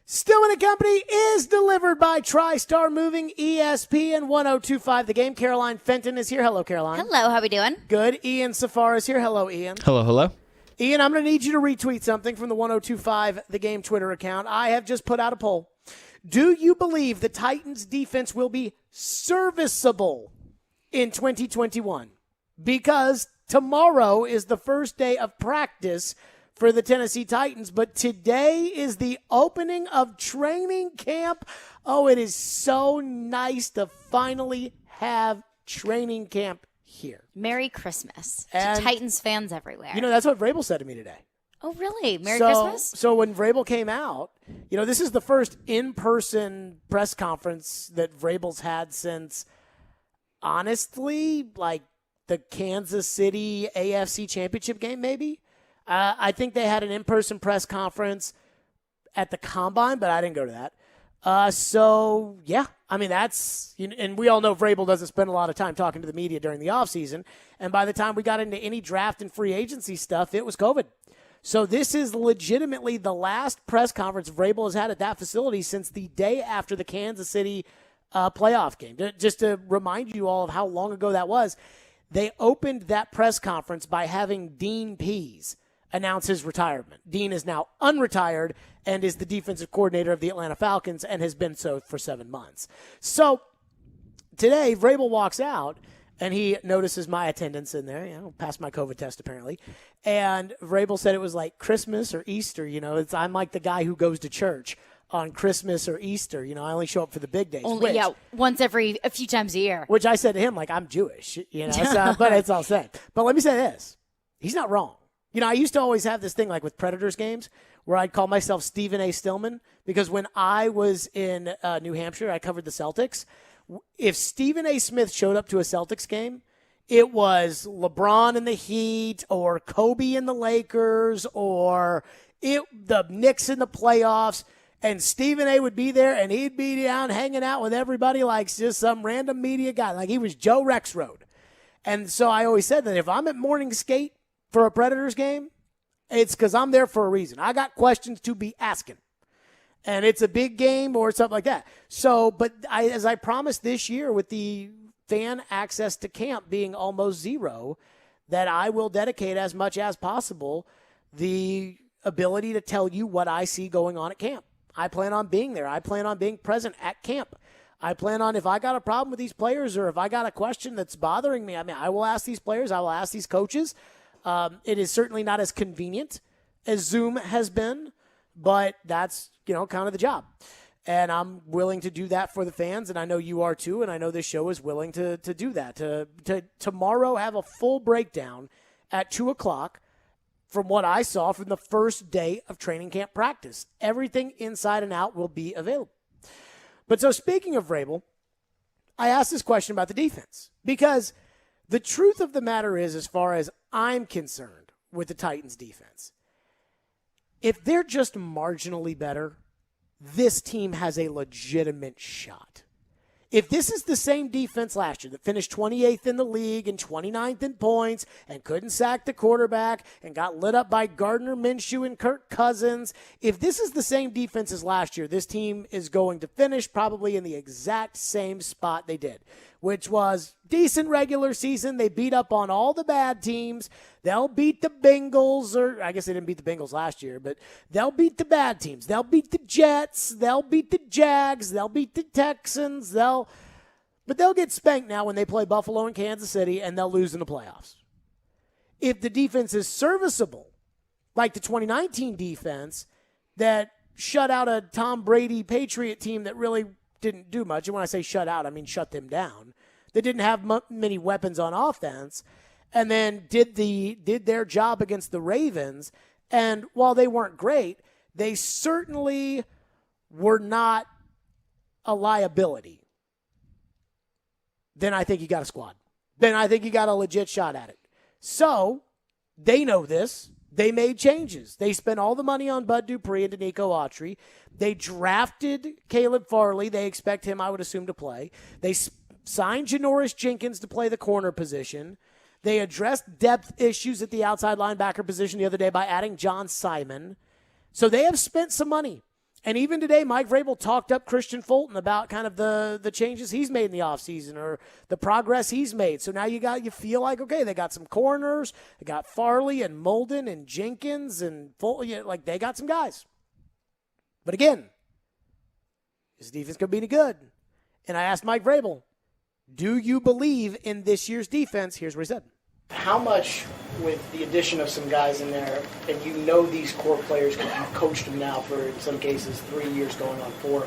Stillman and Company is delivered by TriStar Moving, ESPN 102.5. The Game. Caroline Fenton is here. Hello, Caroline. Hello, how we doing? Good. Ian Safar is here. Hello, Ian. Hello, hello. Ian, I'm going to need you to retweet something from the 102.5 The Game Twitter account. I have just put out a poll. Do you believe the Titans defense will be serviceable in 2021? Because tomorrow is the first day of practice for the Tennessee Titans, but today is the opening of training camp. Oh, it is so nice to finally have training camp here. Merry Christmas And, to Titans fans everywhere. You know, that's what Vrabel said to me today. Oh, really? Merry Christmas? So when Vrabel came out, you know, this is the first in-person press conference that Vrabel's had since, honestly, like the Kansas City AFC Championship game, maybe. I think they had an in-person press conference at the Combine, but I didn't go to that. So, yeah, I mean, that's – and we all know Vrabel doesn't spend a lot of time talking to the media during the offseason. And by the time we got into any draft and free agency stuff, it was COVID. So this is legitimately the last press conference Vrabel has had at that facility since the day after the Kansas City playoff game. Just to remind you all of how long ago that was, they opened that press conference by having Dean Pease announce his retirement. Dean is now unretired and is the defensive coordinator of the Atlanta Falcons and has been so for 7 months. So today, Vrabel walks out and he notices my attendance in there, passed my COVID test apparently. And Vrabel said it was like Christmas or Easter, I'm like the guy who goes to church on Christmas or Easter. I only show up for the big days. Once a few times a year. Which I said to him, like, I'm Jewish, so, but it's all said. But let me say this. He's not wrong. I used to always have this thing like with Predators games where I'd call myself Stephen A. Stillman because when I was in New Hampshire, I covered the Celtics. If Stephen A. Smith showed up to a Celtics game, it was LeBron in the Heat or Kobe in the Lakers or the Knicks in the playoffs, and Stephen A. would be there and he'd be down hanging out with everybody like just some random media guy, like he was Joe Rexrode. And so I always said that if I'm at morning skate for a Predators game, it's because I'm there for a reason. I got questions to be asking. And it's a big game or something like that. So, but as I promised this year with the fan access to camp being almost zero, that I will dedicate as much as possible the ability to tell you what I see going on at camp. I plan on being there. I plan on being present at camp. I plan on, if I got a problem with these players or if I got a question that's bothering me, I will ask these players. I will ask these coaches. It is certainly not as convenient as Zoom has been, but that's, kind of the job. And I'm willing to do that for the fans, and I know you are too, and I know this show is willing to do that, to tomorrow have a full breakdown at 2 o'clock from what I saw from the first day of training camp practice. Everything inside and out will be available. But so speaking of Vrabel, I asked this question about the defense because the truth of the matter is, as far as I'm concerned with the Titans defense, if they're just marginally better, this team has a legitimate shot. If this is the same defense last year that finished 28th in the league and 29th in points and couldn't sack the quarterback and got lit up by Gardner Minshew and Kirk Cousins, if this is the same defense as last year, this team is going to finish probably in the exact same spot they did, which was decent regular season. They beat up on all the bad teams. They'll beat the Bengals, or I guess they didn't beat the Bengals last year, but they'll beat the bad teams. They'll beat the Jets. They'll beat the Jags. They'll beat the Texans. But they'll get spanked now when they play Buffalo and Kansas City, and they'll lose in the playoffs. If the defense is serviceable, like the 2019 defense that shut out a Tom Brady Patriot team that really didn't do much, and when I say shut out, I mean shut them down. They didn't have many weapons on offense, and then did their job against the Ravens. And while they weren't great, they certainly were not a liability. Then I think you got a squad. Then I think you got a legit shot at it. So they know this. They made changes. They spent all the money on Bud Dupree and Danico Autry. They drafted Caleb Farley. They expect him, I would assume, to play. They signed Janoris Jenkins to play the corner position. They addressed depth issues at the outside linebacker position the other day by adding John Simon. So they have spent some money. And even today, Mike Vrabel talked up Christian Fulton about kind of the changes he's made in the offseason or the progress he's made. So now you feel like, okay, they got some corners. They got Farley and Molden and Jenkins and Fulton. Like, they got some guys. But again, is the defense going to be any good? And I asked Mike Vrabel, do you believe in this year's defense? Here's what he said. How much, with the addition of some guys in there, and you know these core players because you've coached them now for, in some cases, 3 years going on 4,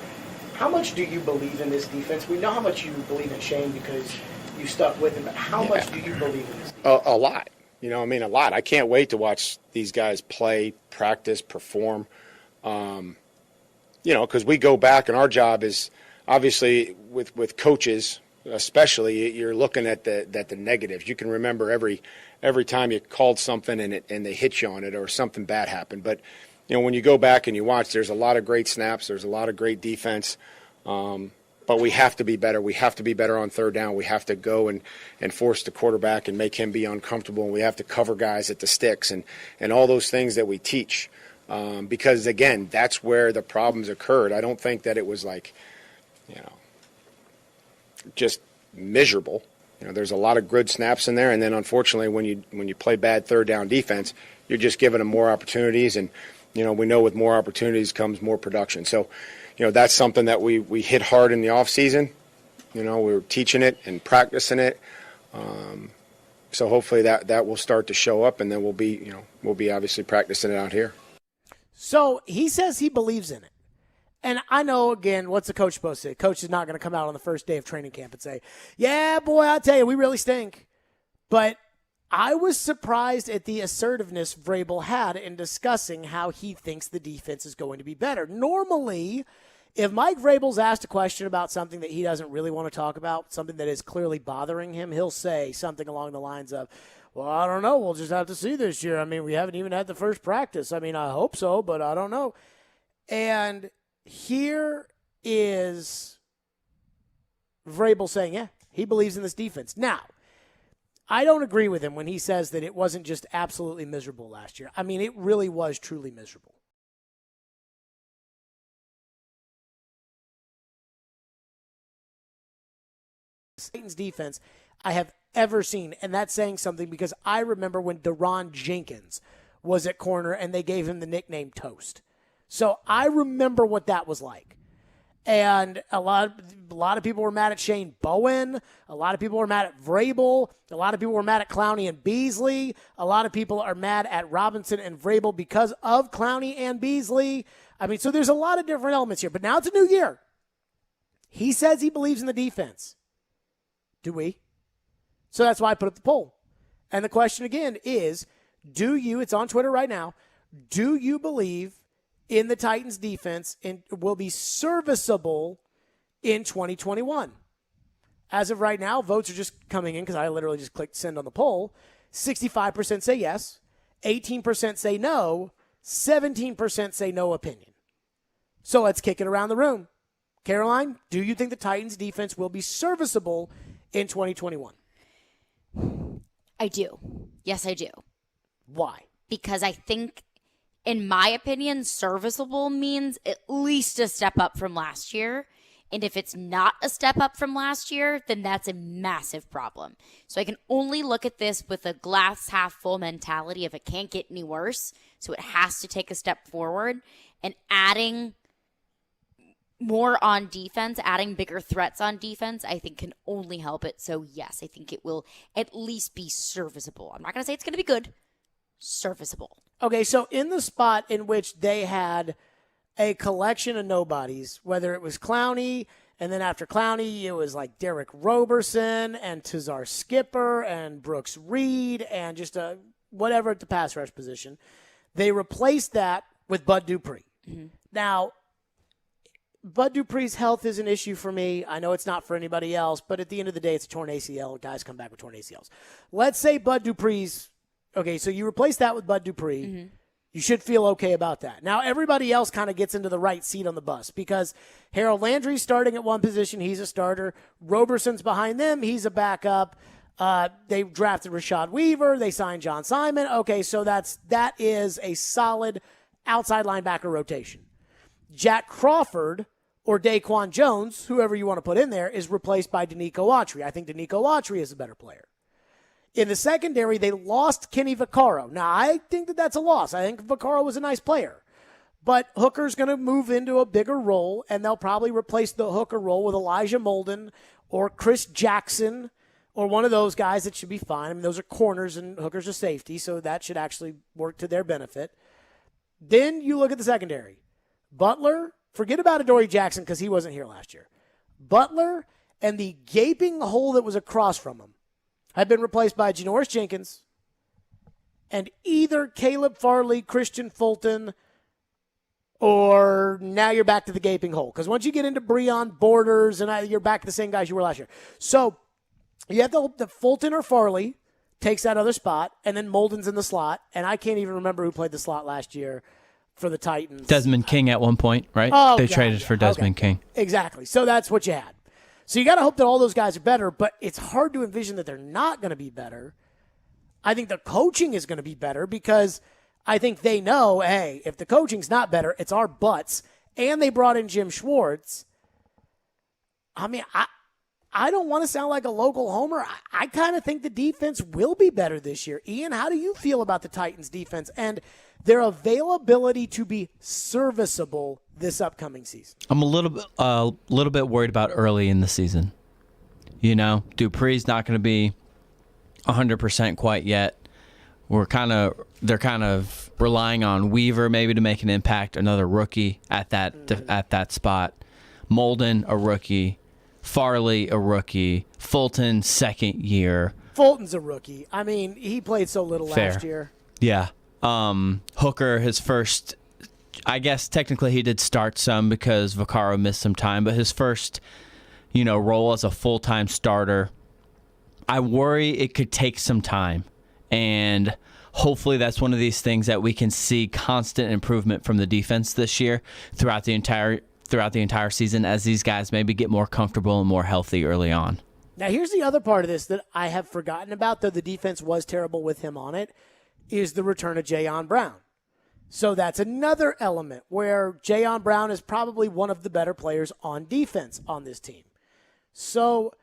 how much do you believe in this defense? We know how much you believe in Shane because you stuck with him, but how much do you believe in this defense? A lot. A lot. I can't wait to watch these guys play, practice, perform. Because we go back, and our job is obviously with coaches, especially, you're looking at the negatives. You can remember every time you called something and they hit you on it or something bad happened. But when you go back and you watch, there's a lot of great snaps. There's a lot of great defense. But we have to be better. We have to be better on third down. We have to go and force the quarterback and make him be uncomfortable. And we have to cover guys at the sticks and all those things that we teach. Because, again, that's where the problems occurred. I don't think that it was like, just miserable. There's a lot of good snaps in there, and then unfortunately when you play bad third down defense, you're just giving them more opportunities, and we know with more opportunities comes more production. So, that's something that we hit hard in the off season. We were teaching it and practicing it. So hopefully that will start to show up, and then we'll be obviously practicing it out here. So he says he believes in it. And I know, again, what's the coach supposed to say? Coach is not going to come out on the first day of training camp and say, yeah, boy, I tell you, we really stink. But I was surprised at the assertiveness Vrabel had in discussing how he thinks the defense is going to be better. Normally, if Mike Vrabel's asked a question about something that he doesn't really want to talk about, something that is clearly bothering him, he'll say something along the lines of, well, I don't know. We'll just have to see this year. I mean, we haven't even had the first practice. I mean, I hope so, but I don't know. And here is Vrabel saying, yeah, he believes in this defense. Now, I don't agree with him when he says that it wasn't just absolutely miserable last year. I mean, it really was truly miserable. Satan's defense I have ever seen, and that's saying something because I remember when Deron Jenkins was at corner and they gave him the nickname Toast. So I remember what that was like. And a lot of people were mad at Shane Bowen. A lot of people were mad at Vrabel. A lot of people were mad at Clowney and Beasley. A lot of people are mad at Robinson and Vrabel because of Clowney and Beasley. I mean, so there's a lot of different elements here. But now it's a new year. He says he believes in the defense. Do we? So that's why I put up the poll. And the question again is, it's on Twitter right now, do you believe in the Titans defense and will be serviceable in 2021? As of right now, votes are just coming in because I literally just clicked send on the poll. 65% say yes, 18% say no, 17% say no opinion. So let's kick it around the room. Caroline, do you think the Titans defense will be serviceable in 2021? I do. Yes, I do. Why? Because I think, in my opinion, serviceable means at least a step up from last year. And if it's not a step up from last year, then that's a massive problem. So I can only look at this with a glass half full mentality if it can't get any worse. So it has to take a step forward. And adding more on defense, adding bigger threats on defense, I think can only help it. So yes, I think it will at least be serviceable. I'm not going to say it's going to be good. Serviceable. Okay, so in the spot in which they had a collection of nobodies, whether it was Clowney, and then after Clowney, it was like Derek Roberson and Tazar Skipper and Brooks Reed and just whatever at the pass rush position, they replaced that with Bud Dupree. Mm-hmm. Now, Bud Dupree's health is an issue for me. I know it's not for anybody else, but at the end of the day, it's a torn ACL. Guys come back with torn ACLs. Let's say Bud Dupree's okay, so you replace that with Bud Dupree. Mm-hmm. You should feel okay about that. Now, everybody else kind of gets into the right seat on the bus because Harold Landry's starting at one position. He's a starter. Roberson's behind them. He's a backup. They drafted Rashad Weaver. They signed John Simon. Okay, so that is a solid outside linebacker rotation. Jack Crawford or Daquan Jones, whoever you want to put in there, is replaced by Danico Autry. I think Danico Autry is a better player. In the secondary, they lost Kenny Vaccaro. Now, I think that that's a loss. I think Vaccaro was a nice player. But Hooker's going to move into a bigger role, and they'll probably replace the Hooker role with Elijah Molden or Chris Jackson or one of those guys that should be fine. I mean, those are corners and Hooker's a safety, so that should actually work to their benefit. Then you look at the secondary. Butler, forget about Adoree Jackson because he wasn't here last year. Butler and the gaping hole that was across from him have been replaced by Janoris Jenkins and either Caleb Farley, Christian Fulton, or now you're back to the gaping hole. Because once you get into Breon, Borders, and you're back to the same guys you were last year. So you have the Fulton or Farley takes that other spot, and then Molden's in the slot. And I can't even remember who played the slot last year for the Titans. Desmond King at one point, right? Oh, they God, traded yeah. for Desmond Okay. King. Exactly. So that's what you had. So you got to hope that all those guys are better, but it's hard to envision that they're not going to be better. I think the coaching is going to be better because I think they know, hey, if the coaching's not better, it's our butts. And they brought in Jim Schwartz. I mean, I don't want to sound like a local homer. I kind of think the defense will be better this year. Ian, how do you feel about the Titans' defense and their availability to be serviceable this upcoming season? I'm a little bit worried about early in the season. You know, Dupree's not going to be 100% quite yet. They're kind of relying on Weaver maybe to make an impact, another rookie at that spot. Molden, a rookie. Farley, a rookie. Fulton, second year. Fulton's a rookie. I mean, he played so little last year. Yeah. Hooker, his first, I guess technically he did start some because Vaccaro missed some time, but his first, role as a full-time starter, I worry it could take some time. And hopefully that's one of these things that we can see constant improvement from the defense this year throughout the entire season as these guys maybe get more comfortable and more healthy early on. Now, here's the other part of this that I have forgotten about, though the defense was terrible with him on it, is the return of Jayon Brown. So that's another element where Jayon Brown is probably one of the better players on defense on this team. So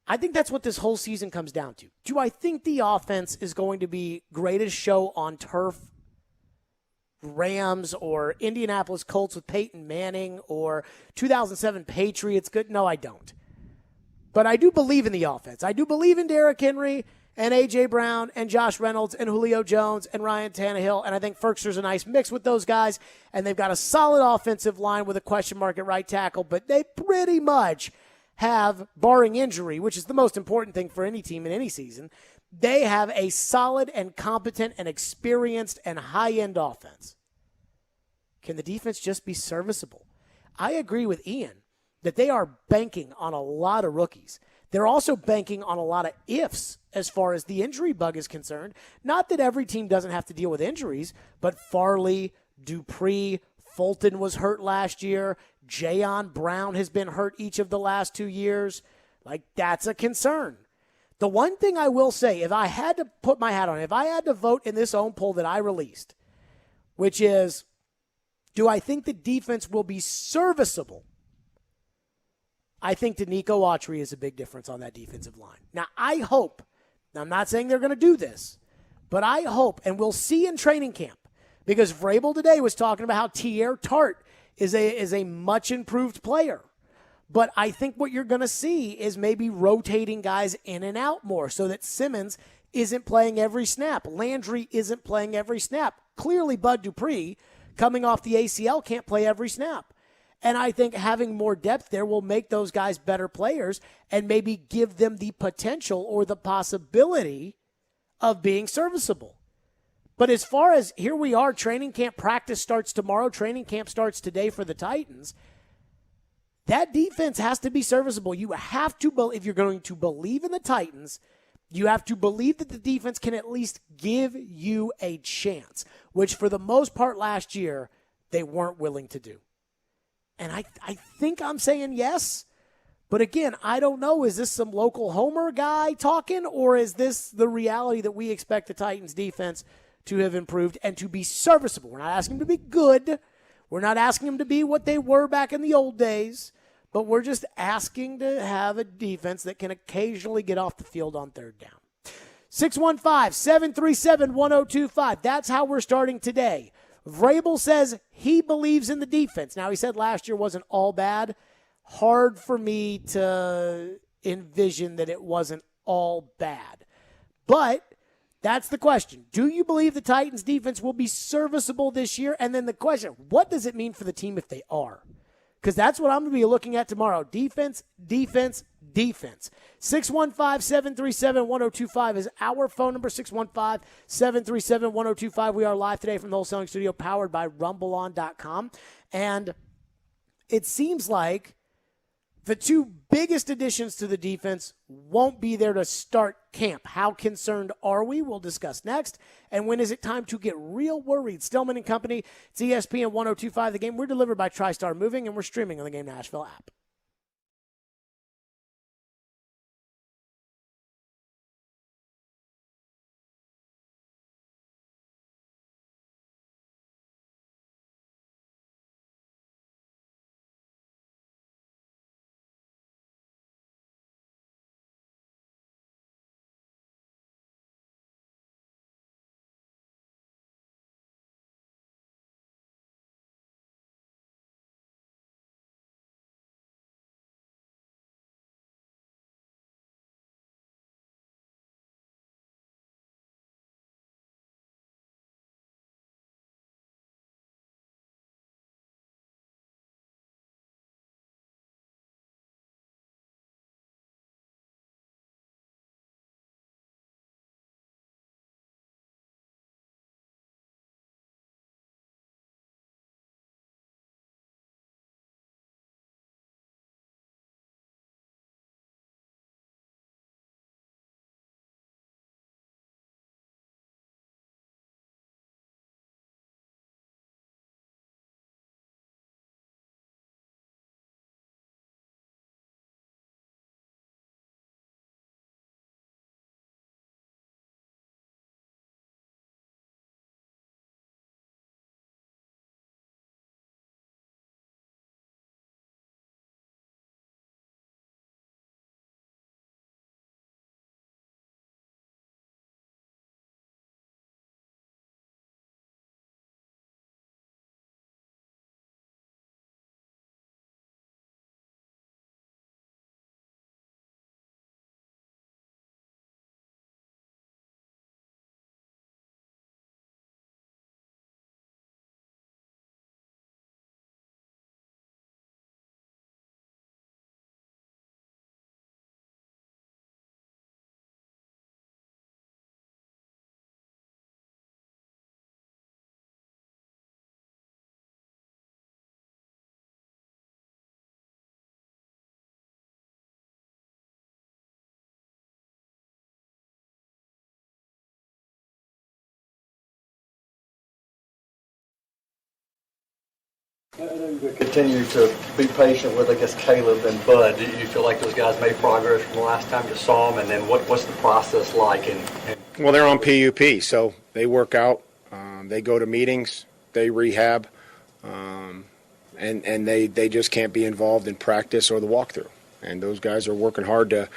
I think that's what this whole season comes down to. Do I think the offense is going to be greatest show on turf, Rams or Indianapolis Colts with Peyton Manning or 2007 Patriots? Good. No, I don't. But I do believe in the offense. I do believe in Derrick Henry and A.J. Brown and Josh Reynolds and Julio Jones and Ryan Tannehill. And I think Ferkser's a nice mix with those guys. And they've got a solid offensive line with a question mark at right tackle. But they pretty much have, barring injury, which is the most important thing for any team in any season, they have a solid and competent and experienced and high-end offense. Can the defense just be serviceable? I agree with Ian that they are banking on a lot of rookies. They're also banking on a lot of ifs as far as the injury bug is concerned. Not that every team doesn't have to deal with injuries, but Farley, Dupree, Fulton was hurt last year. Jayon Brown has been hurt each of the last 2 years. That's a concern. The one thing I will say, if I had to put my hat on it, if I had to vote in this own poll that I released, which is, do I think the defense will be serviceable? I think Danico Autry is a big difference on that defensive line. Now, I hope, now I'm not saying they're going to do this, but I hope, and we'll see in training camp, because Vrabel today was talking about how Tier Tart is a much improved player. But I think what you're going to see is maybe rotating guys in and out more so that Simmons isn't playing every snap. Landry isn't playing every snap. Clearly, Bud Dupree, coming off the ACL, can't play every snap. And I think having more depth there will make those guys better players and maybe give them the potential or the possibility of being serviceable. But as far as here we are, training camp practice starts tomorrow, training camp starts today for the Titans. That defense has to be serviceable. You have to, if you're going to believe in the Titans, you have to believe that the defense can at least give you a chance, which for the most part last year, they weren't willing to do. And I think I'm saying yes. But again, I don't know. Is this some local homer guy talking, or is this the reality that we expect the Titans defense to have improved and to be serviceable? We're not asking them to be good. We're not asking them to be what they were back in the old days, but we're just asking to have a defense that can occasionally get off the field on third down. 615-737-1025. That's how we're starting today. Vrabel says he believes in the defense. Now, he said last year wasn't all bad. Hard for me to envision that it wasn't all bad. But that's the question. Do you believe the Titans' defense will be serviceable this year? And then the question, what does it mean for the team if they are? Because that's what I'm going to be looking at tomorrow. Defense, defense, defense. 615-737-1025 is our phone number, 615-737-1025. We are live today from the Wholesaling Studio, powered by RumbleOn.com. And it seems like the two biggest additions to the defense won't be there to start camp. How concerned are we? We'll discuss next. And when is it time to get real worried? Stillman and Company, it's ESPN 1025 The Game. We're delivered by TriStar Moving, and we're streaming on the Game Nashville app. I know you're going to continue to be patient with, I guess, Caleb and Bud. Do you feel like those guys made progress from the last time you saw them? And then what's the process like? Well, they're on PUP, so they work out. They go to meetings. They rehab. And they just can't be involved in practice or the walkthrough. And those guys are working hard to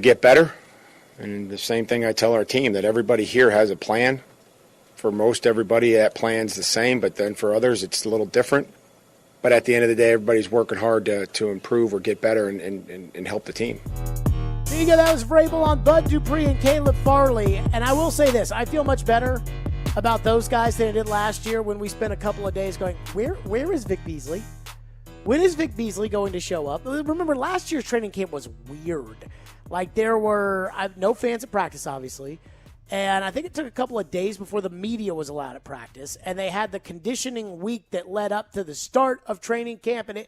get better. And the same thing I tell our team, that everybody here has a plan. For most everybody, that plan's the same, but then for others, it's a little different. But at the end of the day, everybody's working hard to improve or get better and help the team. There you go. That was Vrabel on Bud Dupree and Caleb Farley. And I will say this, I feel much better about those guys than I did last year when we spent a couple of days going, where is Vic Beasley? When is Vic Beasley going to show up? Remember, last year's training camp was weird. Like, there were no fans at practice, obviously. And I think it took a couple of days before the media was allowed at practice. And they had the conditioning week that led up to the start of training camp. And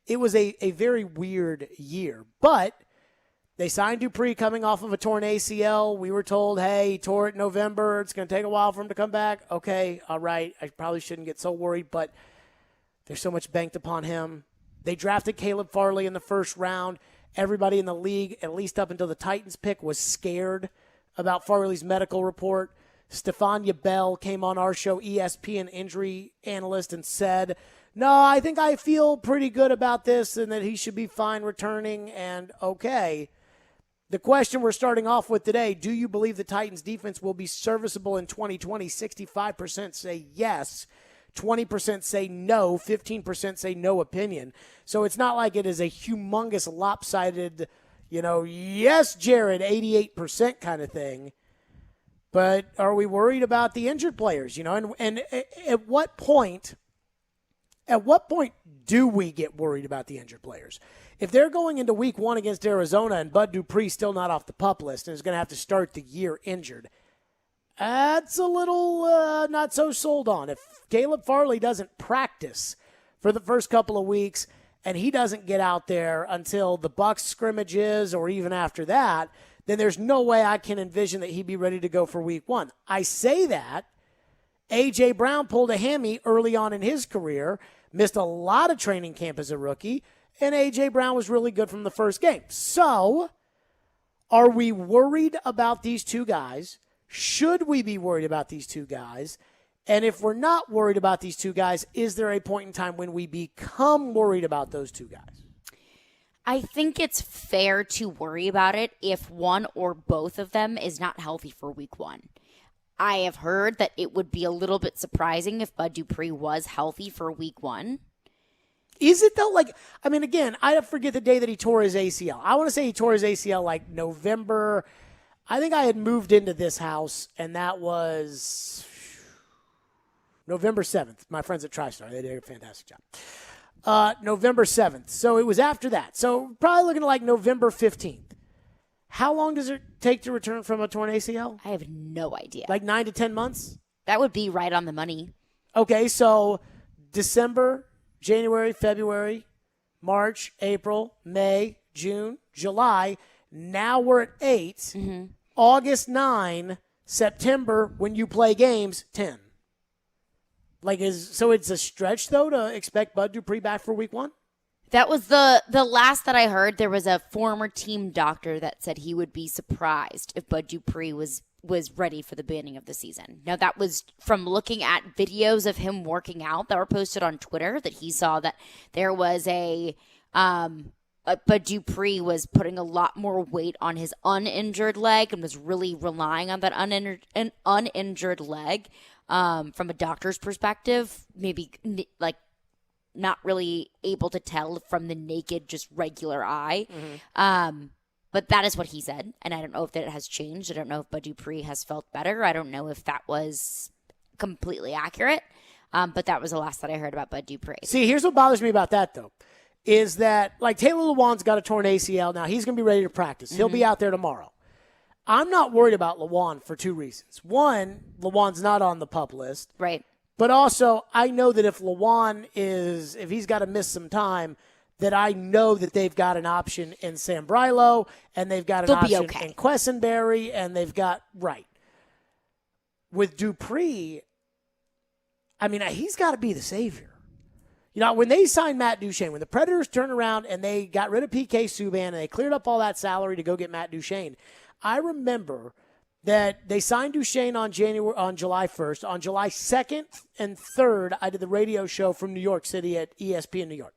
it was a very weird year. But they signed Dupree coming off of a torn ACL. We were told, hey, he tore it in November. It's going to take a while for him to come back. Okay, all right. I probably shouldn't get so worried. But there's so much banked upon him. They drafted Caleb Farley in the first round. Everybody in the league, at least up until the Titans pick, was scared about Farley's medical report. Stefania Bell came on our show, ESPN injury analyst, and said, no, I think I feel pretty good about this and that he should be fine returning and okay. The question we're starting off with today, do you believe the Titans defense will be serviceable in 2020? 65% say yes. 20% say no. 15% say no opinion. So it's not like it is a humongous lopsided, yes, Jared, 88% kind of thing. But are we worried about the injured players? And at what point do we get worried about the injured players? If they're going into week 1 against Arizona and Bud Dupree's still not off the PUP list and is going to have to start the year injured, that's a little not so sold on. If Caleb Farley doesn't practice for the first couple of weeks and he doesn't get out there until the Bucs scrimmages or even after that, then there's no way I can envision that he'd be ready to go for week 1. I say that. A.J. Brown pulled a hammy early on in his career, missed a lot of training camp as a rookie, and A.J. Brown was really good from the first game. So, are we worried about these two guys? Should we be worried about these two guys? And if we're not worried about these two guys, is there a point in time when we become worried about those two guys? I think it's fair to worry about it if one or both of them is not healthy for week 1. I have heard that it would be a little bit surprising if Bud Dupree was healthy for week 1. Is it though? Again, I forget the day that he tore his ACL. I want to say he tore his ACL like November. I think I had moved into this house, and that was November 7th. My friends at TriStar, they did a fantastic job. November 7th. So it was after that. So probably looking at like November 15th. How long does it take to return from a torn ACL? I have no idea. Like 9 to 10 months? That would be right on the money. Okay, so December, January, February, March, April, May, June, July. Now we're at 8. Mm-hmm. August 9, September, when you play games, 10. So it's a stretch, though, to expect Bud Dupree back for week 1? That was the last that I heard. There was a former team doctor that said he would be surprised if Bud Dupree was ready for the beginning of the season. Now, that was from looking at videos of him working out that were posted on Twitter that he saw that there was Bud Dupree was putting a lot more weight on his uninjured leg and was really relying on that uninjured leg from a doctor's perspective, maybe like not really able to tell from the naked, just regular eye. Mm-hmm. But that is what he said, and I don't know if that has changed. I don't know if Bud Dupree has felt better. I don't know if that was completely accurate, but that was the last that I heard about Bud Dupree. See, here's what bothers me about that, though, is that, like, Taylor Lewan's got a torn ACL. Now, he's going to be ready to practice. Mm-hmm. He'll be out there tomorrow. I'm not worried about Lewan for 2 reasons. One, Lewan's not on the PUP list. Right. But also, I know that if he's got to miss some time, that I know that they've got an option in Sam Brilo, and they've got an option in Quessenberry, and they've got, right. With Dupree, he's got to be the savior. When they signed Matt Duchene, when the Predators turned around and they got rid of PK Subban and they cleared up all that salary to go get Matt Duchene, I remember that they signed Duchene on July 1st. On July 2nd and 3rd, I did the radio show from New York City at ESPN New York.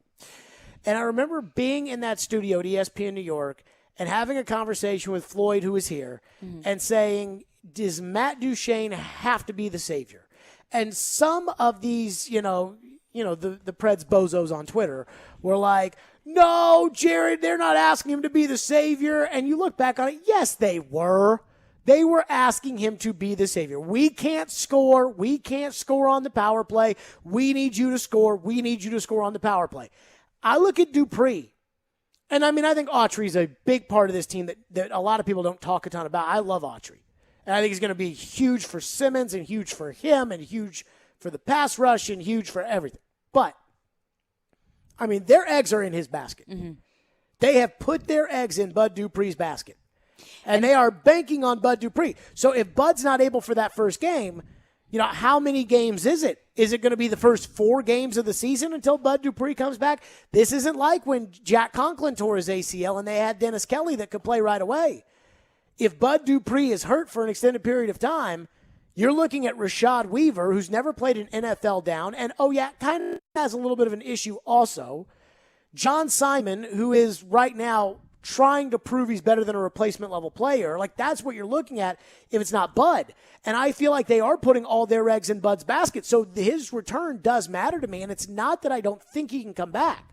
And I remember being in that studio at ESPN New York and having a conversation with Floyd, who was here, and saying, does Matt Duchene have to be the savior? And some of these, the Preds bozos on Twitter were like, no, Jared, they're not asking him to be the savior. And you look back on it, yes, they were. They were asking him to be the savior. We can't score. We can't score on the power play. We need you to score. We need you to score on the power play. I look at Dupree, and I think Autry's a big part of this team that a lot of people don't talk a ton about. I love Autry. And I think he's going to be huge for Simmons and huge for him and huge for the pass rush and huge for everything. But, their eggs are in his basket. Mm-hmm. They have put their eggs in Bud Dupree's basket. And they are banking on Bud Dupree. So if Bud's not able for that first game, how many games is it? Is it going to be the first 4 games of the season until Bud Dupree comes back? This isn't like when Jack Conklin tore his ACL and they had Dennis Kelly that could play right away. If Bud Dupree is hurt for an extended period of time, You're looking at Rashad Weaver, who's never played an NFL down, and kind of has a little bit of an issue also. John Simon, who is right now trying to prove he's better than a replacement level player. Like, that's what you're looking at if it's not Bud. And I feel like they are putting all their eggs in Bud's basket. So his return does matter to me. And it's not that I don't think he can come back.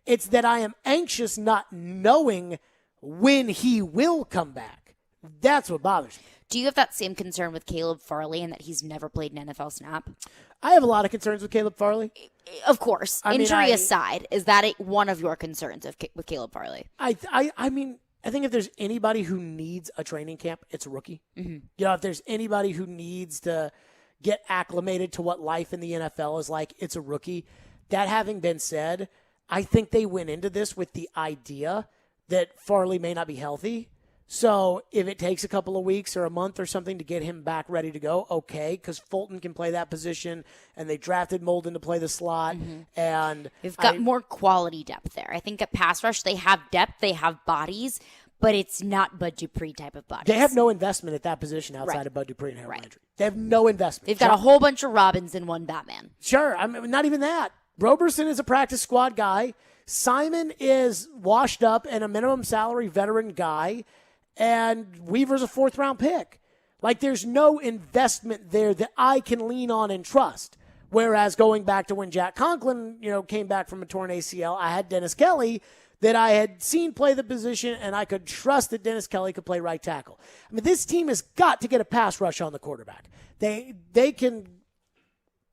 It's that I am anxious not knowing when he will come back. That's what bothers me. Do you have that same concern with Caleb Farley and that he's never played an NFL snap? I have a lot of concerns with Caleb Farley. Of course. Injury aside, is that one of your concerns with Caleb Farley? I think if there's anybody who needs a training camp, it's a rookie. Mm-hmm. If there's anybody who needs to get acclimated to what life in the NFL is like, it's a rookie. That having been said, I think they went into this with the idea that Farley may not be healthy. So if it takes a couple of weeks or a month or something to get him back ready to go, okay, because Fulton can play that position, and they drafted Molden to play the slot. Mm-hmm. And they've got more quality depth there. I think at pass rush, they have depth, they have bodies, but it's not Bud Dupree type of bodies. They have no investment at that position outside of Bud Dupree and Harold Landry. They have no investment. They've got a whole bunch of Robins and one Batman. Sure. Not even that. Roberson is a practice squad guy. Simon is washed up and a minimum salary veteran guy. And Weaver's a 4th-round pick. Like, there's no investment there that I can lean on and trust. Whereas going back to when Jack Conklin, came back from a torn ACL, I had Dennis Kelly that I had seen play the position, and I could trust that Dennis Kelly could play right tackle. I mean, this team has got to get a pass rush on the quarterback. They can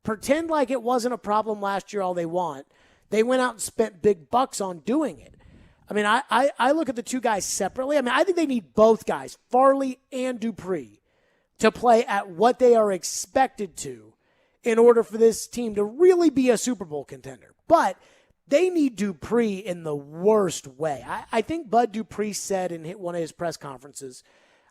pretend like it wasn't a problem last year all they want. They went out and spent big bucks on doing it. I mean, I look at the two guys separately. I mean, I think they need both guys, Farley and Dupree, to play at what they are expected to in order for this team to really be a Super Bowl contender. But they need Dupree in the worst way. I think Bud Dupree said in one of his press conferences,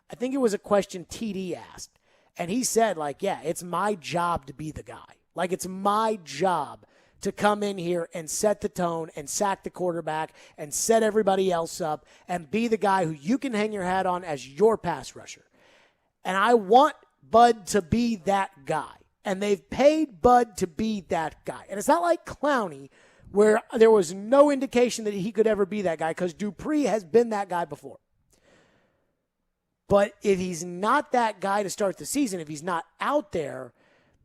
I think it was a question TD asked, and he said, it's my job to be the guy. Like, it's my job to come in here and set the tone and sack the quarterback and set everybody else up and be the guy who you can hang your hat on as your pass rusher. And I want Bud to be that guy. And they've paid Bud to be that guy. And it's not like Clowney, where there was no indication that he could ever be that guy, because Dupree has been that guy before. But if he's not that guy to start the season, if he's not out there,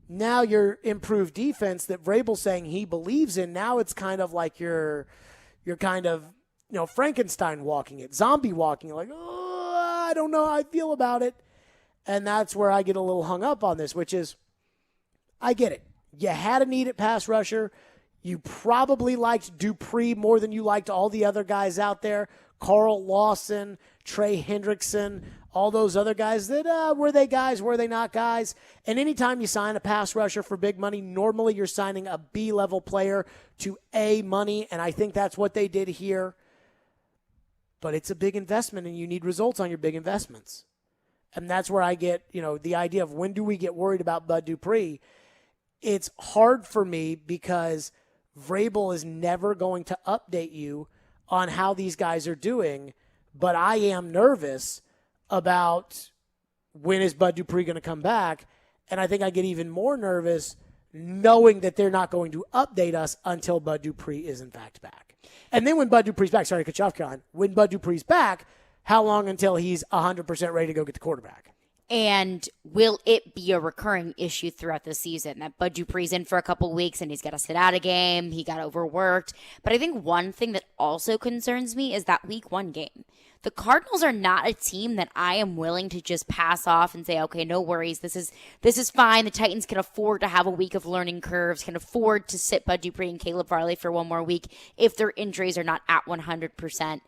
now your improved defense that Vrabel's saying he believes in, now it's kind of like you're kind of, Frankenstein walking it, zombie walking it, like, I don't know how I feel about it. And that's where I get a little hung up on this, which is, I get it. You had a need at pass rusher. You probably liked Dupree more than you liked all the other guys out there. Carl Lawson, Trey Hendrickson, all those other guys that, were they guys, were they not guys? And anytime you sign a pass rusher for big money, normally you're signing a B-level player to A money, and I think that's what they did here. But it's a big investment, and you need results on your big investments. And that's where I get, the idea of when do we get worried about Bud Dupree? It's hard for me because Vrabel is never going to update you on how these guys are doing, but I am nervous about when is Bud Dupree going to come back, and I think I get even more nervous knowing that they're not going to update us until Bud Dupree is in fact back. And then when Bud Dupree's back, sorry to cut you off, Caroline, when Bud Dupree's back, how long until he's 100% ready to go get the quarterback? And will it be a recurring issue throughout the season that Bud Dupree's in for a couple weeks and he's got to sit out a game, he got overworked? But I think one thing that also concerns me is that week 1 game. The Cardinals are not a team that I am willing to just pass off and say, okay, no worries, this is fine. The Titans can afford to have a week of learning curves, can afford to sit Bud Dupree and Caleb Farley for one more week if their injuries are not at 100%.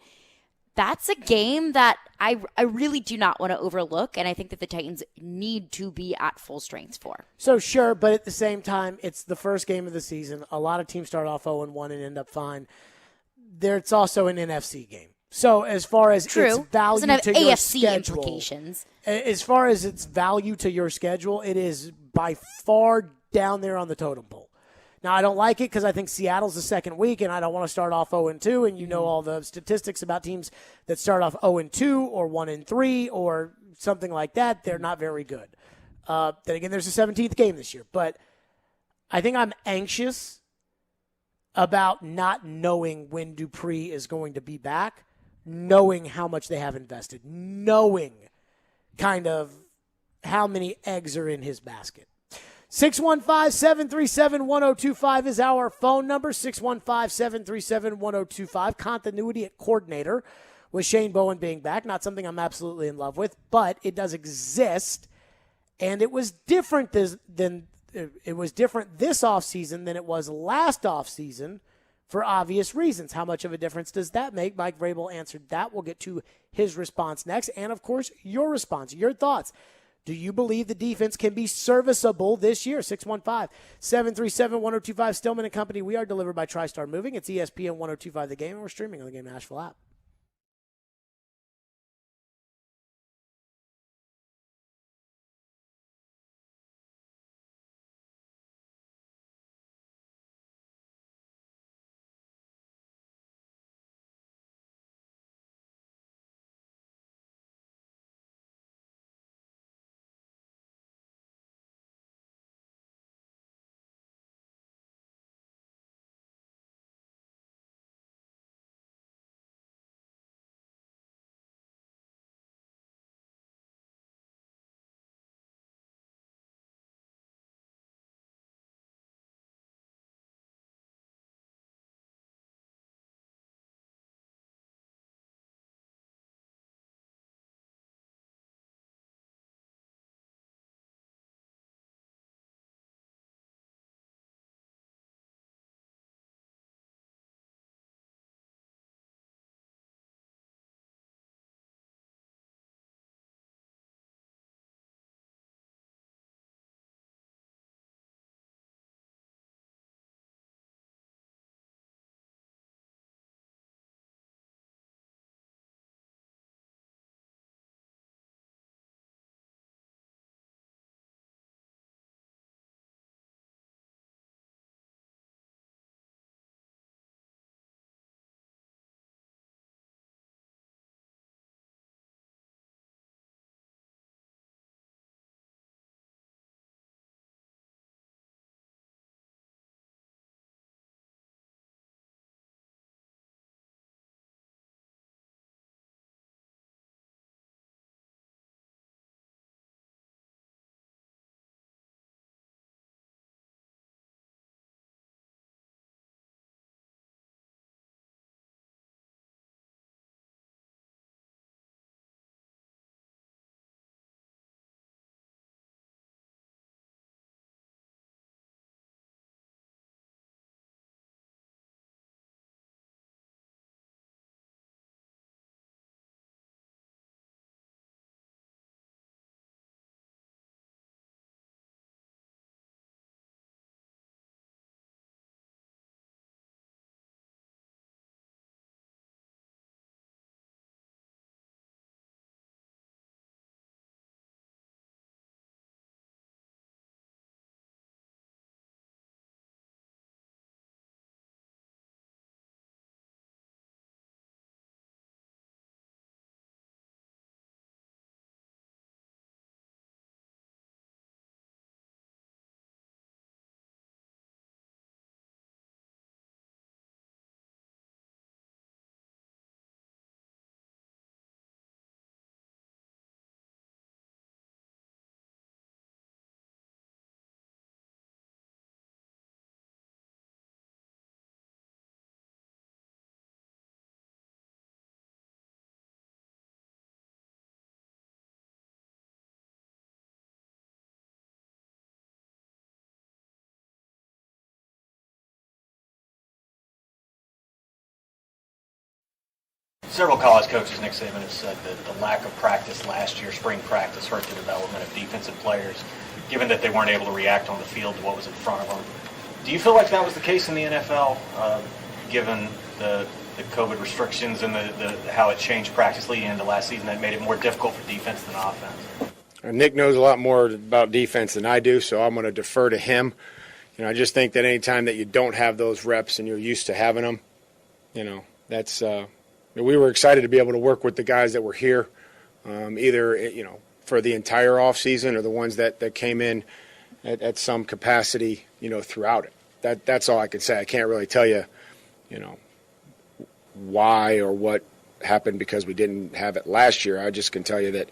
That's a game that I really do not want to overlook, and I think that the Titans need to be at full strength for. So sure, but at the same time, it's the first game of the season. A lot of teams start off 0-1 and end up fine. It's also an NFC game. So as far as its value doesn't have to AFC your schedule, implications. As far as its value to your schedule, it is by far down there on the totem pole. Now, I don't like it because I think Seattle's the second week, and I don't want to start off 0-2, and you know all the statistics about teams that start off 0-2 or 1-3 or something like that. They're not very good. Then again, there's a 17th game this year. But I think I'm anxious about not knowing when Dupree is going to be back, knowing how much they have invested, knowing kind of how many eggs are in his basket. 615-737-1025 is our phone number, 615-737-1025. Continuity at coordinator with Shane Bowen being back. Not something I'm absolutely in love with, but it does exist, and it was different this offseason than it was last offseason for obvious reasons. How much of a difference does that make? Mike Vrabel answered that. We'll get to his response next, and, of course, your response, your thoughts. Do you believe the defense can be serviceable this year? 615-737-1025. Stillman and Company. We are delivered by TriStar Moving. It's ESPN 1025 The Game, and we're streaming on the Game Nashville app. Several college coaches, Nick Saban, has said that the lack of practice last year, spring practice, hurt the development of defensive players, given that they weren't able to react on the field to what was in front of them. Do you feel like that was the case in the NFL, given the COVID restrictions and how it changed practice leading into last season that made it more difficult for defense than offense? Nick knows a lot more about defense than I do, so I'm going to defer to him. I just think that any time that you don't have those reps and you're used to having them, that's we were excited to be able to work with the guys that were here, either for the entire offseason or the ones that came in at some capacity, throughout it. That's all I can say. I can't really tell you, why or what happened because we didn't have it last year. I just can tell you that,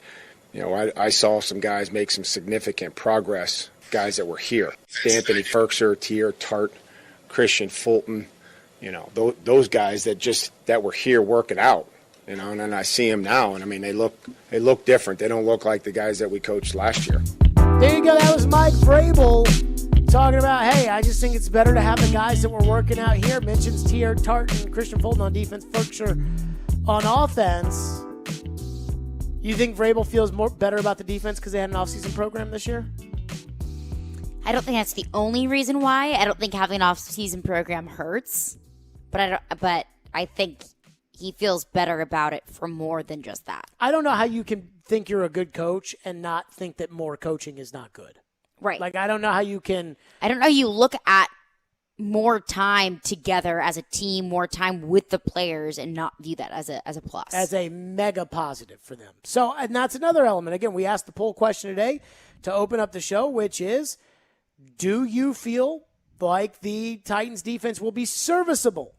I saw some guys make some significant progress, guys that were here. Anthony Ferkser, Tier Tart, Christian Fulton, those guys that were here working out, and then I see them now, and I mean, they look different. They don't look like the guys that we coached last year. There you go. That was Mike Vrabel talking about, hey, I just think it's better to have the guys that were working out here. Mentions Tier Tart and Christian Fulton on defense, Ferkser on offense. You think Vrabel feels better about the defense because they had an offseason program this year? I don't think that's the only reason why. I don't think having an off-season program hurts, but I think he feels better about it for more than just that. I don't know how you can think you're a good coach and not think that more coaching is not good. Right. Like, I don't know how you can. I don't know how you look at more time together as a team, more time with the players, and not view that as a plus. As a mega positive for them. So, and that's another element. Again, we asked the poll question today to open up the show, which is, do you feel like the Titans defense will be serviceable?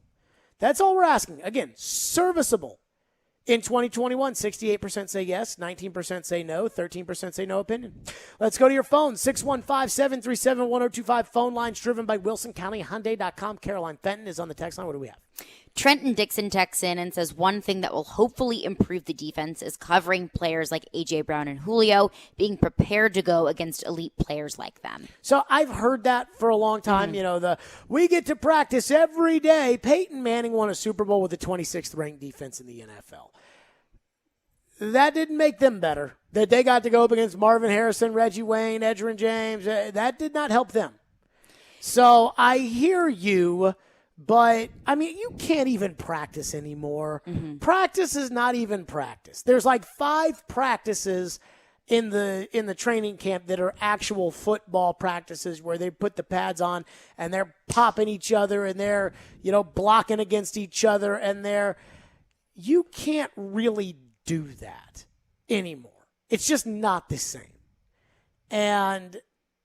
That's all we're asking. Again, serviceable. In 2021, 68% say yes, 19% say no, 13% say no opinion. Let's go to your phone, 615-737-1025. Phone lines driven by WilsonCountyHyundai.com. Caroline Fenton is on the text line. What do we have? Trenton Dixon texts in and says one thing that will hopefully improve the defense is covering players like A.J. Brown and Julio, being prepared to go against elite players like them. So I've heard that for a long time. We get to practice every day. Peyton Manning won a Super Bowl with the 26th ranked defense in the NFL. That didn't make them better. That they got to go up against Marvin Harrison, Reggie Wayne, Edgerrin James. That did not help them. So I hear you. But, I mean, you can't even practice anymore. Mm-hmm. Practice is not even practice. There's like 5 practices in the training camp that are actual football practices where they put the pads on and they're popping each other and they're, blocking against each other and you can't really do that anymore. It's just not the same. And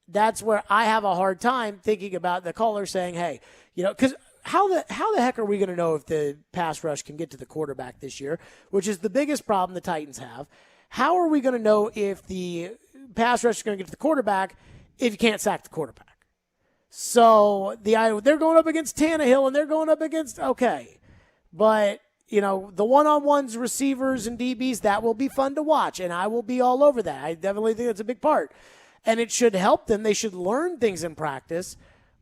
that's where I have a hard time thinking about the caller saying, hey, because how the heck are we going to know if the pass rush can get to the quarterback this year, which is the biggest problem the Titans have? How are we going to know if the pass rush is going to get to the quarterback if you can't sack the quarterback? So they're going up against Tannehill and they're going up against, okay. But, the one-on-ones, receivers, and DBs, that will be fun to watch, and I will be all over that. I definitely think that's a big part. And it should help them. They should learn things in practice.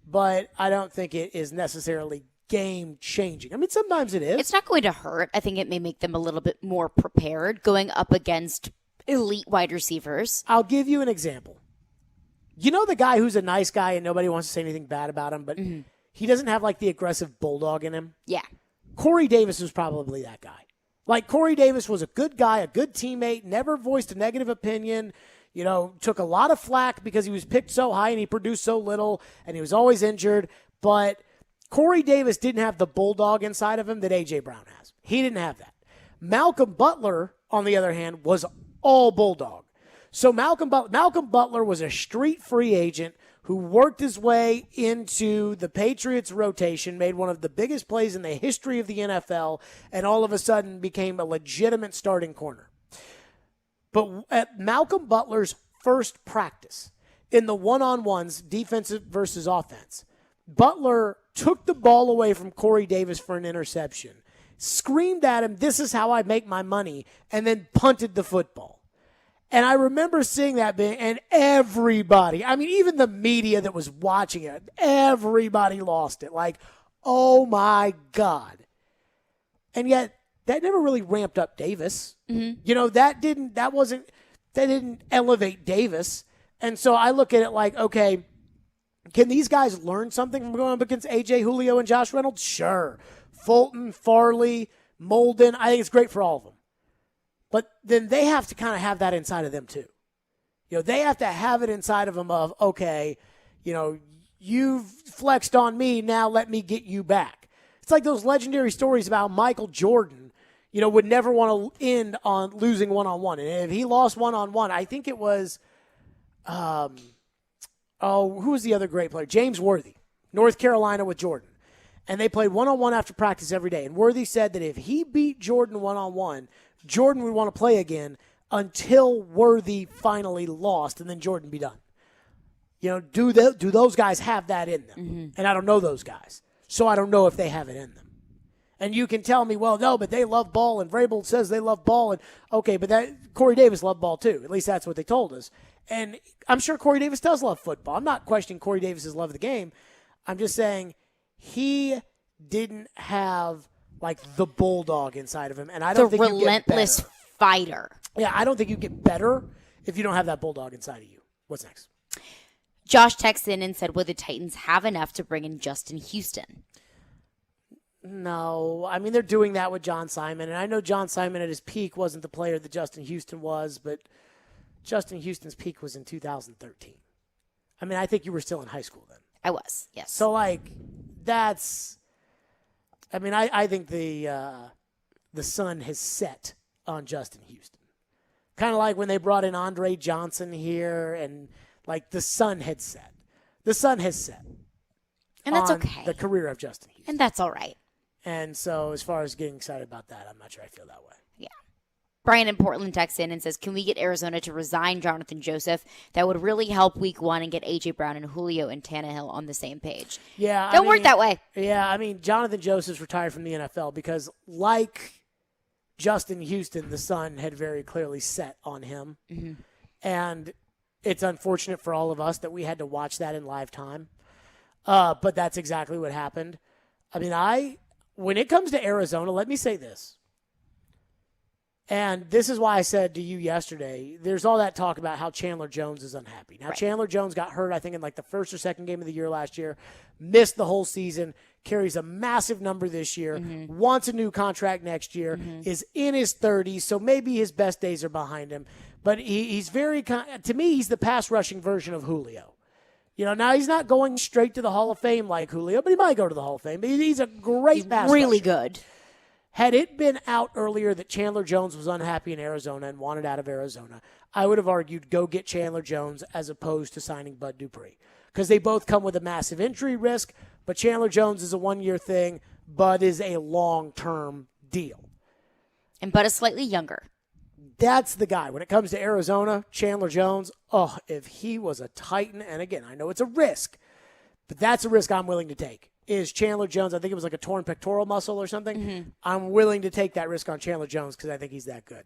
But I don't think it is necessarily game-changing. I mean, sometimes it is. It's not going to hurt. I think it may make them a little bit more prepared going up against elite wide receivers. I'll give you an example. The guy who's a nice guy and nobody wants to say anything bad about him, but he doesn't have, like, the aggressive bulldog in him? Yeah. Corey Davis was probably that guy. Like, Corey Davis was a good guy, a good teammate, never voiced a negative opinion, took a lot of flack because he was picked so high and he produced so little and he was always injured. But Corey Davis didn't have the bulldog inside of him that A.J. Brown has. He didn't have that. Malcolm Butler, on the other hand, was all bulldog. So Malcolm Butler was a street free agent who worked his way into the Patriots rotation, made one of the biggest plays in the history of the NFL, and all of a sudden became a legitimate starting corner. But at Malcolm Butler's first practice in the one-on-ones, defensive versus offense, Butler took the ball away from Corey Davis for an interception, screamed at him, "This is how I make my money," and then punted the football. And I remember seeing that and everybody, I mean, even the media that was watching it, everybody lost it. Like, oh my God. And yet, that never really ramped up Davis. Mm-hmm. That didn't elevate Davis. And so I look at it like, okay, can these guys learn something from going up against A.J., Julio, and Josh Reynolds? Sure. Fulton, Farley, Molden, I think it's great for all of them. But then they have to kind of have that inside of them too. They have to have it inside of them of, okay, you've flexed on me, now let me get you back. It's like those legendary stories about Michael Jordan, would never want to end on losing one-on-one. And if he lost one-on-one, I think it was, who was the other great player? James Worthy, North Carolina with Jordan. And they played one-on-one after practice every day. And Worthy said that if he beat Jordan one-on-one, Jordan would want to play again until Worthy finally lost, and then Jordan be done. Do those guys have that in them? Mm-hmm. And I don't know those guys. So I don't know if they have it in them. And you can tell me, well, no, but they love ball, and Vrabel says they love ball. And okay, but Corey Davis loved ball too. At least that's what they told us. And I'm sure Corey Davis does love football. I'm not questioning Corey Davis's love of the game. I'm just saying he didn't have like the bulldog inside of him. And I don't think relentless you get better. fighter. Yeah, I don't think you get better if you don't have that bulldog inside of you. What's next? Josh texted in and said, would the Titans have enough to bring in Justin Houston? No. I mean, they're doing that with John Simon. And I know John Simon at his peak wasn't the player that Justin Houston was, but Justin Houston's peak was in 2013. I mean, I think you were still in high school then. I was, yes. So, that's – I mean, I think the sun has set on Justin Houston. Kind of like when they brought in Andre Johnson here and, the sun had set. The sun has set. And that's on okay. The career of Justin Houston. And that's all right. And so as far as getting excited about that, I'm not sure I feel that way. Yeah. Brian in Portland texts in and says, can we get Arizona to resign Jonathan Joseph? That would really help week 1 and get A.J. Brown and Julio and Tannehill on the same page. Yeah. Don't work that way. Yeah, I mean, Jonathan Joseph's retired from the NFL because like Justin Houston, the sun had very clearly set on him. Mm-hmm. And it's unfortunate for all of us that we had to watch that in live time. But that's exactly what happened. I mean, when it comes to Arizona, let me say this. And this is why I said to you yesterday, there's all that talk about how Chandler Jones is unhappy. Now, right. Chandler Jones got hurt, I think, in the first or second game of the year last year, missed the whole season, carries a massive number this year, wants a new contract next year, is in his 30s, so maybe his best days are behind him. But he's to me, he's the pass rushing version of Julio. Now he's not going straight to the Hall of Fame like Julio, but he might go to the Hall of Fame. But he's a great pass really rusher. Good. Had it been out earlier that Chandler Jones was unhappy in Arizona and wanted out of Arizona, I would have argued go get Chandler Jones as opposed to signing Bud Dupree. Because they both come with a massive injury risk, but Chandler Jones is a one-year thing. Bud is a long-term deal. And Bud is slightly younger. That's the guy. When it comes to Arizona, Chandler Jones, if he was a Titan, and again, I know it's a risk, but that's a risk I'm willing to take, is Chandler Jones. I think it was like a torn pectoral muscle or something. Mm-hmm. I'm willing to take that risk on Chandler Jones because I think he's that good.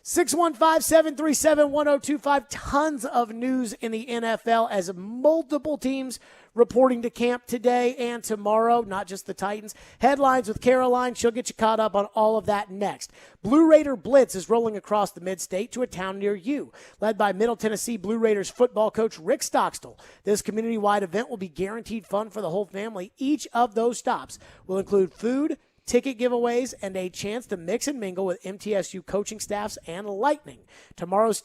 615-737-1025. Tons of news in the NFL as multiple teams reporting to camp today and tomorrow, not just the Titans. Headlines with Caroline. She'll get you caught up on all of that next. Blue Raider Blitz is rolling across the mid-state to a town near you. Led by Middle Tennessee Blue Raiders football coach Rick Stockstill, this community-wide event will be guaranteed fun for the whole family. Each of those stops will include food, ticket giveaways, and a chance to mix and mingle with MTSU coaching staffs and Lightning. Tomorrow's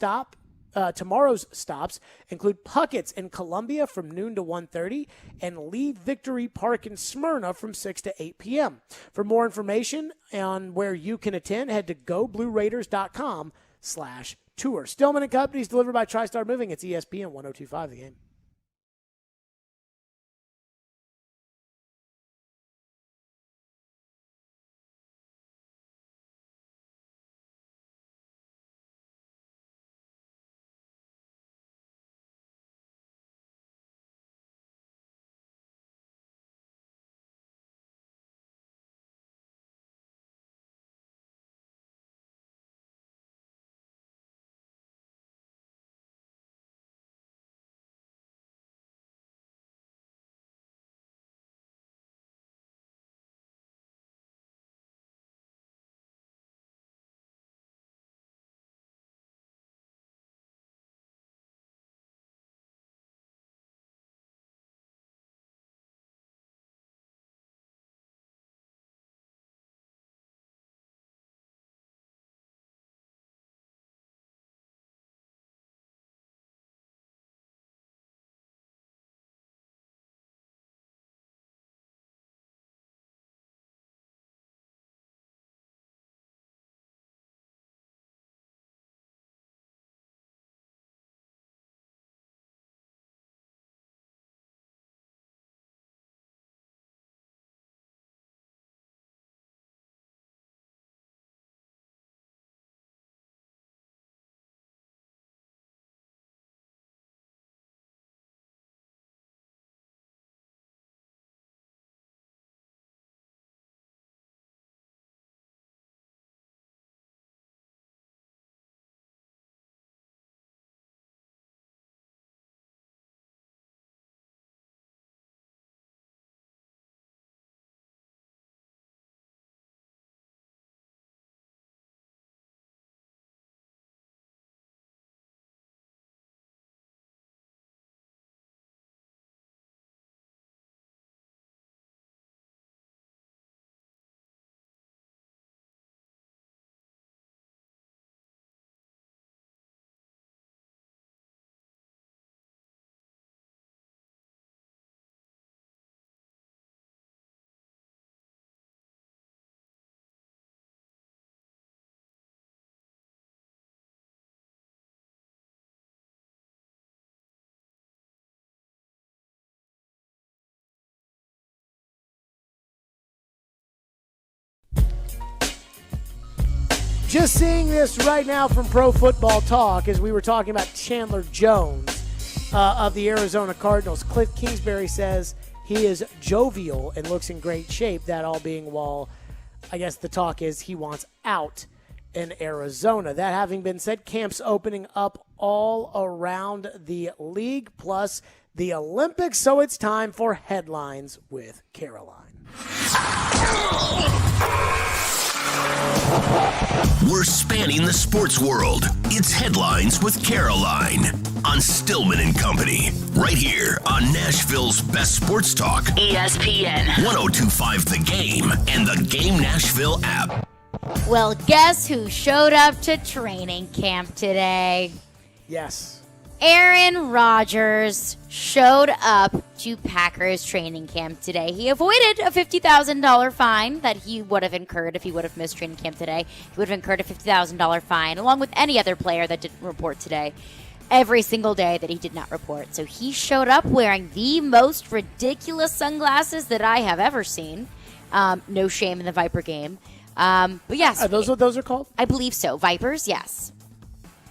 stops include Puckett's in Columbia from noon to 1:30 and Lee Victory Park in Smyrna from 6 to 8 p.m. For more information on where you can attend, head to goblueraiders.com/tour. Stillman & Company is delivered by TriStar Moving. It's ESPN 102.5 The Game. Just seeing this right now from Pro Football Talk as we were talking about Chandler Jones of the Arizona Cardinals. Cliff Kingsbury says he is jovial and looks in great shape. That all being while, I guess the talk is he wants out in Arizona. That having been said, camp's opening up all around the league, plus the Olympics, so it's time for Headlines with Caroline. We're spanning the sports world. It's Headlines with Caroline on Stillman and Company, right here on Nashville's best sports talk, ESPN 102.5 The Game and the Game Nashville app. Well, guess who showed up to training camp today? Yes. Aaron Rodgers showed up to Packers training camp today. He avoided a $50,000 fine that he would have incurred if he would have missed training camp today. He would have incurred a $50,000 fine, along with any other player that didn't report today, every single day that he did not report. So he showed up wearing the most ridiculous sunglasses that I have ever seen. No shame in the Viper game. But yes. Are those what those are called? I believe so. Vipers, yes.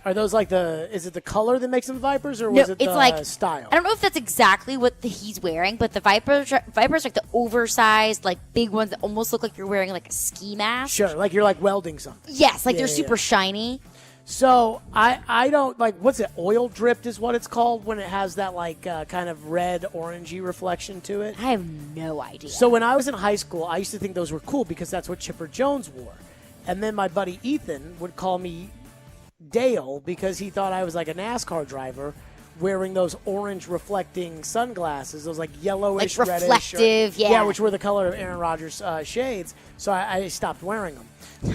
Are those like is it the color that makes them Vipers, or No, was it it's the like, style? I don't know if that's exactly what he's wearing, but the Vipers are like the oversized, like big ones that almost look like you're wearing like a ski mask. Sure, like you're like welding something. Yes, like they're Yeah, super yeah. shiny. So I don't like, what's it, oil dripped is what it's called when it has that like kind of red orangey reflection to it. I have no idea. So when I was in high school, I used to think those were cool because that's what Chipper Jones wore. And then my buddy Ethan would call me Dale because he thought I was like a NASCAR driver wearing those orange reflecting sunglasses, those like yellowish, Like reddish. reflective, yeah. Yeah, which were the color of Aaron Rodgers' shades. So I stopped wearing them.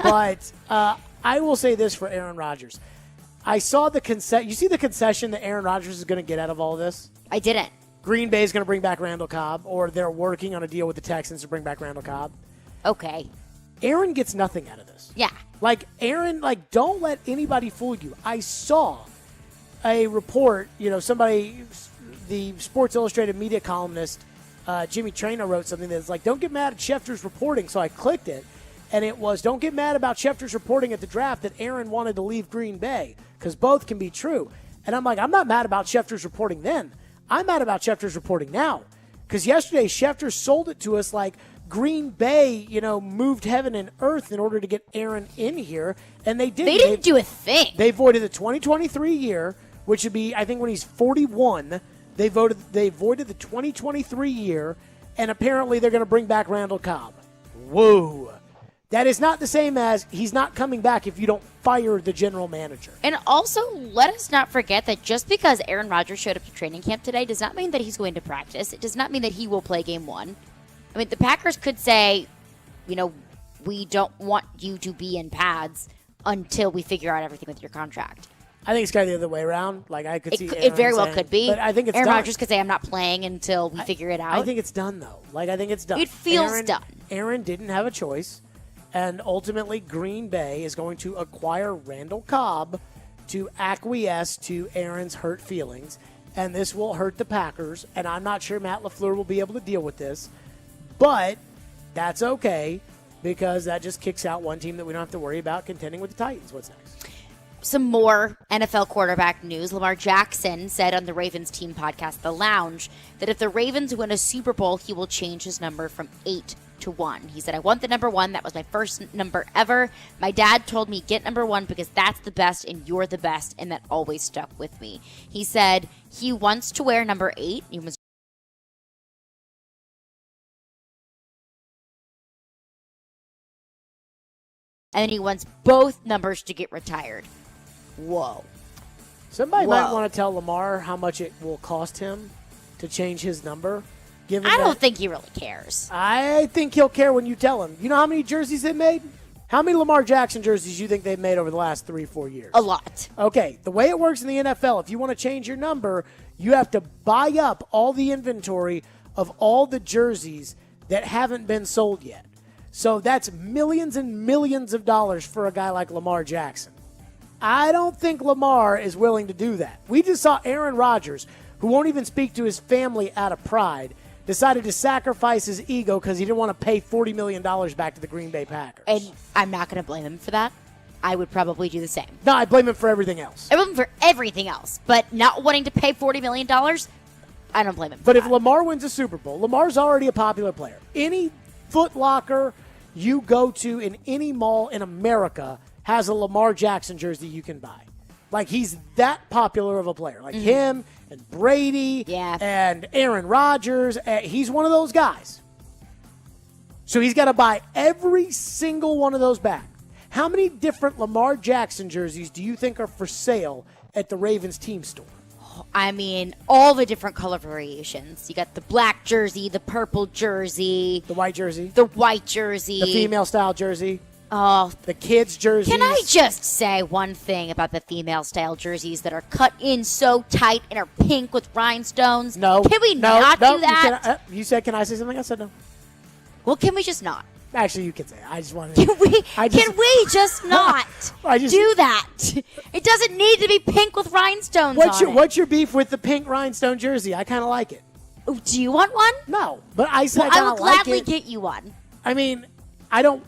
But I will say this for Aaron Rodgers. I saw the you see the concession that Aaron Rodgers is going to get out of all this? I didn't. Green Bay is going to bring back Randall Cobb, or they're working on a deal with the Texans to bring back Randall Cobb. Okay. Aaron gets nothing out of this. Yeah. Like, Aaron, like, don't let anybody fool you. I saw a report, somebody, the Sports Illustrated media columnist, Jimmy Traina, wrote something that's like, don't get mad at Schefter's reporting. So I clicked it, and it was, don't get mad about Schefter's reporting at the draft that Aaron wanted to leave Green Bay, because both can be true. And I'm like, I'm not mad about Schefter's reporting then. I'm mad about Schefter's reporting now. Because yesterday, Schefter sold it to us like Green Bay, moved heaven and earth in order to get Aaron in here, and they didn't. They didn't do a thing. They voided the 2023 year, which would be, I think, when he's 41. They voided the 2023 year, and apparently they're going to bring back Randall Cobb. Whoa. That is not the same as he's not coming back if you don't fire the general manager. And also, let us not forget that just because Aaron Rodgers showed up to training camp today does not mean that he's going to practice. It does not mean that he will play game one. I mean, the Packers could say, we don't want you to be in pads until we figure out everything with your contract. I think it's kind of the other way around. Like, I could see It very well saying, could be. But I think it's Aaron done. Rodgers could say, I'm not playing until we figure it out. I think it's done, though. Like, I think it's done. It feels Aaron, done. Aaron didn't have a choice, and ultimately Green Bay is going to acquire Randall Cobb to acquiesce to Aaron's hurt feelings, and this will hurt the Packers, and I'm not sure Matt LaFleur will be able to deal with this, but that's okay because that just kicks out one team that we don't have to worry about contending with the Titans. What's next? Some more NFL quarterback news. Lamar Jackson said on the Ravens team podcast, The Lounge, that if the Ravens win a Super Bowl, he will change his number from 8 to 1. He said, I want the number 1. That was my first number ever. My dad told me, get number 1 because that's the best and you're the best, and that always stuck with me. He said he wants to wear number 8. He was and then he wants both numbers to get retired. Whoa. Somebody might want to tell Lamar how much it will cost him to change his number. I don't think he really cares. I think he'll care when you tell him. You know how many jerseys they made? How many Lamar Jackson jerseys do you think they've made over the last 3-4 years? A lot. Okay, the way it works in the NFL, if you want to change your number, you have to buy up all the inventory of all the jerseys that haven't been sold yet. So that's millions and millions of dollars for a guy like Lamar Jackson. I don't think Lamar is willing to do that. We just saw Aaron Rodgers, who won't even speak to his family out of pride, decided to sacrifice his ego because he didn't want to pay $40 million back to the Green Bay Packers. And I'm not going to blame him for that. I would probably do the same. No, I blame him for everything else. I blame him for everything else, but not wanting to pay $40 million, I don't blame him. But if Lamar wins a Super Bowl, Lamar's already a popular player. Any Foot Locker you go to in any mall in America has a Lamar Jackson jersey you can buy. Like, he's that popular of a player. Like him and Brady and Aaron Rodgers. He's one of those guys. So he's got to buy every single one of those back. How many different Lamar Jackson jerseys do you think are for sale at the Ravens team store? I mean, all the different color variations. You got the black jersey, the purple jersey, The white jersey, the white jersey, the female style jersey, Oh, the kids' jerseys. can I just say one thing about the female style jerseys that are cut in so tight and are pink with rhinestones? No. Can we no, not no, do that? You said, can I say something? I said no. Well, can we just not? Actually, you can say it. I just wanted Can we I just not do that? It doesn't need to be pink with rhinestones on it. What's your beef with the pink rhinestone jersey? I kind of like it. Oh, do you want one? No, but I said Well, I I kind will of like gladly it. get you one. I mean, I don't.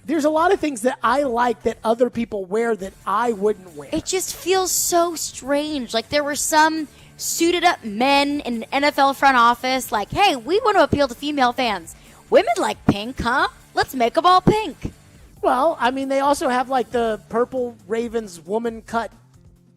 There's a lot of things that I like that other people wear that I wouldn't wear. It just feels so strange. Like there were some suited up men in an NFL front office like, hey, we want to appeal to female fans. Women like pink, huh? Let's make them all pink. Well, I mean, they also have like the purple Ravens woman cut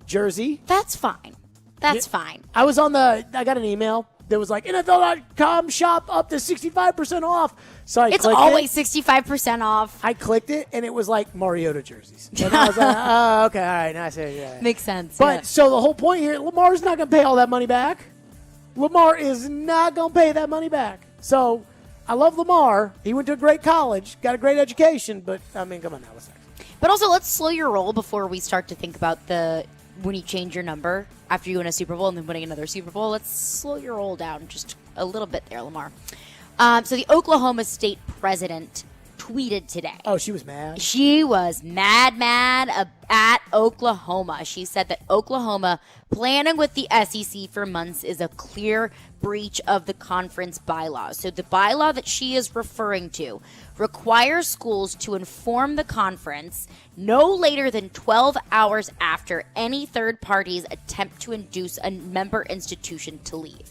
jersey. That's fine. That's fine. I got an email that was like, NFL.com shop up to 65% off. So It's always 65% off. I clicked it, and it was like Mariota jerseys. And I was like, oh, okay, all right. Now I say, yeah. Makes sense. But so the whole point here, Lamar's not going to pay all that money back. Lamar is not going to pay that money back. So I love Lamar. He went to a great college, got a great education, but, I mean, come on now. What's next? But also, let's slow your roll before we start to think about when you change your number after you win a Super Bowl and then winning another Super Bowl. Let's slow your roll down just a little bit there, Lamar. So the Oklahoma State president tweeted today. Oh, she was mad? She was mad at Oklahoma. She said that Oklahoma planning with the SEC for months is a clear breach of the conference bylaws. So the bylaw that she is referring to requires schools to inform the conference no later than 12 hours after any third parties attempt to induce a member institution to leave.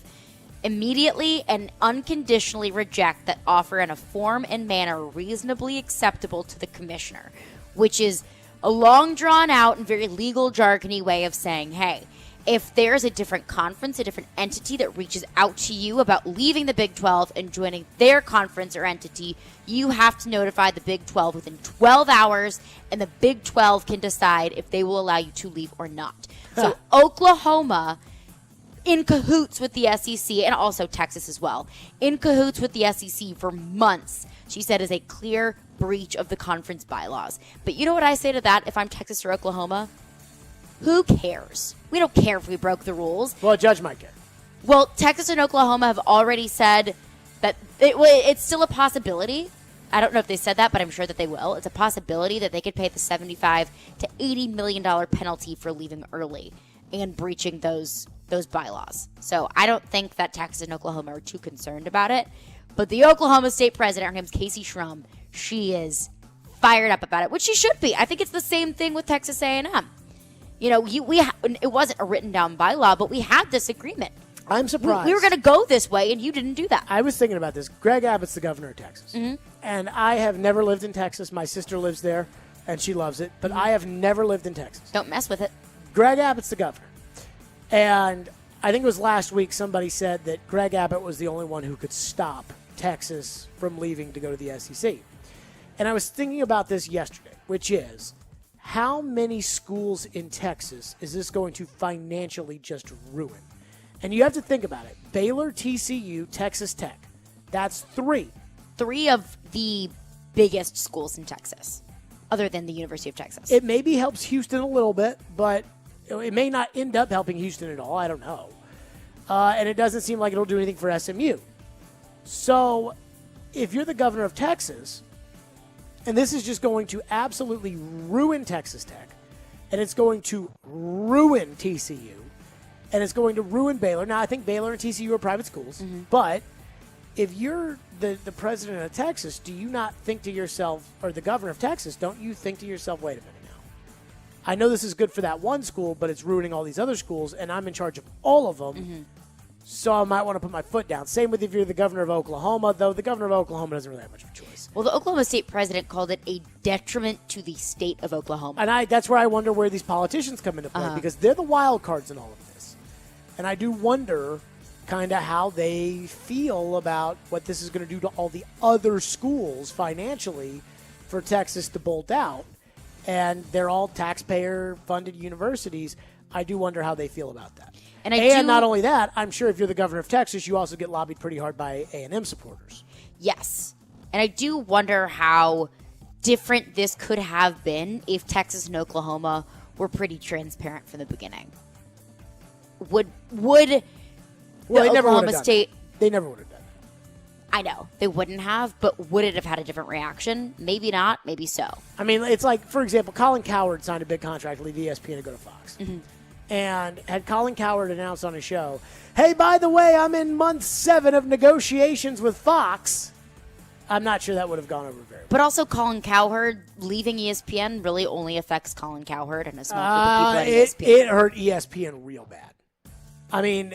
Immediately and unconditionally reject that offer in a form and manner reasonably acceptable to the commissioner, which is a long drawn out and very legal jargony way of saying, hey, if there's a different conference, a different entity that reaches out to you about leaving the Big 12 and joining their conference or entity, you have to notify the Big 12 within 12 hours, and the Big 12 can decide if they will allow you to leave or not. So Oklahoma, in cahoots with the SEC, and also Texas as well, in cahoots with the SEC for months, she said is a clear breach of the conference bylaws. But you know what I say to that if I'm Texas or Oklahoma? Who cares? We don't care if we broke the rules. Well, a judge might care. Well, Texas and Oklahoma have already said that it's still a possibility. I don't know if they said that, but I'm sure that they will. It's a possibility that they could pay the $75 to $80 million penalty for leaving early and breaching those bylaws. So I don't think that Texas and Oklahoma are too concerned about it. But the Oklahoma State president, her name's Casey Shrum, she is fired up about it, which she should be. I think it's the same thing with Texas A&M. You know, it wasn't a written down bylaw, but we had this agreement. I'm surprised. We were going to go this way, and you didn't do that. I was thinking about this. Greg Abbott's the governor of Texas. Mm-hmm. And I have never lived in Texas. My sister lives there, and she loves it. But I have never lived in Texas. Don't mess with it. Greg Abbott's the governor. And I think it was last week somebody said that Greg Abbott was the only one who could stop Texas from leaving to go to the SEC. And I was thinking about this yesterday, which is, how many schools in Texas is this going to financially just ruin? And you have to think about it. Baylor, TCU, Texas Tech. That's 3. 3 of the biggest schools in Texas, other than the University of Texas. It maybe helps Houston a little bit, but it may not end up helping Houston at all. I don't know. And it doesn't seem like it'll do anything for SMU. So if you're the governor of Texas, and this is just going to absolutely ruin Texas Tech, and it's going to ruin TCU, and it's going to ruin Baylor. Now, I think Baylor and TCU are private schools, but if you're the president of Texas, do you not think to yourself, or the governor of Texas, don't you think to yourself, wait a minute now. I know this is good for that one school, but it's ruining all these other schools, and I'm in charge of all of them. Mm-hmm. So I might want to put my foot down. Same with if you're the governor of Oklahoma, though the governor of Oklahoma doesn't really have much of a choice. Well, the Oklahoma State president called it a detriment to the state of Oklahoma. And that's where I wonder where these politicians come into play, because they're the wild cards in all of this. And I do wonder kind of how they feel about what this is going to do to all the other schools financially for Texas to bolt out. And they're all taxpayer-funded universities. I do wonder how they feel about that. And not only that, I'm sure if you're the governor of Texas, you also get lobbied pretty hard by A&M supporters. Yes. And I do wonder how different this could have been if Texas and Oklahoma were pretty transparent from the beginning. Would the Oklahoma State... They never would have done that. I know. They wouldn't have, but would it have had a different reaction? Maybe not. Maybe so. I mean, it's like, for example, Colin Cowherd signed a big contract to leave ESPN and go to Fox. Mm-hmm. And had Colin Cowherd announced on his show, hey, by the way, I'm in month 7 of negotiations with Fox, I'm not sure that would have gone over very well. But also Colin Cowherd leaving ESPN really only affects Colin Cowherd and a small group of people at ESPN. It hurt ESPN real bad. I mean,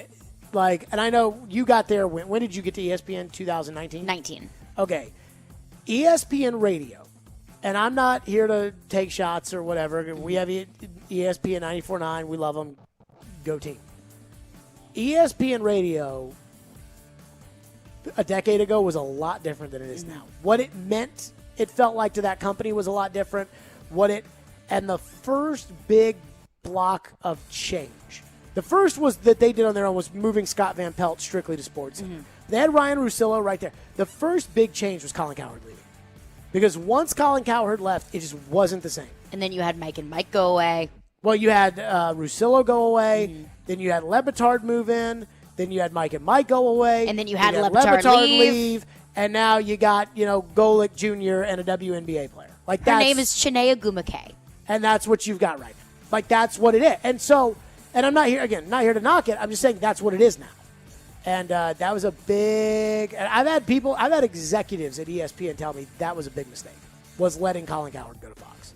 and I know you got there. When did you get to ESPN? 2019? 19. Okay. ESPN Radio. And I'm not here to take shots or whatever. We have ESPN 94.9. We love them. Go team. ESPN Radio a decade ago was a lot different than it is now. What it meant, it felt like to that company was a lot different. And the first big block of change. The first was that they did on their own was moving Scott Van Pelt strictly to sports. They had Ryan Russillo right there. The first big change was Colin Cowherd leaving. Because once Colin Cowherd left, it just wasn't the same. And then you had Mike and Mike go away. Well, you had Russillo go away. Then you had Lebitard move in. Then you had Mike and Mike go away. And then you had Lebitard leave. And now you got, Golick Jr. and a WNBA player. Her name is Chinea Gumake. And that's what you've got right now. That's what it is. And so, and I'm not here to knock it. I'm just saying that's what it is now. And that was a big. And I've had executives at ESPN tell me that was a big mistake, was letting Colin Cowherd go to Fox.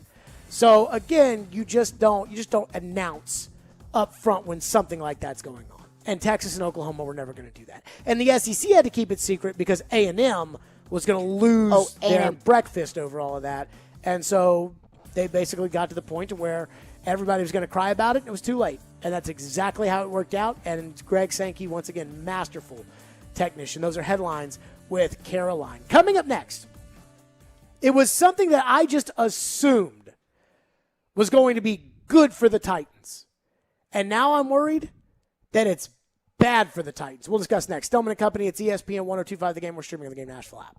So again, you just don't announce up front when something like that's going on. And Texas and Oklahoma were never going to do that. And the SEC had to keep it secret because A&M was going to lose their breakfast over all of that. And so they basically got to the point to where everybody was going to cry about it, and it was too late. And that's exactly how it worked out. And Greg Sankey, once again, masterful technician. Those are headlines with Caroline. Coming up next, it was something that I just assumed was going to be good for the Titans. And now I'm worried that it's bad for the Titans. We'll discuss next. Stillman & Company, it's ESPN 102.5 The Game. We're streaming on the Game Nashville app.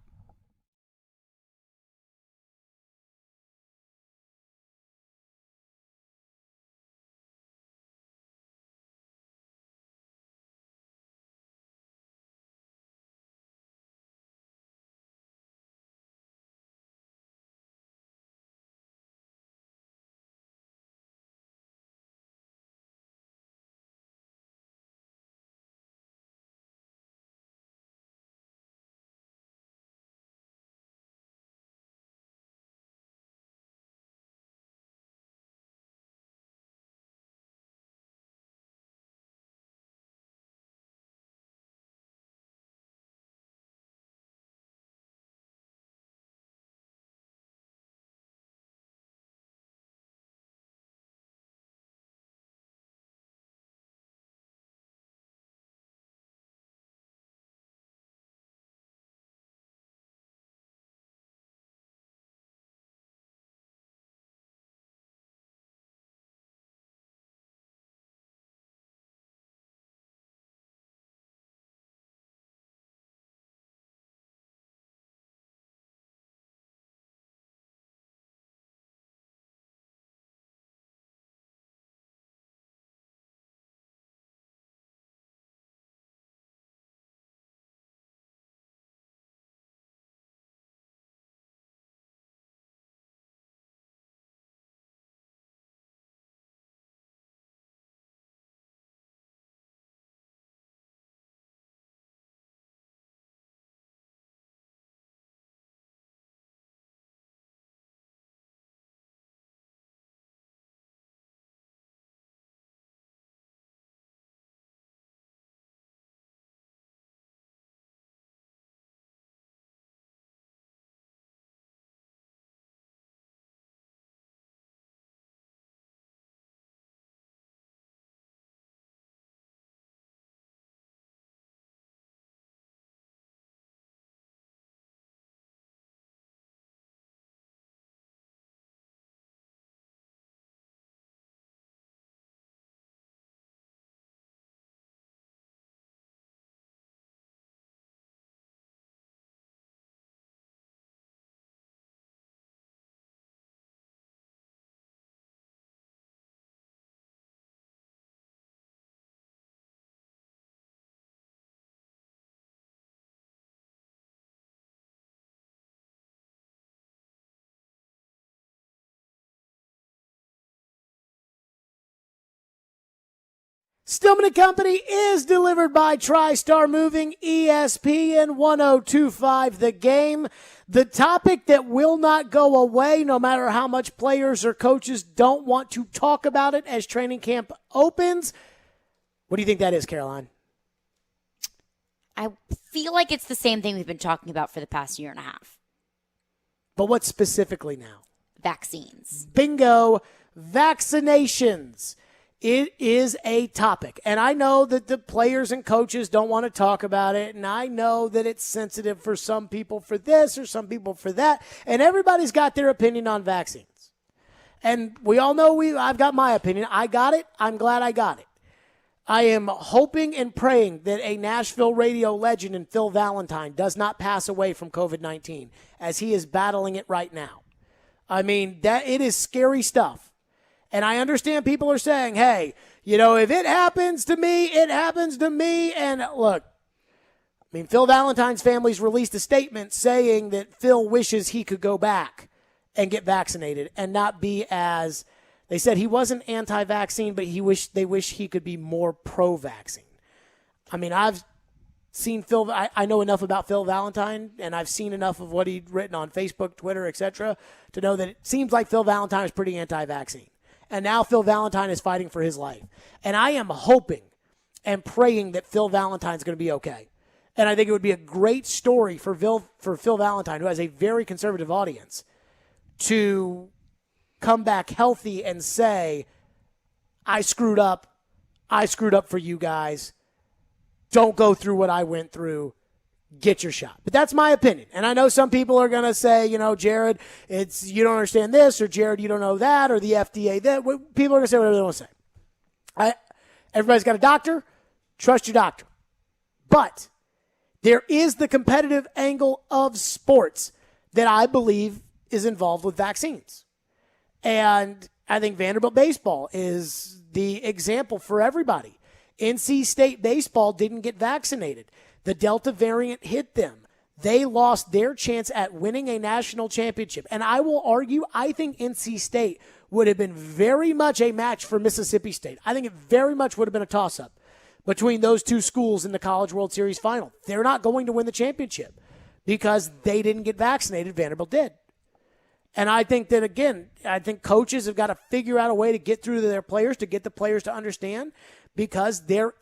Stillman and Company is delivered by TriStar Moving, ESPN 102.5 The Game. The topic that will not go away, no matter how much players or coaches don't want to talk about it as training camp opens. What do you think that is, Caroline? I feel like it's the same thing we've been talking about for the past year and a half. But what specifically now? Vaccines. Bingo. Vaccinations. It is a topic. And I know that the players and coaches don't want to talk about it. And I know that it's sensitive for some people for this or some people for that. And everybody's got their opinion on vaccines. And we all know I've got my opinion. I got it. I'm glad I got it. I am hoping and praying that a Nashville radio legend in Phil Valentine does not pass away from COVID-19 as he is battling it right now. I mean, that it is scary stuff. And I understand people are saying, hey, if it happens to me, it happens to me. And look, Phil Valentine's family's released a statement saying that Phil wishes he could go back and get vaccinated and not be as, they said he wasn't anti-vaccine, but they wish he could be more pro-vaccine. I've seen Phil, I know enough about Phil Valentine, and I've seen enough of what he'd written on Facebook, Twitter, etc., to know that it seems like Phil Valentine is pretty anti-vaccine. And now Phil Valentine is fighting for his life. And I am hoping and praying that Phil Valentine's going to be okay. And I think it would be a great story for Phil Valentine, who has a very conservative audience, to come back healthy and say, I screwed up for you guys. Don't go through what I went through. Get your shot. But that's my opinion. And I know some people are going to say, Jared, you don't understand this, or Jared, you don't know that, or the FDA that. People are going to say whatever they want to say. Everybody's got a doctor. Trust your doctor. But there is the competitive angle of sports that I believe is involved with vaccines. And I think Vanderbilt baseball is the example for everybody. NC State baseball didn't get vaccinated. The Delta variant hit them. They lost their chance at winning a national championship. And I will argue, I think NC State would have been very much a match for Mississippi State. I think it very much would have been a toss-up between those two schools in the College World Series final. They're not going to win the championship because they didn't get vaccinated. Vanderbilt did. And I think that, again, coaches have got to figure out a way to get through to their players, to get the players to understand, because there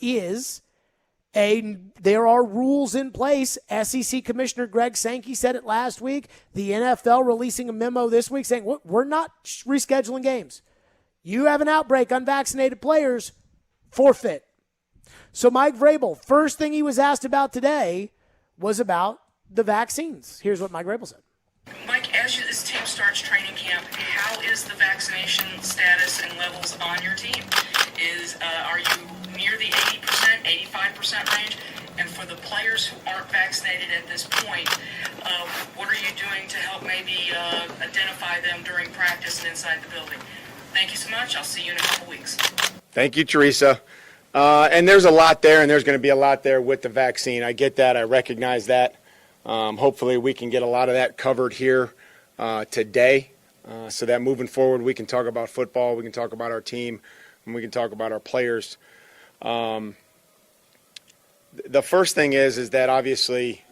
are rules in place. SEC Commissioner Greg Sankey said it last week. The NFL releasing a memo this week saying, we're not rescheduling games. You have an outbreak, unvaccinated players, forfeit. So Mike Vrabel, first thing he was asked about today was about the vaccines. Here's what Mike Vrabel said. Mike, as this team starts training camp, how is the vaccination status and levels on your team? Are you near the 80%, 85% range? And for the players who aren't vaccinated at this point, what are you doing to help maybe identify them during practice and inside the building? Thank you so much. I'll see you in a couple weeks. Thank you, Teresa. And there's a lot there, and there's going to be a lot there with the vaccine. I get that. I recognize that. Hopefully we can get a lot of that covered here today so that moving forward we can talk about football, we can talk about our team, and we can talk about our players. The first thing is that obviously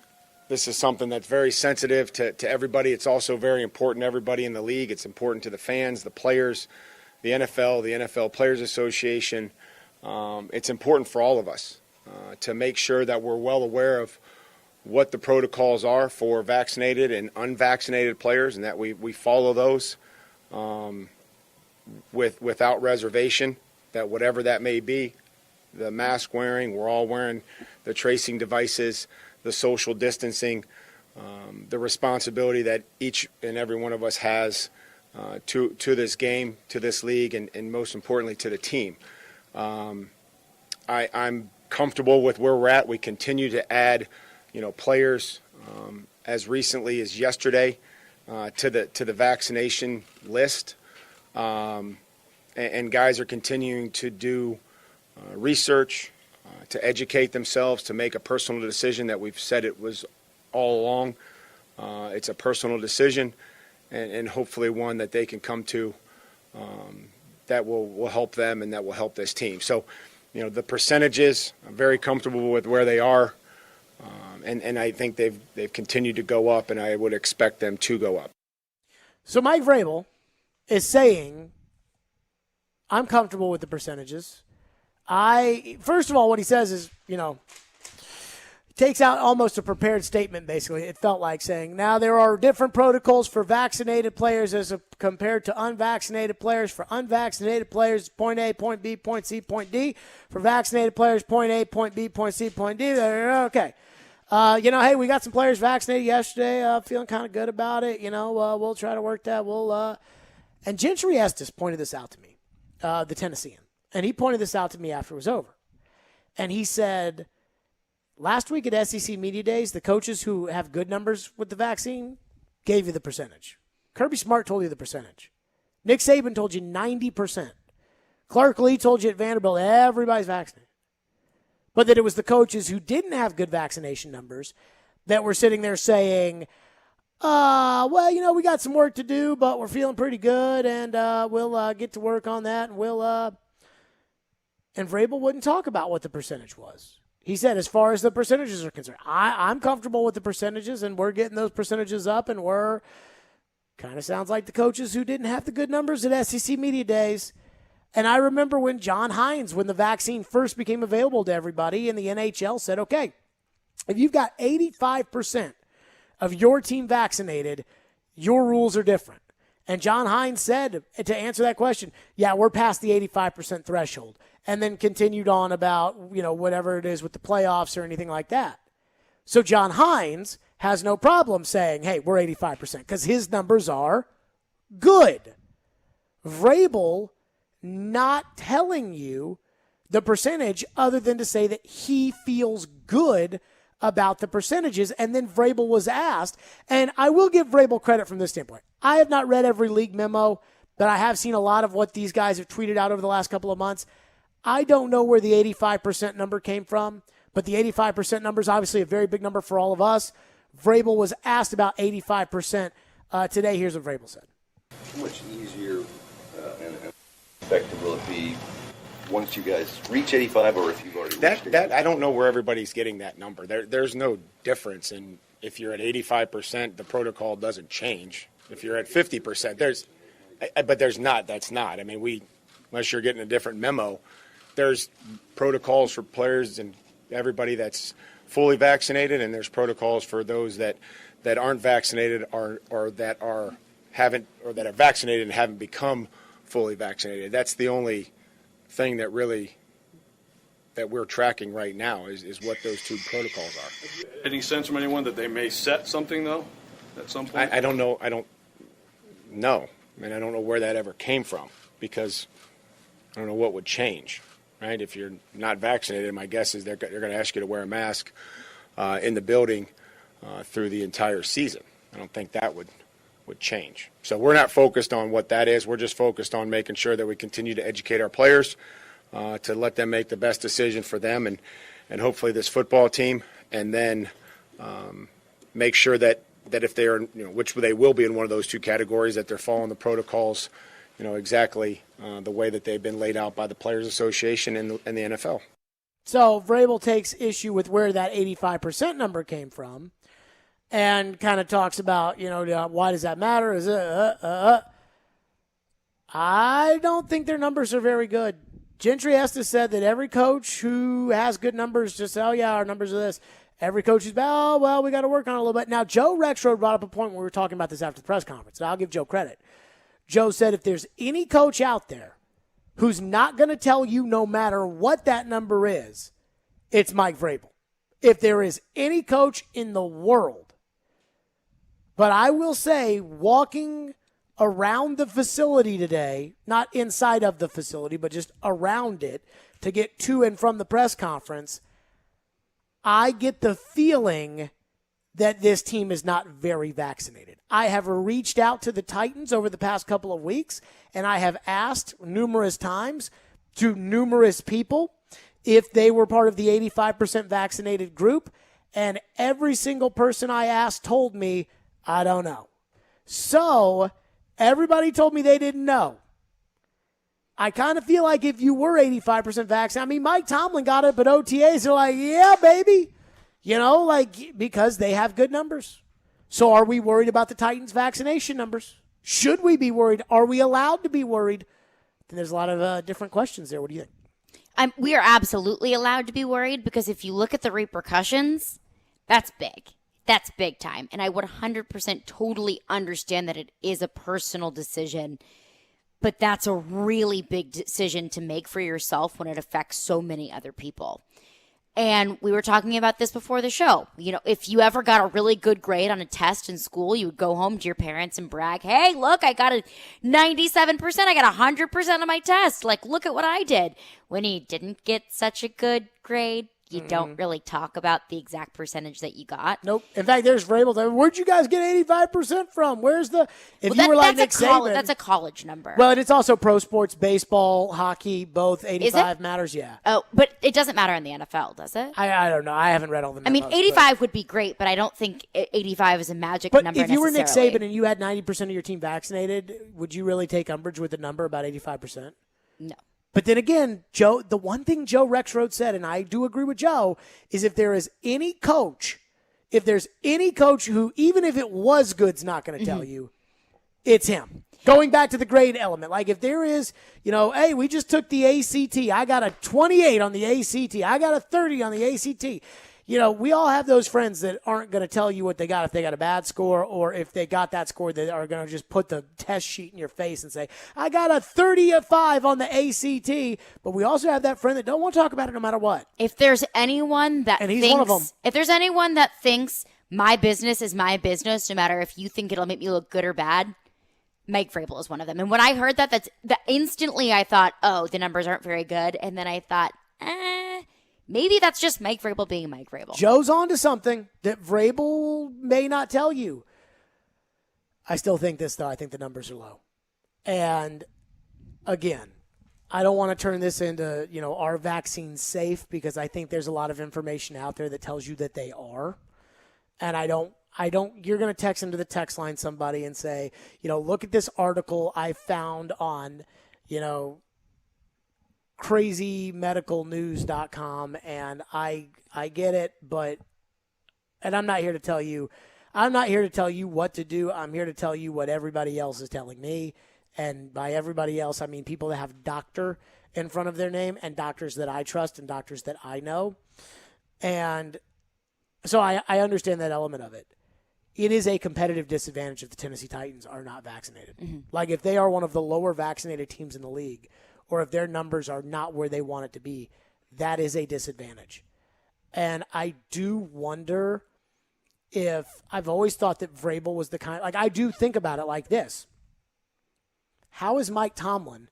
this is something that's very sensitive to everybody. It's also very important to everybody in the league. It's important to the fans, the players, the NFL Players Association. It's important for all of us to make sure that we're well aware of what the protocols are for vaccinated and unvaccinated players, and that we follow those without reservation, that whatever that may be, the mask wearing, we're all wearing the tracing devices, the social distancing, the responsibility that each and every one of us has to this game, to this league, and most importantly to the team. I'm comfortable with where we're at. We continue to add players as recently as yesterday to the vaccination list, and guys are continuing to do research, to educate themselves, to make a personal decision that we've said it was all along. It's a personal decision, and hopefully one that they can come to that will help them and that will help this team. So, the percentages, I'm very comfortable with where they are. And I think they've continued to go up, and I would expect them to go up. So Mike Vrabel is saying, I'm comfortable with the percentages. First of all, what he says is, takes out almost a prepared statement, basically. It felt like saying, now there are different protocols for vaccinated players compared to unvaccinated players. For unvaccinated players, point A, point B, point C, point D. For vaccinated players, point A, point B, point C, point D. Okay. Hey, we got some players vaccinated yesterday. Feeling kind of good about it. We'll try to work that. And Gentry Estes pointed this out to me, the Tennessean. And he pointed this out to me after it was over. And he said, last week at SEC Media Days, the coaches who have good numbers with the vaccine gave you the percentage. Kirby Smart told you the percentage. Nick Saban told you 90%. Clark Lee told you at Vanderbilt, everybody's vaccinated. But that it was the coaches who didn't have good vaccination numbers that were sitting there saying, we got some work to do, but we're feeling pretty good, and we'll get to work on that, and and Vrabel wouldn't talk about what the percentage was. He said, as far as the percentages are concerned, I'm comfortable with the percentages, and we're getting those percentages up, and we're kind of sounds like the coaches who didn't have the good numbers at SEC Media Days. And I remember when John Hines, when the vaccine first became available to everybody in the NHL, said, okay, if you've got 85% of your team vaccinated, your rules are different. And John Hines said, to answer that question, yeah, we're past the 85% threshold. And then continued on about, whatever it is with the playoffs or anything like that. So John Hines has no problem saying, hey, we're 85% because his numbers are good. Vrabel not telling you the percentage other than to say that he feels good about the percentages. And then Vrabel was asked, and I will give Vrabel credit from this standpoint. I have not read every league memo, but I have seen a lot of what these guys have tweeted out over the last couple of months. I don't know where the 85% number came from, but the 85% number is obviously a very big number for all of us. Vrabel was asked about 85% today. Here's what Vrabel said. How much easier and effective will it be once you guys reach 85, or if you've already reached 85? I don't know where everybody's getting that number. There's no difference. And if you're at 85%, the protocol doesn't change. If you're at 50%, that's not. I mean, unless you're getting a different memo, there's protocols for players and everybody that's fully vaccinated, and there's protocols for those that aren't vaccinated or that are vaccinated and haven't become fully vaccinated. That's the only thing that we're tracking right now is what those two protocols are. Any sense from anyone that they may set something, though, at some point? I don't know. I don't know. I mean, I don't know where that ever came from, because I don't know what would change, right? If you're not vaccinated, my guess is they're going to ask you to wear a mask in the building through the entire season. I don't think that would change. So we're not focused on what that is. We're just focused on making sure that we continue to educate our players to let them make the best decision for them and hopefully this football team, and then make sure that if they are, which they will be in one of those two categories, that they're following the protocols, exactly the way that they've been laid out by the Players Association and the NFL. So Vrabel takes issue with where that 85% number came from, and kind of talks about, why does that matter? Is it, I don't think their numbers are very good. Gentry Estes said that every coach who has good numbers just say, oh, yeah, our numbers are this. Every coach is, we got to work on it a little bit. Now, Joe Rexrode brought up a point when we were talking about this after the press conference, and I'll give Joe credit. Joe said if there's any coach out there who's not going to tell you no matter what that number is, it's Mike Vrabel. If there is any coach in the world. But I will say, walking around the facility today, not inside of the facility, but just around it to get to and from the press conference, I get the feeling that this team is not very vaccinated. I have reached out to the Titans over the past couple of weeks, and I have asked numerous times to numerous people if they were part of the 85% vaccinated group, and every single person I asked told me, I don't know. So everybody told me they didn't know. I kind of feel like if you were 85% vaccinated, I mean, Mike Tomlin got it, but OTAs are like, yeah, baby. Because they have good numbers. So are we worried about the Titans' vaccination numbers? Should we be worried? Are we allowed to be worried? Then there's a lot of different questions there. What do you think? We are absolutely allowed to be worried because if you look at the repercussions, that's big. That's big time. And I would 100% totally understand that it is a personal decision, but that's a really big decision to make for yourself when it affects so many other people. And we were talking about this before the show. If you ever got a really good grade on a test in school, you would go home to your parents and brag, hey, look, I got a 97%. I got 100% on my test. Like, look at what I did. When you didn't get such a good grade, you don't really talk about the exact percentage that you got. Nope. In fact, there's Vrabel. Where'd you guys get 85% from? Where's the – if you were like Nick Saban. That's a college number. Well, and it's also pro sports, baseball, hockey, both 85 matters, yeah. Oh, but it doesn't matter in the NFL, does it? I don't know. I haven't read all the memos. 85 would be great, but I don't think 85 is a magic number necessarily. But if you were Nick Saban and you had 90% of your team vaccinated, would you really take umbrage with the number about 85%? No. But then again, Joe, the one thing Joe Rexrode said, and I do agree with Joe, is if there's any coach who, even if it was good's not going to tell you, it's him. Going back to the grade element, like if there is, hey, we just took the ACT. I got a 28 on the ACT. I got a 30 on the ACT. We all have those friends that aren't going to tell you what they got if they got a bad score, or if they got that score, they are going to just put the test sheet in your face and say, I got a 35 on the ACT. But we also have that friend that don't want to talk about it no matter what. If there's anyone that and he's one of them. If there's anyone that thinks my business is my business, no matter if you think it'll make me look good or bad, Mike Vrabel is one of them. And when I heard that instantly I thought, oh, the numbers aren't very good. And then I thought, maybe that's just Mike Vrabel being Mike Vrabel. Joe's on to something that Vrabel may not tell you. I still think this, though. I think the numbers are low. And, again, I don't want to turn this into, are vaccines safe? Because I think there's a lot of information out there that tells you that they are. And you're going to text into the text line somebody and say, look at this article I found on, crazymedicalnews.com, and I get it, and I'm not here to tell you what to do. I'm here to tell you what everybody else is telling me. And by everybody else, I mean people that have doctor in front of their name, and doctors that I trust and doctors that I know. And so I understand that element of it. It is a competitive disadvantage if the Tennessee Titans are not vaccinated. Mm-hmm. Like if they are one of the lower vaccinated teams in the league, or if their numbers are not where they want it to be, that is a disadvantage. And I do wonder if – I've always thought that Vrabel was the kind – like I do think about it like this. How is Mike Tomlin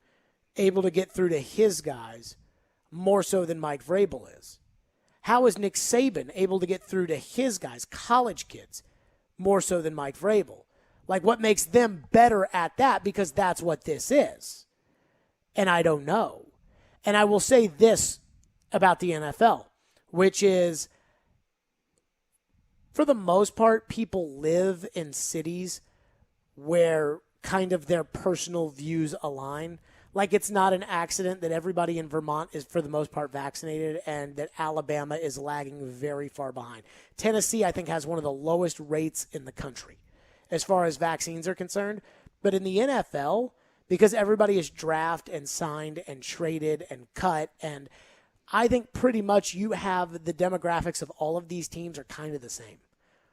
able to get through to his guys more so than Mike Vrabel is? How is Nick Saban able to get through to his guys, college kids, more so than Mike Vrabel? Like what makes them better at that? Because that's what this is. And I don't know. And I will say this about the NFL, which is, for the most part, people live in cities where kind of their personal views align. Like it's not an accident that everybody in Vermont is, for the most part, vaccinated, and that Alabama is lagging very far behind. Tennessee, I think, has one of the lowest rates in the country as far as vaccines are concerned. But in the NFL, because everybody is drafted and signed and traded and cut, and I think pretty much you have the demographics of all of these teams are kind of the same.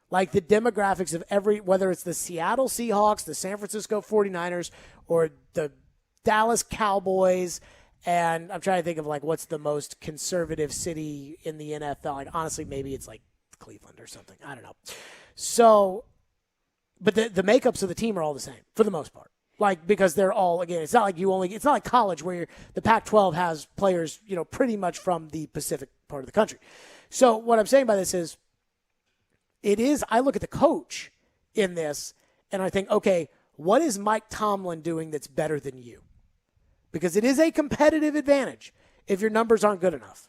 Like the demographics of whether it's the Seattle Seahawks, the San Francisco 49ers, or the Dallas Cowboys, and I'm trying to think of like what's the most conservative city in the NFL. Like honestly, maybe it's like Cleveland or something. I don't know. So, but the makeups of the team are all the same for the most part. Like, because they're all, again, it's not like college where the Pac-12 has players, pretty much from the Pacific part of the country. So what I'm saying by this is, I look at the coach in this and I think, okay, what is Mike Tomlin doing that's better than you? Because it is a competitive advantage if your numbers aren't good enough.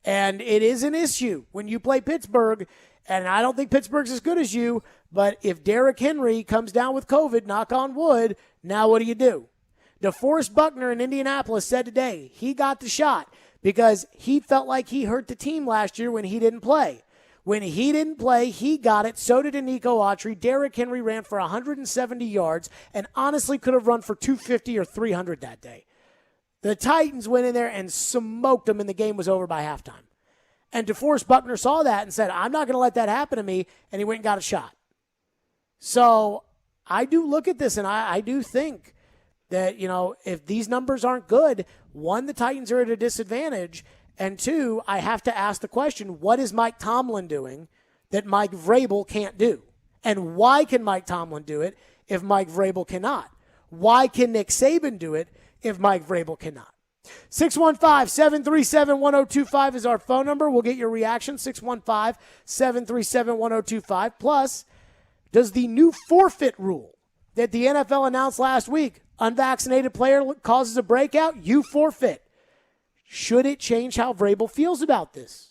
And it is an issue when you play Pittsburgh, and I don't think Pittsburgh's as good as you, but if Derrick Henry comes down with COVID, knock on wood, now what do? DeForest Buckner in Indianapolis said today he got the shot because he felt like he hurt the team last year when he didn't play. When he didn't play, he got it. So did Nico Autry. Derrick Henry ran for 170 yards and honestly could have run for 250 or 300 that day. The Titans went in there and smoked them, and the game was over by halftime. And DeForest Buckner saw that and said, I'm not going to let that happen to me, and he went and got a shot. So I do look at this, and I do think that, if these numbers aren't good, one, the Titans are at a disadvantage, and two, I have to ask the question, what is Mike Tomlin doing that Mike Vrabel can't do? And why can Mike Tomlin do it if Mike Vrabel cannot? Why can Nick Saban do it if Mike Vrabel cannot? 615-737-1025 is our phone number. We'll get your reaction, 615-737-1025. Plus, does the new forfeit rule that the NFL announced last week, unvaccinated player causes a breakout, you forfeit. Should it change how Vrabel feels about this?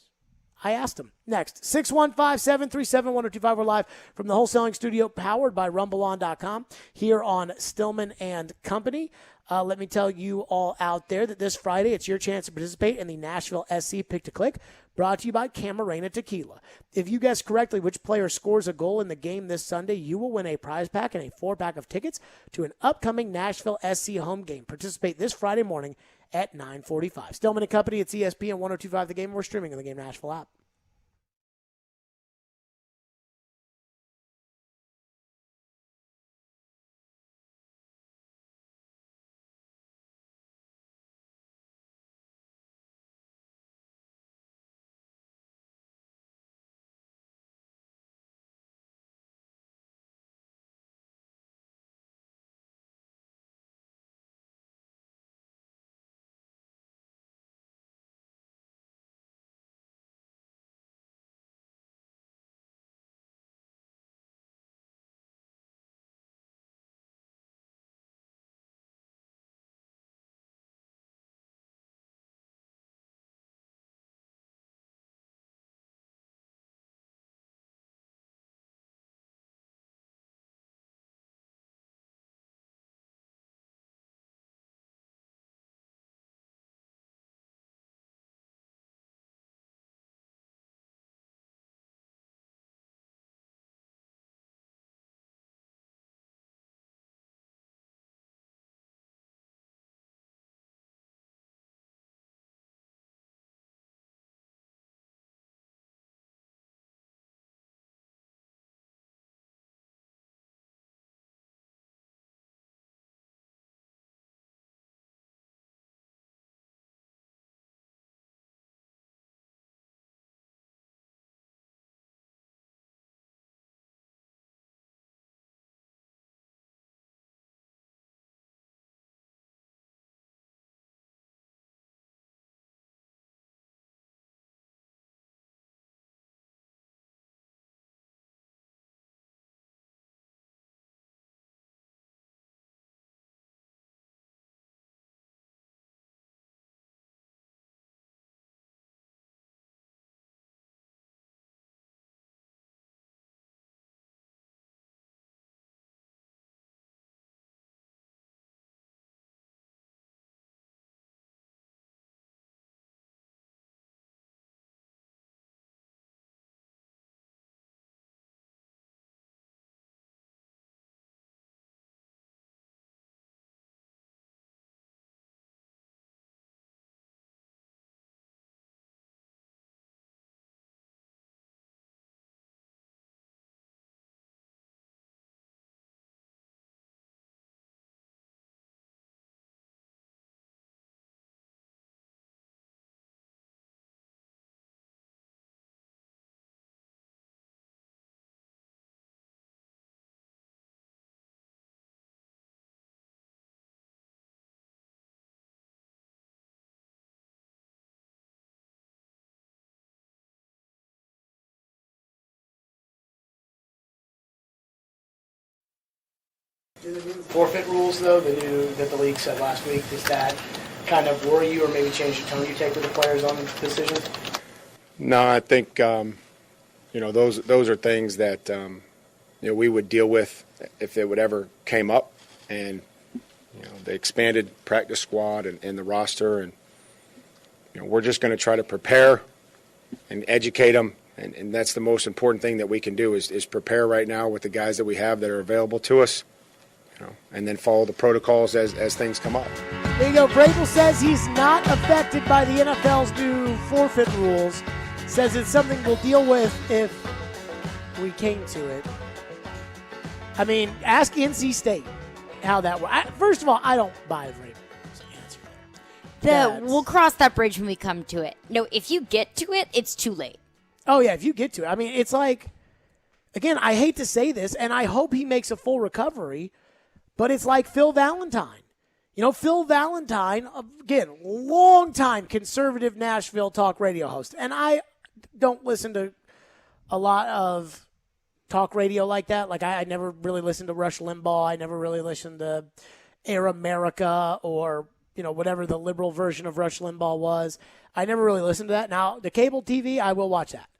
I asked him. Next, 615-737-1025. We're live from the wholesaling studio powered by RumbleOn.com here on Stillman and Company. Let me tell you all out there that this Friday, it's your chance to participate in the Nashville SC Pick-to-Click, brought to you by Camarena Tequila. If you guess correctly which player scores a goal in the game this Sunday, you will win a prize pack and a 4-pack of tickets to an upcoming Nashville SC home game. Participate this Friday morning at 9:45. Stillman and Company, it's ESPN 102.5 The Game. We're streaming on the Game Nashville app. Do the new forfeit rules, though, that the league said last week, does that kind of worry you or maybe change the tone you take with the players on the decisions? No, I think those are things that we would deal with if it would ever came up, and the expanded practice squad and the roster, and we're just going to try to prepare and educate them, and that's the most important thing that we can do is prepare right now with the guys that we have that are available to us, and then follow the protocols as things come up. There you go. Vrabel says he's not affected by the NFL's new forfeit rules. Says it's something we'll deal with if we came to it. I mean, ask NC State how that works. First of all, I don't buy Vrabel's answer. We'll cross that bridge when we come to it. No, if you get to it, it's too late. Oh, yeah, if you get to it. I mean, it's like, again, I hate to say this, and I hope he makes a full recovery, but it's like Phil Valentine. Phil Valentine, again, longtime conservative Nashville talk radio host. And I don't listen to a lot of talk radio like that. Like, I never really listened to Rush Limbaugh. I never really listened to Air America or, whatever the liberal version of Rush Limbaugh was. I never really listened to that. Now, the cable TV, I will watch that.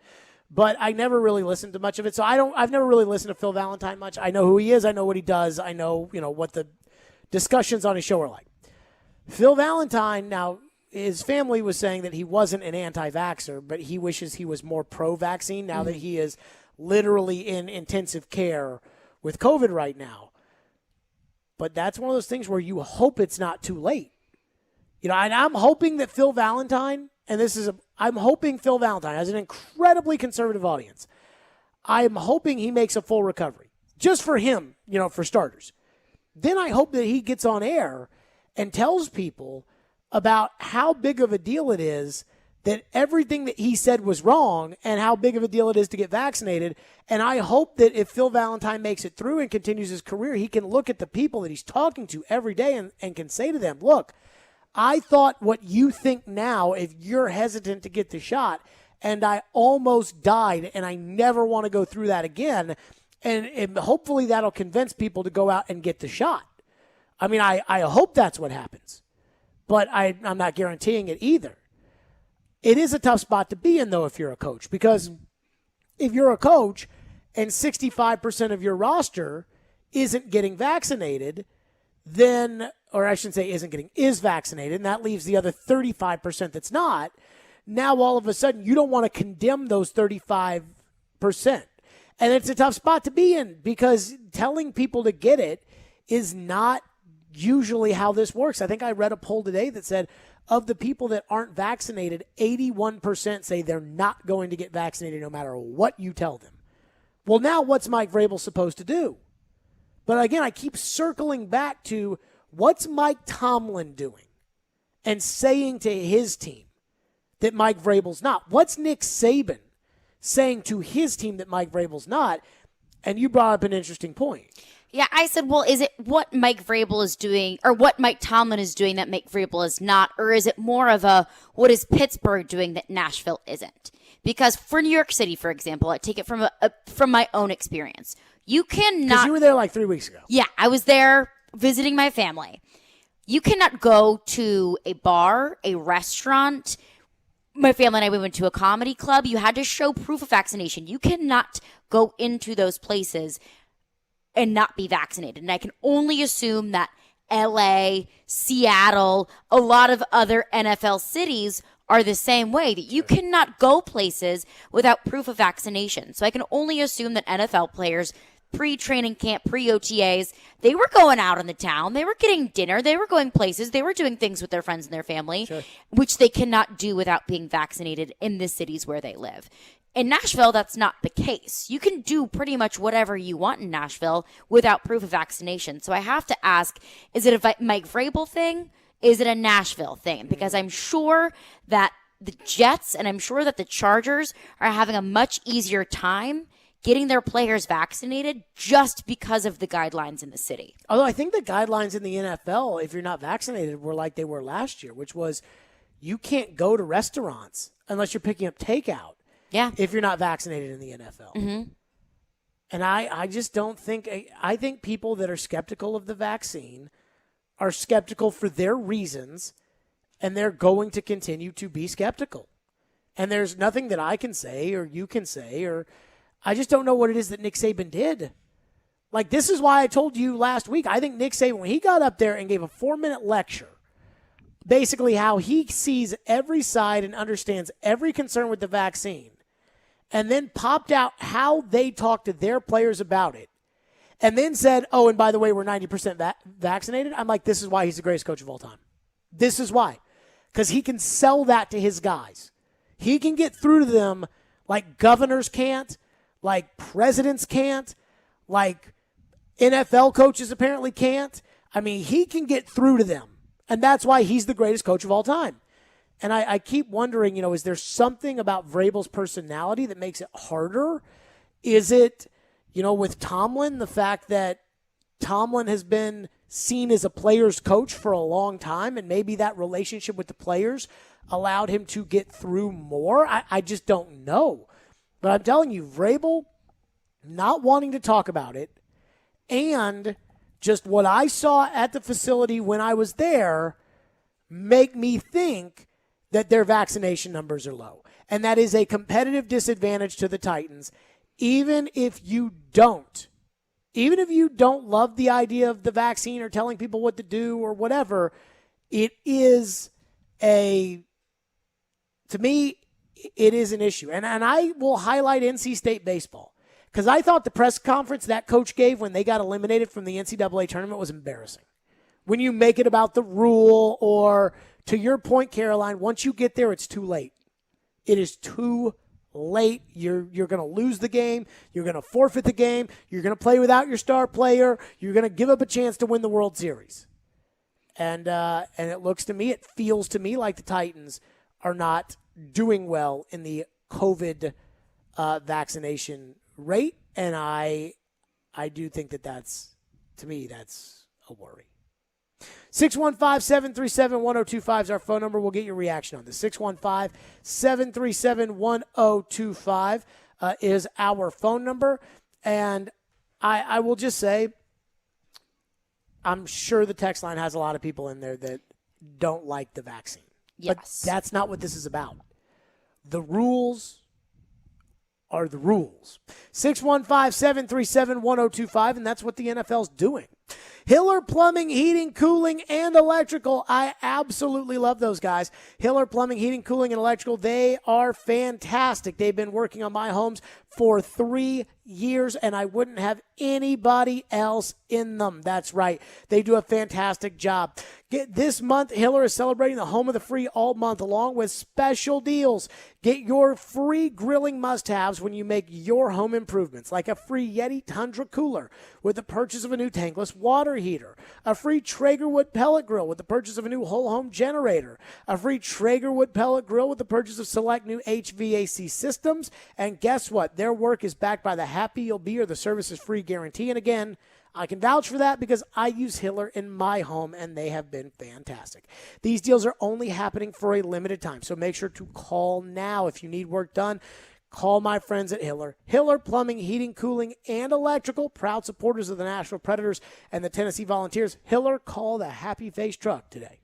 But I never really listened to much of it. So I've never really listened to Phil Valentine much. I know who he is. I know what he does. I know, what the discussions on his show are like. Phil Valentine, now, his family was saying that he wasn't an anti-vaxxer, but he wishes he was more pro-vaccine now that he is literally in intensive care with COVID right now. But that's one of those things where you hope it's not too late. And I'm hoping that Phil Valentine, I'm hoping Phil Valentine has an incredibly conservative audience. I'm hoping he makes a full recovery. Just for him, for starters. Then I hope that he gets on air and tells people about how big of a deal it is that everything that he said was wrong and how big of a deal it is to get vaccinated. And I hope that if Phil Valentine makes it through and continues his career, he can look at the people that he's talking to every day and can say to them, look, I thought what you think now if you're hesitant to get the shot, and I almost died, and I never want to go through that again. And hopefully that'll convince people to go out and get the shot. I mean, I hope that's what happens. But I'm not guaranteeing it either. It is a tough spot to be in, though, if you're a coach. Because if you're a coach and 65% of your roster isn't getting vaccinated, then, or I shouldn't say is vaccinated, and that leaves the other 35% that's not. Now, all of a sudden, you don't want to condemn those 35%. And it's a tough spot to be in because telling people to get it is not usually how this works. I think I read a poll today that said of the people that aren't vaccinated, 81% say they're not going to get vaccinated no matter what you tell them. Well, now what's Mike Vrabel supposed to do? But again, I keep circling back to what's Mike Tomlin doing and saying to his team that Mike Vrabel's not? What's Nick Saban saying to his team that Mike Vrabel's not? And you brought up an interesting point. Yeah, I said, well, is it what Mike Vrabel is doing or what Mike Tomlin is doing that Mike Vrabel is not? Or is it more of a what is Pittsburgh doing that Nashville isn't? Because for New York City, for example, I take it from from my own experience. You cannot. Because you were there like 3 weeks ago. Yeah, I was there visiting my family. You cannot go to a bar, a restaurant. My family and I, we went to a comedy club. You had to show proof of vaccination. You cannot go into those places and not be vaccinated. And I can only assume that LA, Seattle, a lot of other NFL cities are the same way, that you cannot go places without proof of vaccination. So I can only assume that NFL players pre-training camp, pre-OTAs, they were going out in the town. They were getting dinner. They were going places. They were doing things with their friends and their family, which they cannot do without being vaccinated in the cities where they live. In Nashville, that's not the case. You can do pretty much whatever you want in Nashville without proof of vaccination. So I have to ask, is it a Mike Vrabel thing? Is it a Nashville thing? Because I'm sure that the Jets and I'm sure that the Chargers are having a much easier time getting their players vaccinated just because of the guidelines in the city. Although I think the guidelines in the NFL, if you're not vaccinated, were like they were last year, which was you can't go to restaurants unless you're picking up takeout. Yeah. If you're not vaccinated in the NFL. Mm-hmm. And I just don't think – I think people that are skeptical of the vaccine are skeptical for their reasons, and they're going to continue to be skeptical. And there's nothing that I can say or you can say or – I just don't know what it is that Nick Saban did Like, this is why I told you last week, I think Nick Saban, when he got up there and gave a 4-minute lecture, basically how he sees every side and understands every concern with the vaccine, and then popped out how they talk to their players about it, and then said, oh, and by the way, we're 90% vaccinated. I'm like, this is why he's the greatest coach of all time. This is why. Because he can sell that to his guys. He can get through to them like governors can't, like presidents can't, like NFL coaches apparently can't. I mean, he can get through to them. And that's why he's the greatest coach of all time. And I keep wondering, is there something about Vrabel's personality that makes it harder? Is it, with Tomlin, the fact that Tomlin has been seen as a player's coach for a long time, and maybe that relationship with the players allowed him to get through more? I just don't know. But I'm telling you, Vrabel not wanting to talk about it, and just what I saw at the facility when I was there make me think that their vaccination numbers are low. And that is a competitive disadvantage to the Titans. Even if you don't love the idea of the vaccine or telling people what to do or whatever, it is to me, it is an issue. And I will highlight NC State baseball, because I thought the press conference that coach gave when they got eliminated from the NCAA tournament was embarrassing. When you make it about the rule, or to your point, Caroline, once you get there, it's too late. It is too late. You're going to lose the game. You're going to forfeit the game. You're going to play without your star player. You're going to give up a chance to win the World Series. And it feels to me like the Titans are not doing well in the COVID vaccination rate, and I do think that's a worry. 615-737-1025 is our phone number. We'll get your reaction on this. 615-737-1025 is our phone number. And I will just say, I'm sure the text line has a lot of people in there that don't like the vaccine. Yes. But that's not what this is about. The rules are the rules. 615-737-1025, and that's what the NFL's doing. Hiller Plumbing, Heating, Cooling, and Electrical. I absolutely love those guys. Hiller Plumbing, Heating, Cooling, and Electrical. They are fantastic. They've been working on my homes for 3 years, and I wouldn't have anybody else in them. That's right. They do a fantastic job. This month, Hiller is celebrating the Home of the Free all month, along with special deals. Get your free grilling must-haves when you make your home improvements, like a free Yeti Tundra cooler with the purchase of a new tankless water heater, a free Traegerwood pellet grill with the purchase of a new whole home generator, a free Traegerwood pellet grill with the purchase of select new HVAC systems, and guess what? Their work is backed by the Happy You'll Be or the Service is Free guarantee. And again, I can vouch for that because I use Hiller in my home, and they have been fantastic. These deals are only happening for a limited time, so make sure to call now if you need work done. Call my friends at Hiller. Hiller Plumbing, Heating, Cooling, and Electrical, proud supporters of the Nashville Predators and the Tennessee Volunteers. Hiller, call the Happy Face Truck today.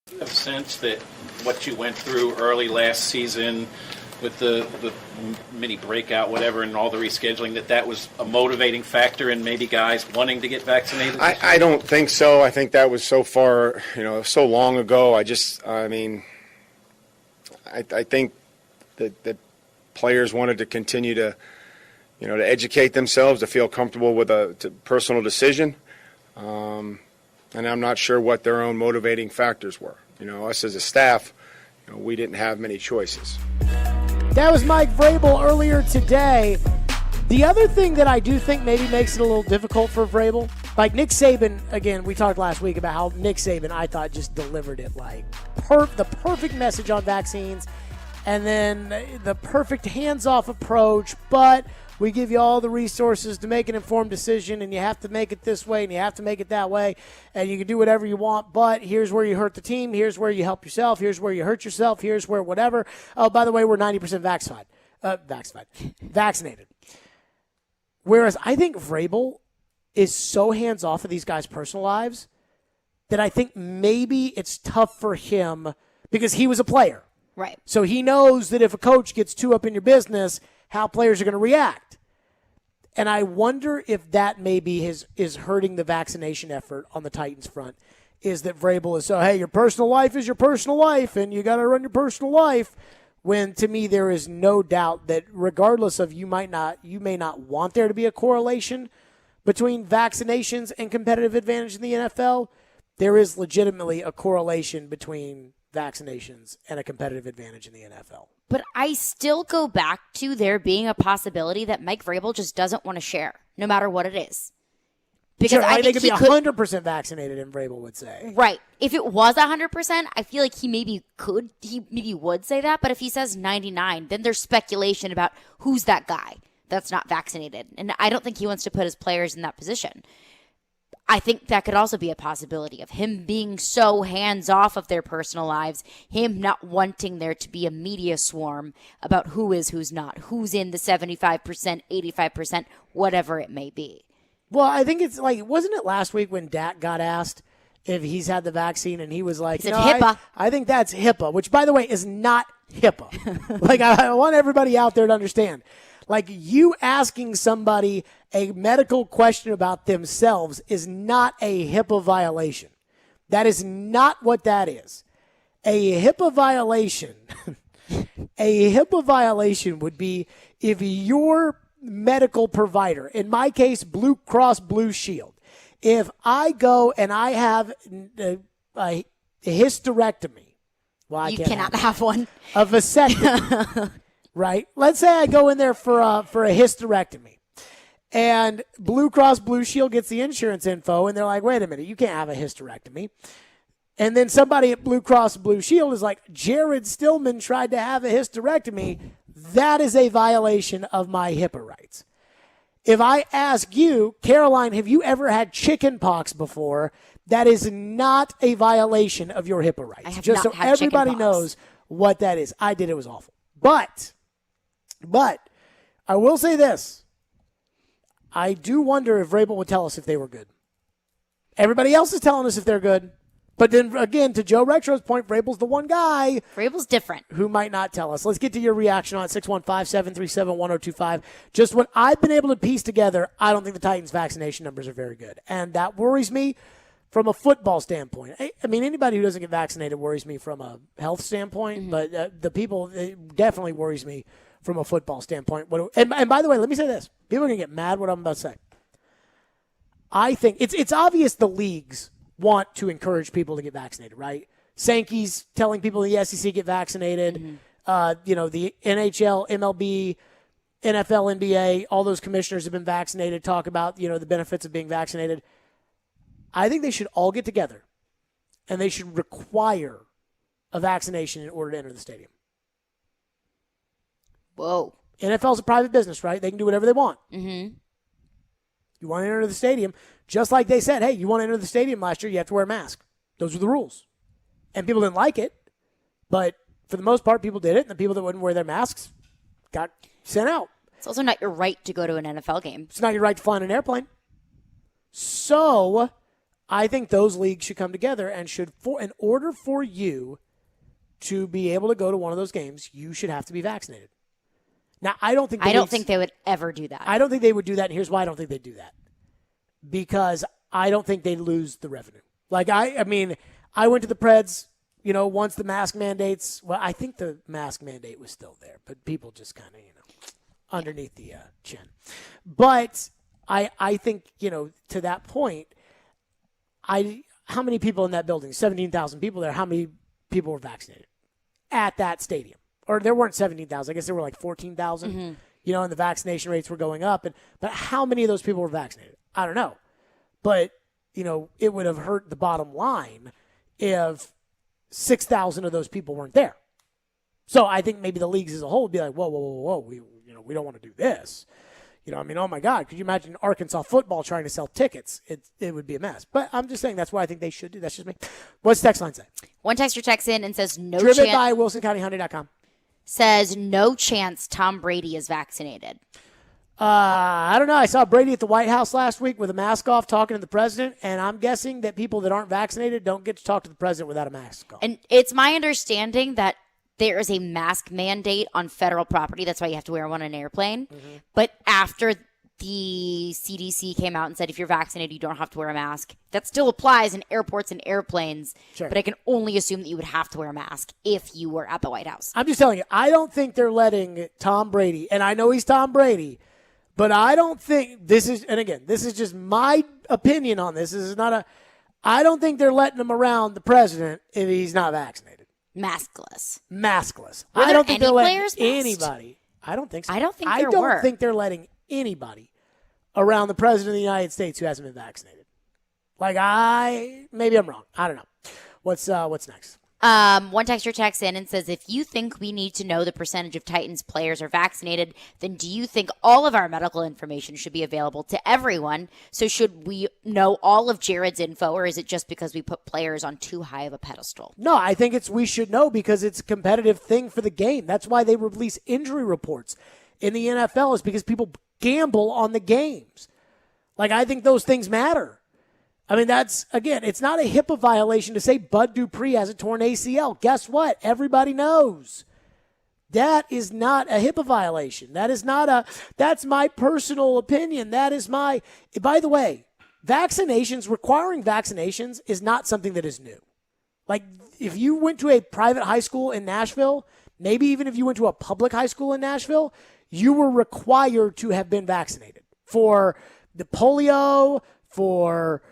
Do you have a sense that what you went through early last season with the mini breakout, whatever, and all the rescheduling, that was a motivating factor in maybe guys wanting to get vaccinated? I don't think so. I think that was so far, so long ago. I think that players wanted to continue to, to educate themselves, to feel comfortable with a personal decision. And I'm not sure what their own motivating factors were. Us as a staff, we didn't have many choices. That was Mike Vrabel earlier today. The other thing that I do think maybe makes it a little difficult for Vrabel, like Nick Saban, again, we talked last week about how Nick Saban, I thought, just delivered it like the perfect message on vaccines and then the perfect hands-off approach, but we give you all the resources to make an informed decision, and you have to make it this way, and you have to make it that way, and you can do whatever you want, but here's where you hurt the team, here's where you help yourself, here's where you hurt yourself, here's where whatever. Oh, by the way, we're 90% vaccinated. Whereas I think Vrabel is so hands-off of these guys' personal lives that I think maybe it's tough for him because he was a player. Right. So he knows that if a coach gets too up in your business, how players are going to react. And I wonder if that maybe is hurting the vaccination effort on the Titans front, is that Vrabel is so, hey, your personal life is your personal life, and you got to run your personal life, when to me there is no doubt that regardless of you may not want there to be a correlation between vaccinations and competitive advantage in the NFL, there is legitimately a correlation between vaccinations and a competitive advantage in the NFL. But I still go back to there being a possibility that Mike Vrabel just doesn't want to share, no matter what it is. Because sure, I think he could be 100% vaccinated, and Vrabel would say. Right. If it was 100%, I feel like he maybe would say that. But if he says 99, then there's speculation about who's that guy that's not vaccinated. And I don't think he wants to put his players in that position. I think that could also be a possibility of him being so hands-off of their personal lives, him not wanting there to be a media swarm about who is, who's not, who's in the 75%, 85%, whatever it may be. Well, I think it's like, wasn't it last week when Dak got asked if he's had the vaccine and he was like, he said HIPAA. I think that's HIPAA, which, by the way, is not HIPAA. Like, I want everybody out there to understand. Like, you asking somebody a medical question about themselves is not a HIPAA violation. That is not what that is. A HIPAA violation, would be if your medical provider, in my case, Blue Cross Blue Shield, if I go and I have a hysterectomy, well, you cannot have one. A vasectomy. Right? Let's say I go in there for a hysterectomy, and Blue Cross Blue Shield gets the insurance info, and they're like, wait a minute, you can't have a hysterectomy. And then somebody at Blue Cross Blue Shield is like, Jared Stillman tried to have a hysterectomy. That is a violation of my HIPAA rights. If I ask you, Caroline, have you ever had chicken pox before? That is not a violation of your HIPAA rights. I have just not so had everybody chickenpox. knows what that is. I did. It was awful. But I will say this. I do wonder if Vrabel would tell us if they were good. Everybody else is telling us if they're good. But then, again, to Joe Retro's point, Vrabel's the one guy. Vrabel's different. Who might not tell us. Let's get to your reaction on 615-737-1025. Just what I've been able to piece together, I don't think the Titans' vaccination numbers are very good. And that worries me from a football standpoint. I mean, anybody who doesn't get vaccinated worries me from a health standpoint. Mm-hmm. But the people, it definitely worries me from a football standpoint. And by the way, let me say this. People are going to get mad what I'm about to say. I think it's obvious the leagues want to encourage people to get vaccinated, right? Sankey's telling people in the SEC get vaccinated. Mm-hmm. The NHL, MLB, NFL, NBA, all those commissioners have been vaccinated, talk about, the benefits of being vaccinated. I think they should all get together and they should require a vaccination in order to enter the stadium. Whoa. NFL's a private business, right? They can do whatever they want. Mm-hmm. You want to enter the stadium, just like they said, hey, you want to enter the stadium last year, you have to wear a mask. Those were the rules. And people didn't like it, but for the most part, people did it, and the people that wouldn't wear their masks got sent out. It's also not your right to go to an NFL game. It's not your right to fly on an airplane. So I think those leagues should come together and in order for you to be able to go to one of those games, you should have to be vaccinated. Now, I don't think they would ever do that. I don't think they would do that, and here's why I don't think they'd do that. Because I don't think they'd lose the revenue. Like, I mean, I went to the Preds, once the mask mandates, well, I think the mask mandate was still there, but people just kind of, underneath the chin. But I think, to that point, how many people in that building? 17,000 people there. How many people were vaccinated at that stadium? Or there weren't 17,000. I guess there were like 14,000, and the vaccination rates were going up. But how many of those people were vaccinated? I don't know. But, it would have hurt the bottom line if 6,000 of those people weren't there. So I think maybe the leagues as a whole would be like, whoa, we don't want to do this. Oh my God, could you imagine Arkansas football trying to sell tickets? It would be a mess. But I'm just saying that's what I think they should do. That's just me. What's the text line say? One texter texts in and says no chance. Driven chance. by WilsonCountyHyundai.com. Says no chance Tom Brady is vaccinated. I don't know. I saw Brady at the White House last week with a mask off talking to the president, and I'm guessing that people that aren't vaccinated don't get to talk to the president without a mask on. And it's my understanding that there is a mask mandate on federal property. That's why you have to wear one on an airplane. Mm-hmm. But after the CDC came out and said if you're vaccinated, you don't have to wear a mask, that still applies in airports and airplanes. Sure. But I can only assume that you would have to wear a mask if you were at the White House. I'm just telling you, I don't think they're letting Tom Brady, and I know he's Tom Brady, but I don't think this is, and again, this is just my opinion on this. This is not I don't think they're letting him around the president if he's not vaccinated. Maskless. I don't think they're letting anybody. I don't think so. I don't think they're letting anybody around the president of the United States who hasn't been vaccinated. Maybe I'm wrong. I don't know. What's next? One texter texts in and says, if you think we need to know the percentage of Titans players are vaccinated, then do you think all of our medical information should be available to everyone? So should we know all of Jared's info, or is it just because we put players on too high of a pedestal? No, I think we should know because it's a competitive thing for the game. That's why they release injury reports in the NFL, is because people gamble on the games. I think those things matter. I mean, it's not a HIPAA violation to say Bud Dupree has a torn ACL. Guess what? Everybody knows. That is not a HIPAA violation. That's my personal opinion. By the way, requiring vaccinations is not something that is new. If you went to a private high school in Nashville, maybe even if you went to a public high school in Nashville, you were required to have been vaccinated for the polio, for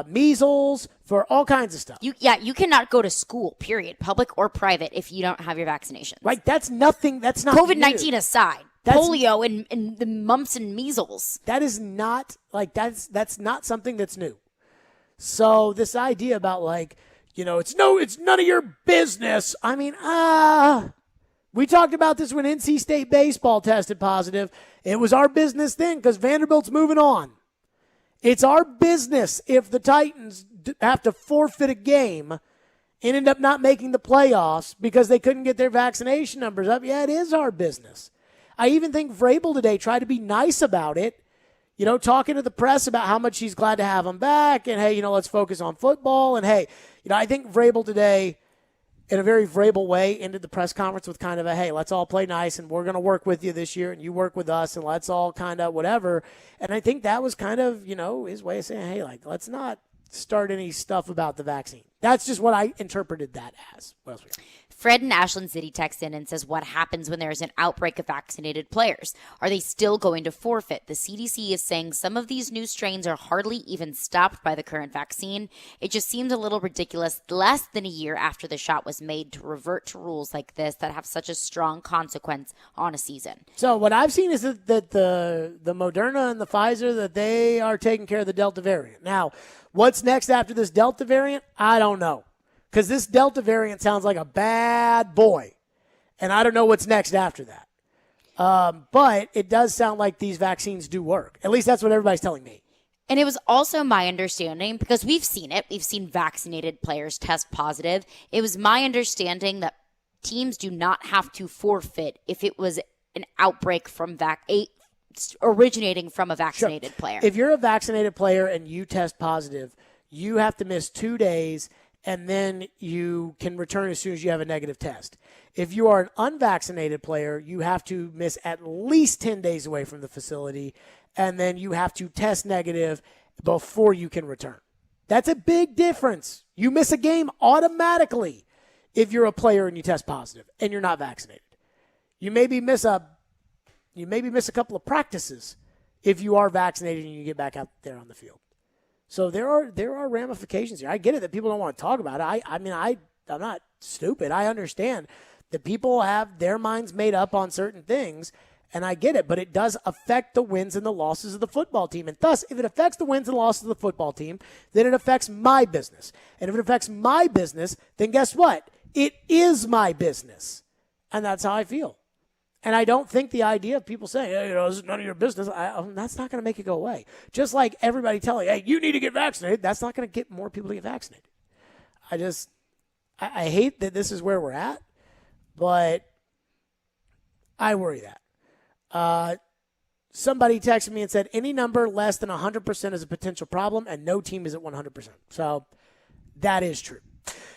measles, for all kinds of stuff. You cannot go to school, period, public or private, if you don't have your vaccinations. Right, that's nothing, that's not COVID-19 aside, polio and the mumps and measles. That is not, that's not something that's new. So this idea about it's none of your business. I mean, we talked about this when NC State baseball tested positive. It was our business then because Vanderbilt's moving on. It's our business if the Titans have to forfeit a game and end up not making the playoffs because they couldn't get their vaccination numbers up. Yeah, it is our business. I even think Vrabel today tried to be nice about it, talking to the press about how much he's glad to have them back and, hey, let's focus on football. And, hey, I think Vrabel today, in a very Vrabel way, ended the press conference with kind of a, hey, let's all play nice and we're going to work with you this year and you work with us and let's all kind of whatever. And I think that was kind of, his way of saying, hey, let's not start any stuff about the vaccine. That's just what I interpreted that as. What else we got? Fred in Ashland City texts in and says, what happens when there is an outbreak of vaccinated players? Are they still going to forfeit? The CDC is saying some of these new strains are hardly even stopped by the current vaccine. It just seems a little ridiculous less than a year after the shot was made to revert to rules like this that have such a strong consequence on a season. So what I've seen is that the Moderna and the Pfizer, that they are taking care of the Delta variant. Now, what's next after this Delta variant? I don't know. Because this Delta variant sounds like a bad boy. And I don't know what's next after that. But it does sound like these vaccines do work. At least that's what everybody's telling me. And it was also my understanding, because we've seen it, we've seen vaccinated players test positive. It was my understanding that teams do not have to forfeit if it was an outbreak from originating from a vaccinated player. If you're a vaccinated player and you test positive, you have to miss 2 days, and then you can return as soon as you have a negative test. If you are an unvaccinated player, you have to miss at least 10 days away from the facility, and then you have to test negative before you can return. That's a big difference. You miss a game automatically if you're a player and you test positive and you're not vaccinated. You maybe miss a couple of practices if you are vaccinated and you get back out there on the field. So there are ramifications here. I get it that people don't want to talk about it. I'm not stupid. I understand that people have their minds made up on certain things, and I get it, but it does affect the wins and the losses of the football team. And thus, if it affects the wins and losses of the football team, then it affects my business. And if it affects my business, then guess what? It is my business. And that's how I feel. And I don't think the idea of people saying, hey, this is none of your business, that's not going to make it go away. Just like everybody telling, hey, you need to get vaccinated, that's not going to get more people to get vaccinated. I hate that this is where we're at, but I worry that. Somebody texted me and said, any number less than 100% is a potential problem, and no team is at 100%. So that is true.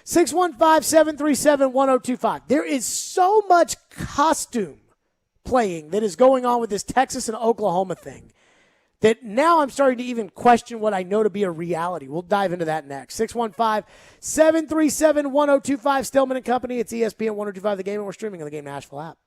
615-737-1025. There is so much costume playing that is going on with this Texas and Oklahoma thing that now I'm starting to even question what I know to be a reality. We'll dive into that next. 615-737-1025. Stillman and Company. It's ESPN 1025 The Game, and we're streaming on the Game Nashville app.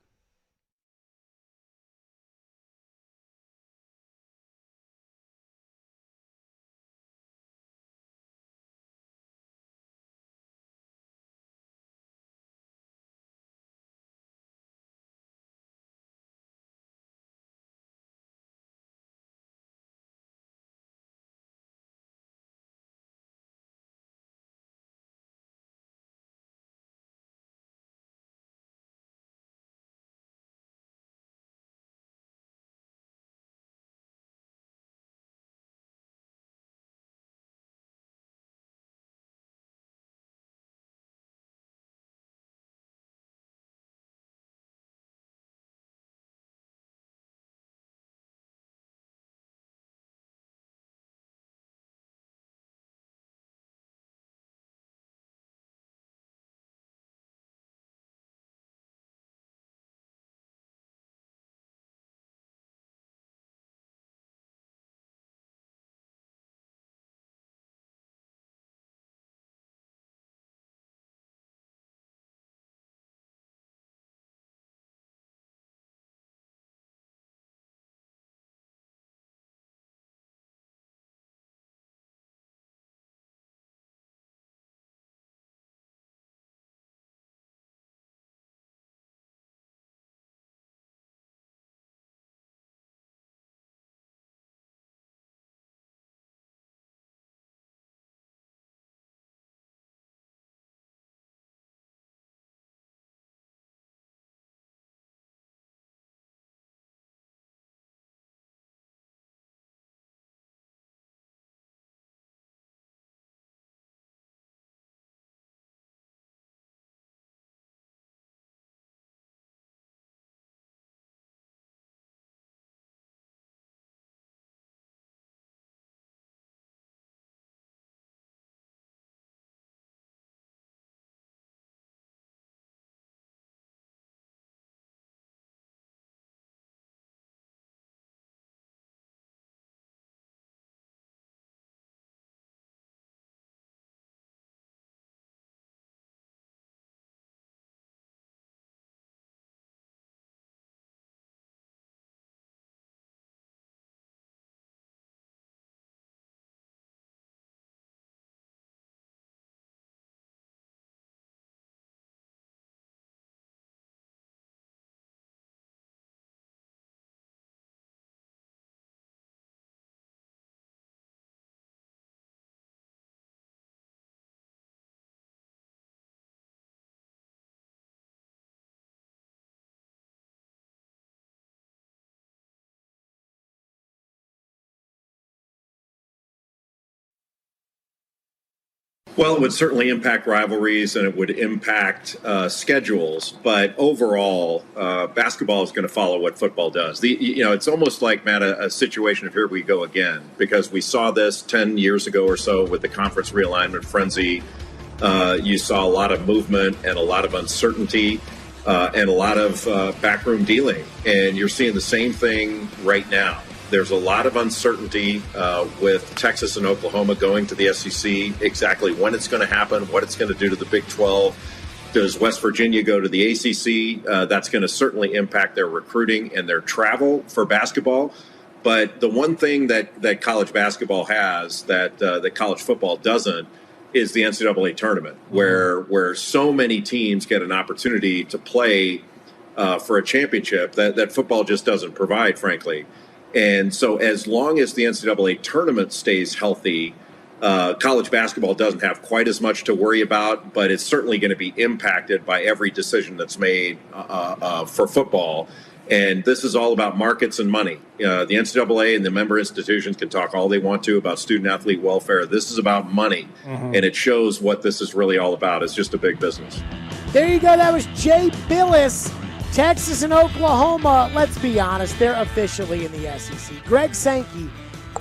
Well, it would certainly impact rivalries and it would impact schedules. But overall, basketball is going to follow what football does. It's almost like, Matt, a situation of here we go again, because we saw this 10 years ago or so with the conference realignment frenzy. You saw a lot of movement and a lot of uncertainty and a lot of backroom dealing. And you're seeing the same thing right now. There's a lot of uncertainty with Texas and Oklahoma going to the SEC, exactly when it's going to happen, what it's going to do to the Big 12. Does West Virginia go to the ACC? That's going to certainly impact their recruiting and their travel for basketball. But the one thing that college basketball has that college football doesn't is the NCAA tournament, where so many teams get an opportunity to play for a championship that football just doesn't provide, frankly. And so as long as the NCAA tournament stays healthy, college basketball doesn't have quite as much to worry about, but it's certainly going to be impacted by every decision that's made for football. And this is all about markets and money. The NCAA and the member institutions can talk all they want to about student-athlete welfare. This is about money, and it shows what this is really all about. It's just a big business. There you go. That was Jay Billis. Texas and Oklahoma, let's be honest, they're officially in the SEC. Greg Sankey,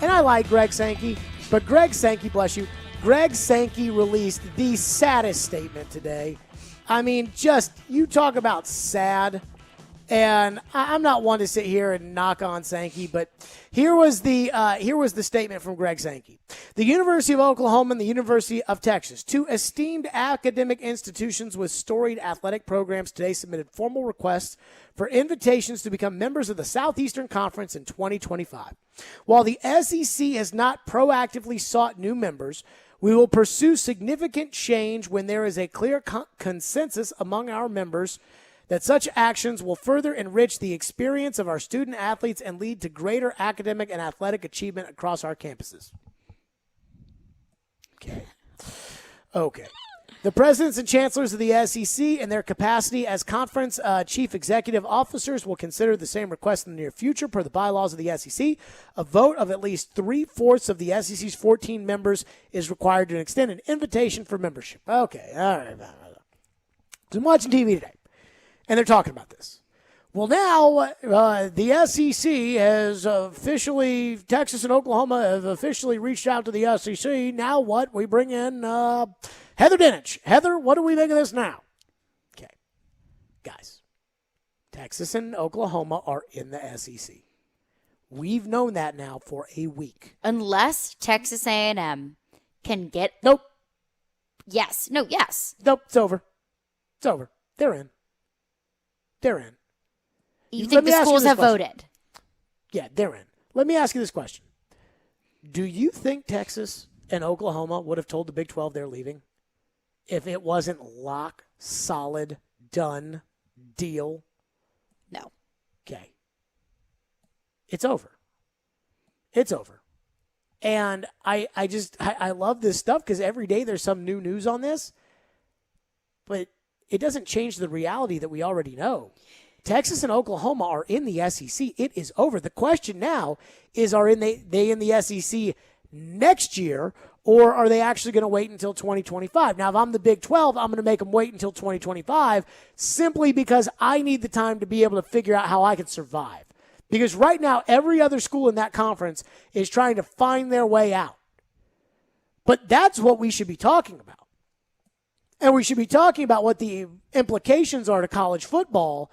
and I like Greg Sankey, but Greg Sankey, bless you, Greg Sankey released the saddest statement today. I mean, just, you talk about sad, and I'm not one to sit here and knock on Sankey, but here was the statement from Greg Sankey. The University of Oklahoma and the University of Texas, two esteemed academic institutions with storied athletic programs, today submitted formal requests for invitations to become members of the Southeastern Conference in 2025. While the SEC has not proactively sought new members, we will pursue significant change when there is a clear consensus among our members that such actions will further enrich the experience of our student athletes and lead to greater academic and athletic achievement across our campuses. Okay. The presidents and chancellors of the SEC, in their capacity as conference chief executive officers, will consider the same request in the near future per the bylaws of the SEC. A vote of at least 3/4 of the SEC's 14 members is required to extend an invitation for membership. Okay, all right. So I'm watching TV today, and they're talking about this. Well, now the SEC has officially, Texas and Oklahoma have officially reached out to the SEC. Now what? We bring in Heather Dinich. Heather, what do we think of this now? Okay. Guys, Texas and Oklahoma are in the SEC. We've known that now for a week. Unless Texas A&M can get... Nope. Yes. No, yes. Nope, it's over. It's over. They're in. They're in. You think the schools have voted? Yeah, they're in. Let me ask you this question. Do you think Texas and Oklahoma would have told the Big 12 they're leaving if it wasn't lock, solid, done, deal? No. Okay. It's over. It's over. And I love this stuff because every day there's some new news on this. But it doesn't change the reality that we already know. Texas and Oklahoma are in the SEC. It is over. The question now is, are they in the SEC next year, or are they actually going to wait until 2025? Now, if I'm the Big 12, I'm going to make them wait until 2025 simply because I need the time to be able to figure out how I can survive. Because right now, every other school in that conference is trying to find their way out. But that's what we should be talking about. And we should be talking about what the implications are to college football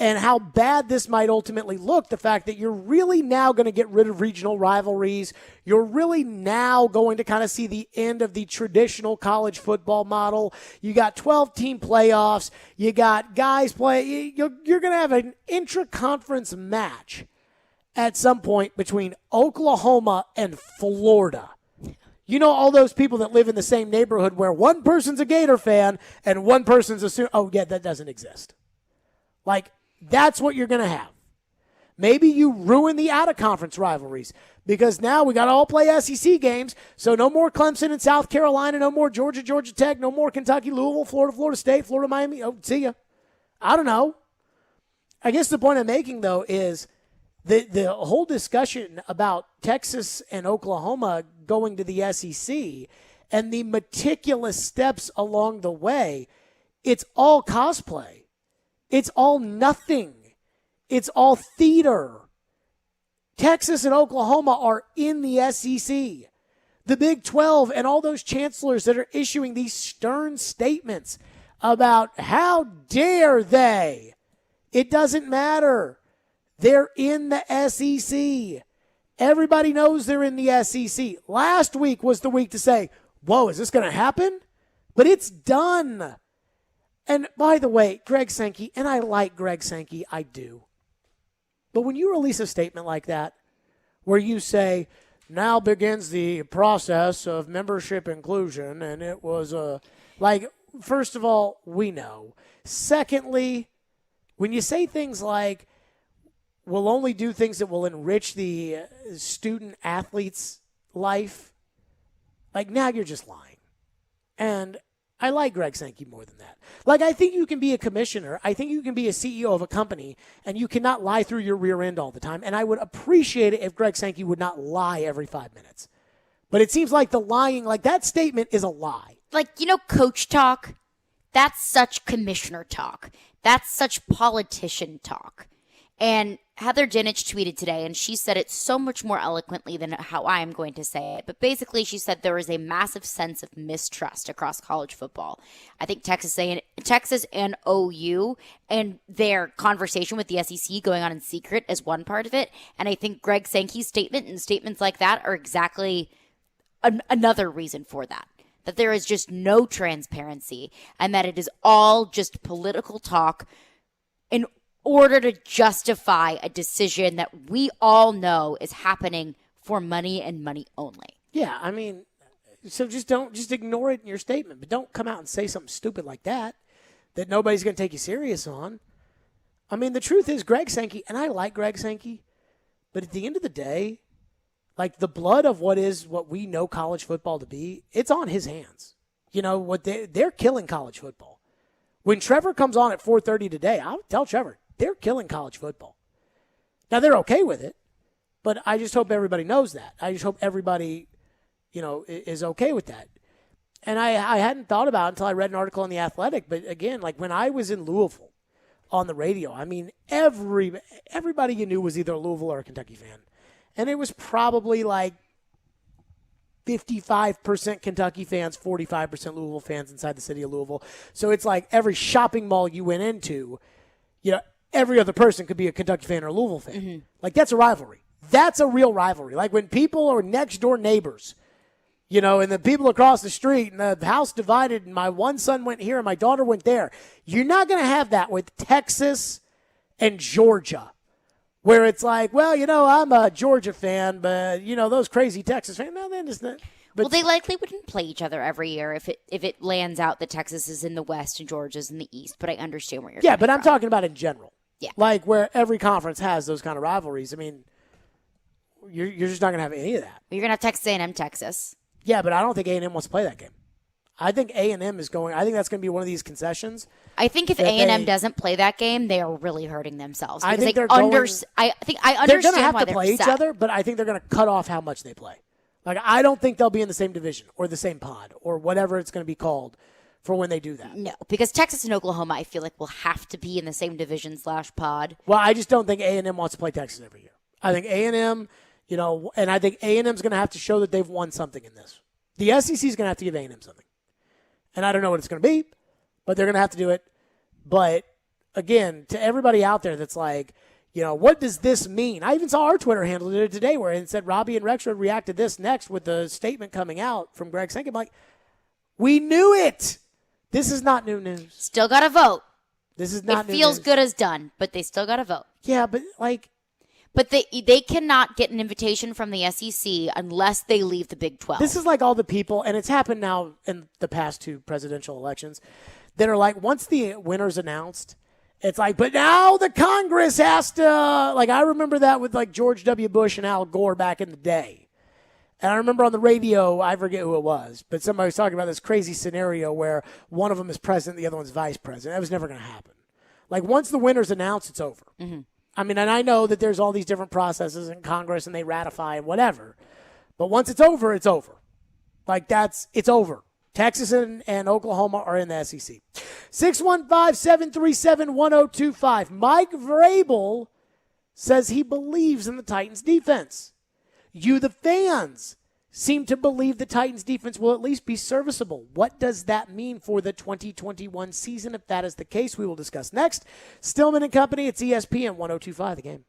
and how bad this might ultimately look. The fact that you're really now going to get rid of regional rivalries. You're really now going to kind of see the end of the traditional college football model. You got 12-team playoffs. You got guys play. You're going to have an intra-conference match at some point between Oklahoma and Florida. You know, all those people that live in the same neighborhood where one person's a Gator fan and one person's that doesn't exist. Like, that's what you're going to have. Maybe you ruin the out-of-conference rivalries because now we got to all play SEC games, so no more Clemson and South Carolina, no more Georgia, Georgia Tech, no more Kentucky, Louisville, Florida, Florida State, Florida, Miami. Oh, see ya. I don't know. I guess the point I'm making, though, is the whole discussion about Texas and Oklahoma going to the SEC and the meticulous steps along the way, it's all cosplay. It's all nothing. It's all theater. Texas and Oklahoma are in the SEC. The Big 12 and all those chancellors that are issuing these stern statements about how dare they. It doesn't matter. They're in the SEC. Everybody knows they're in the SEC. Last week was the week to say, whoa, is this going to happen? But it's done. And by the way, Greg Sankey, and I like Greg Sankey, I do. But when you release a statement like that, where you say, now begins the process of membership inclusion, and it was first of all, we know. Secondly, when you say things like, we'll only do things that will enrich the student athlete's life, like now you're just lying. And I like Greg Sankey more than that. Like, I think you can be a commissioner. I think you can be a CEO of a company, and you cannot lie through your rear end all the time. And I would appreciate it if Greg Sankey would not lie every 5 minutes. But it seems like the lying, like that statement is a lie. Like, coach talk, that's such commissioner talk. That's such politician talk. And Heather Dinich tweeted today, and she said it so much more eloquently than how I am going to say it. But basically, she said there is a massive sense of mistrust across college football. I think Texas and OU and their conversation with the SEC going on in secret is one part of it. And I think Greg Sankey's statement and statements like that are exactly another reason for that. That there is just no transparency and that it is all just political talk in order to justify a decision that we all know is happening for money and money only. Yeah, I mean, so just ignore it in your statement, but don't come out and say something stupid like that nobody's going to take you serious on. I mean, the truth is Greg Sankey, and I like Greg Sankey, but at the end of the day, like the blood of what we know college football to be, it's on his hands. They're killing college football. When Trevor comes on at 4:30 today, I'll tell Trevor, they're killing college football. Now, they're okay with it, but I just hope everybody knows that. I just hope everybody, is okay with that. And I hadn't thought about it until I read an article in The Athletic. But again, like when I was in Louisville on the radio, I mean, everybody you knew was either a Louisville or a Kentucky fan. And it was probably like 55% Kentucky fans, 45% Louisville fans inside the city of Louisville. So it's like every shopping mall you went into, every other person could be a Kentucky fan or a Louisville fan. Mm-hmm. Like, that's a rivalry. That's a real rivalry. Like, when people are next-door neighbors, and the people across the street, and the house divided, and my one son went here and my daughter went there. You're not going to have that with Texas and Georgia, where it's like, well, I'm a Georgia fan, but, those crazy Texas fans, no, they're just not. Well, they likely wouldn't play each other every year if it lands out that Texas is in the West and Georgia's in the East. But I understand where you're coming but I'm from. talking about in general. Yeah. Like where every conference has those kind of rivalries. I mean, you're just not going to have any of that. You're going to have Texas A&M, Texas. Yeah, but I don't think A&M wants to play that game. I think A&M is going – I think that's going to be one of these concessions. I think if A&M doesn't play that game, they are really hurting themselves. I think they're going – I understand they're going to have why to play each other, but I think they're going to cut off how much they play. Like, I don't think they'll be in the same division or the same pod or whatever it's going to be called for when they do that. No, because Texas and Oklahoma, I feel like, will have to be in the same division / pod. Well, I just don't think A&M wants to play Texas every year. I think A&M, and I think A&M's going to have to show that they've won something in this. The SEC is going to have to give A&M something. And I don't know what it's going to be, but they're going to have to do it. But, again, to everybody out there that's like, what does this mean? I even saw our Twitter handle it today where it said Robbie and Rexford reacted this next with the statement coming out from Greg Sankey. I'm like, we knew it. This is not new news. Still got to vote. This is not new news. It feels good as done, but they still got to vote. Yeah, but But they cannot get an invitation from the SEC unless they leave the Big 12. This is like all the people, and it's happened now in the past 2 presidential elections, that are like, once the winner's announced, it's like, but now the Congress has to, like, I remember that with like George W. Bush and Al Gore back in the day. And I remember on the radio, I forget who it was, but somebody was talking about this crazy scenario where one of them is president, the other one's vice president. That was never going to happen. Like, once the winner's announced, it's over. Mm-hmm. I mean, and I know that there's all these different processes in Congress and they ratify and whatever. But once it's over, it's over. It's over. Texas and Oklahoma are in the SEC. 615-737-1025. Mike Vrabel says he believes in the Titans defense. You, the fans, seem to believe the Titans defense will at least be serviceable. What does that mean for the 2021 season? If that is the case, we will discuss next. Stillman and Company, it's ESPN 1025, The Game.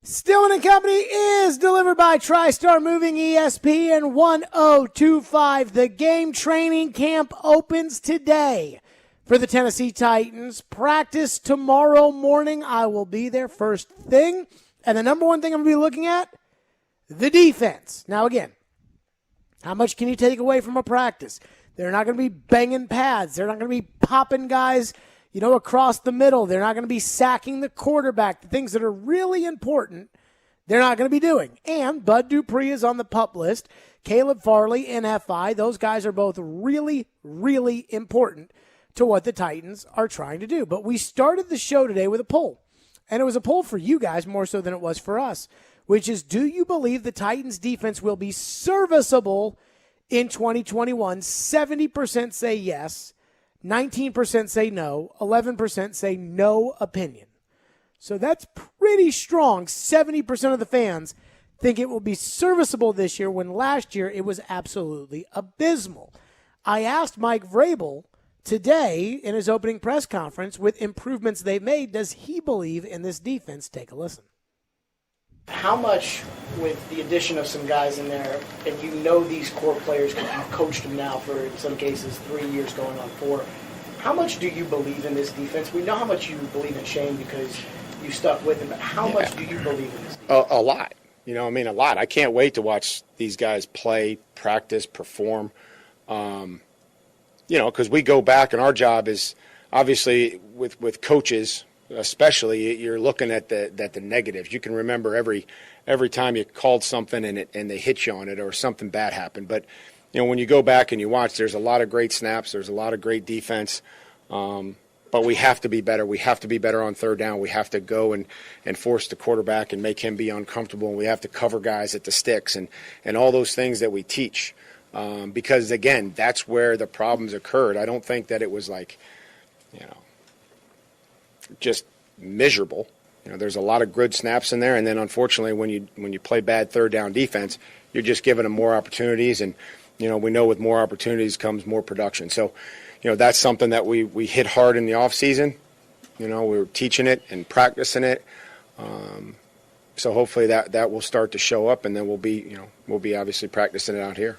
Stillman and Company is delivered by TriStar Moving, ESPN 1025. The Game training camp opens today for the Tennessee Titans. Practice tomorrow morning. I will be there first thing. And the number one thing I'm going to be looking at, the defense. Now, again, how much can you take away from a practice? They're not going to be banging pads. They're not going to be popping guys, across the middle. They're not going to be sacking the quarterback. The things that are really important, they're not going to be doing. And Bud Dupree is on the PUP list. Caleb Farley, NFI. Those guys are both really, really important to what the Titans are trying to do. But we started the show today with a poll. And it was a poll for you guys more so than it was for us, which is, do you believe the Titans defense will be serviceable in 2021? 70% say yes. 19% say no, 11% say no opinion. So that's pretty strong. 70% of the fans think it will be serviceable this year, when last year it was absolutely abysmal. I asked Mike Vrabel today in his opening press conference, with improvements they've made, does he believe in this defense? Take a listen. How much, with the addition of some guys in there, and these core players, because you've coached them now for, in some cases, 3 years going on 4, how much do you believe in this defense? We know how much you believe in Shane because you stuck with him, but how much do you believe in this defense? A lot. A lot. I can't wait to watch these guys play, practice, perform. Because we go back, and our job is, obviously, with coaches, especially, you're looking at the negatives. You can remember every time you called something and they hit you on it or something bad happened. But when you go back and you watch, there's a lot of great snaps. There's a lot of great defense. But we have to be better. We have to be better on third down. We have to go and force the quarterback and make him be uncomfortable. And we have to cover guys at the sticks and all those things that we teach. Because, again, that's where the problems occurred. I don't think that it was like, just miserable. There's a lot of good snaps in there. And then, unfortunately, when you play bad third down defense, you're just giving them more opportunities. And, we know with more opportunities comes more production. So, that's something that we hit hard in the off season. We were teaching it and practicing it. So hopefully that will start to show up, and then we'll be obviously practicing it out here.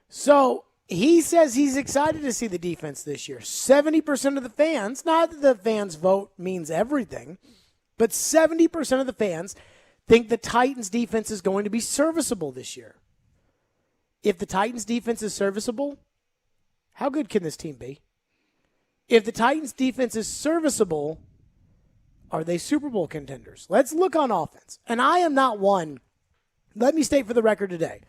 So he says he's excited to see the defense this year. 70% of the fans, not that the fans' vote means everything, but 70% of the fans think the Titans' defense is going to be serviceable this year. If the Titans' defense is serviceable, how good can this team be? If the Titans' defense is serviceable, are they Super Bowl contenders? Let's look on offense. And I am not one. Let me state for the record today.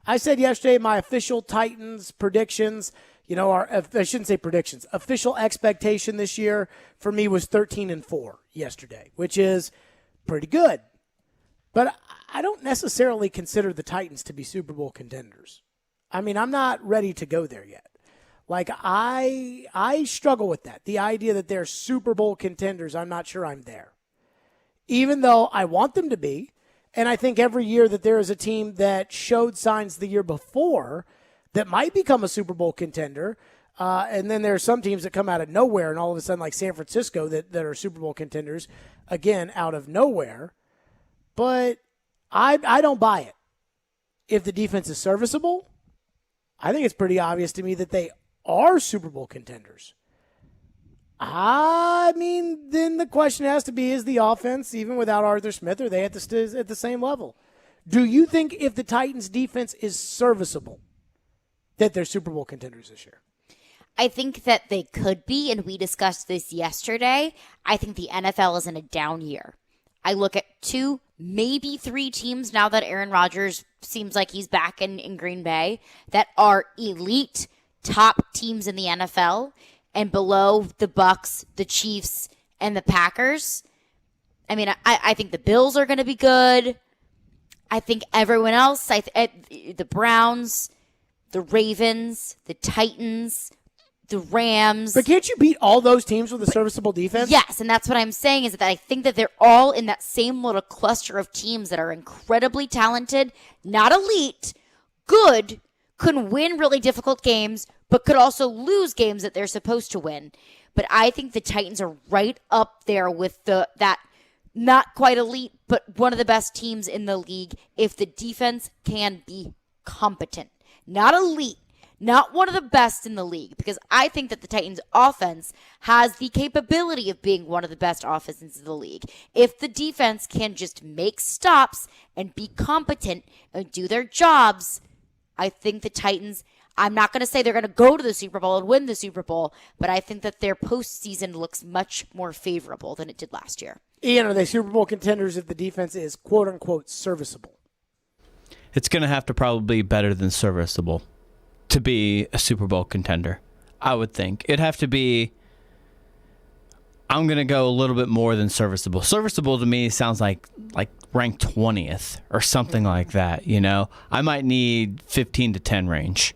I said yesterday my official Titans predictions, I shouldn't say predictions, official expectation this year for me was 13-4 yesterday, which is pretty good. But I don't necessarily consider the Titans to be Super Bowl contenders. I mean, I'm not ready to go there yet. Like, I struggle with that. The idea that they're Super Bowl contenders, I'm not sure I'm there. Even though I want them to be, and I think every year that there is a team that showed signs the year before that might become a Super Bowl contender, and then there are some teams that come out of nowhere, and all of a sudden, like San Francisco, that are Super Bowl contenders, again, out of nowhere. But I don't buy it. If the defense is serviceable, I think it's pretty obvious to me that they are Super Bowl contenders. I mean, then the question has to be, is the offense, even without Arthur Smith, are they at the same level? Do you think if the Titans' defense is serviceable, that they're Super Bowl contenders this year? I think that they could be, and we discussed this yesterday. I think the NFL is in a down year. I look at 2, maybe 3 teams now that Aaron Rodgers seems like he's back in Green Bay that are elite top teams in the NFL, and below the Bucs, the Chiefs, and the Packers. I mean, I think the Bills are going to be good. I think everyone else, the Browns, the Ravens, the Titans, the Rams. But can't you beat all those teams with a serviceable defense? Yes, and that's what I'm saying is that I think that they're all in that same little cluster of teams that are incredibly talented, not elite, good, can win really difficult games, but could also lose games that they're supposed to win. But I think the Titans are right up there with that not quite elite, but one of the best teams in the league if the defense can be competent. Not elite, not one of the best in the league, because I think that the Titans offense has the capability of being one of the best offenses in the league. If the defense can just make stops and be competent and do their jobs, I think the Titans, I'm not going to say they're going to go to the Super Bowl and win the Super Bowl, but I think that their postseason looks much more favorable than it did last year. Ian, are they Super Bowl contenders if the defense is quote-unquote serviceable? It's going to have to probably be better than serviceable to be a Super Bowl contender, I would think. It'd have to be, I'm going to go a little bit more than serviceable. Serviceable to me sounds like ranked 20th or something like that, I might need 15 to 10 range.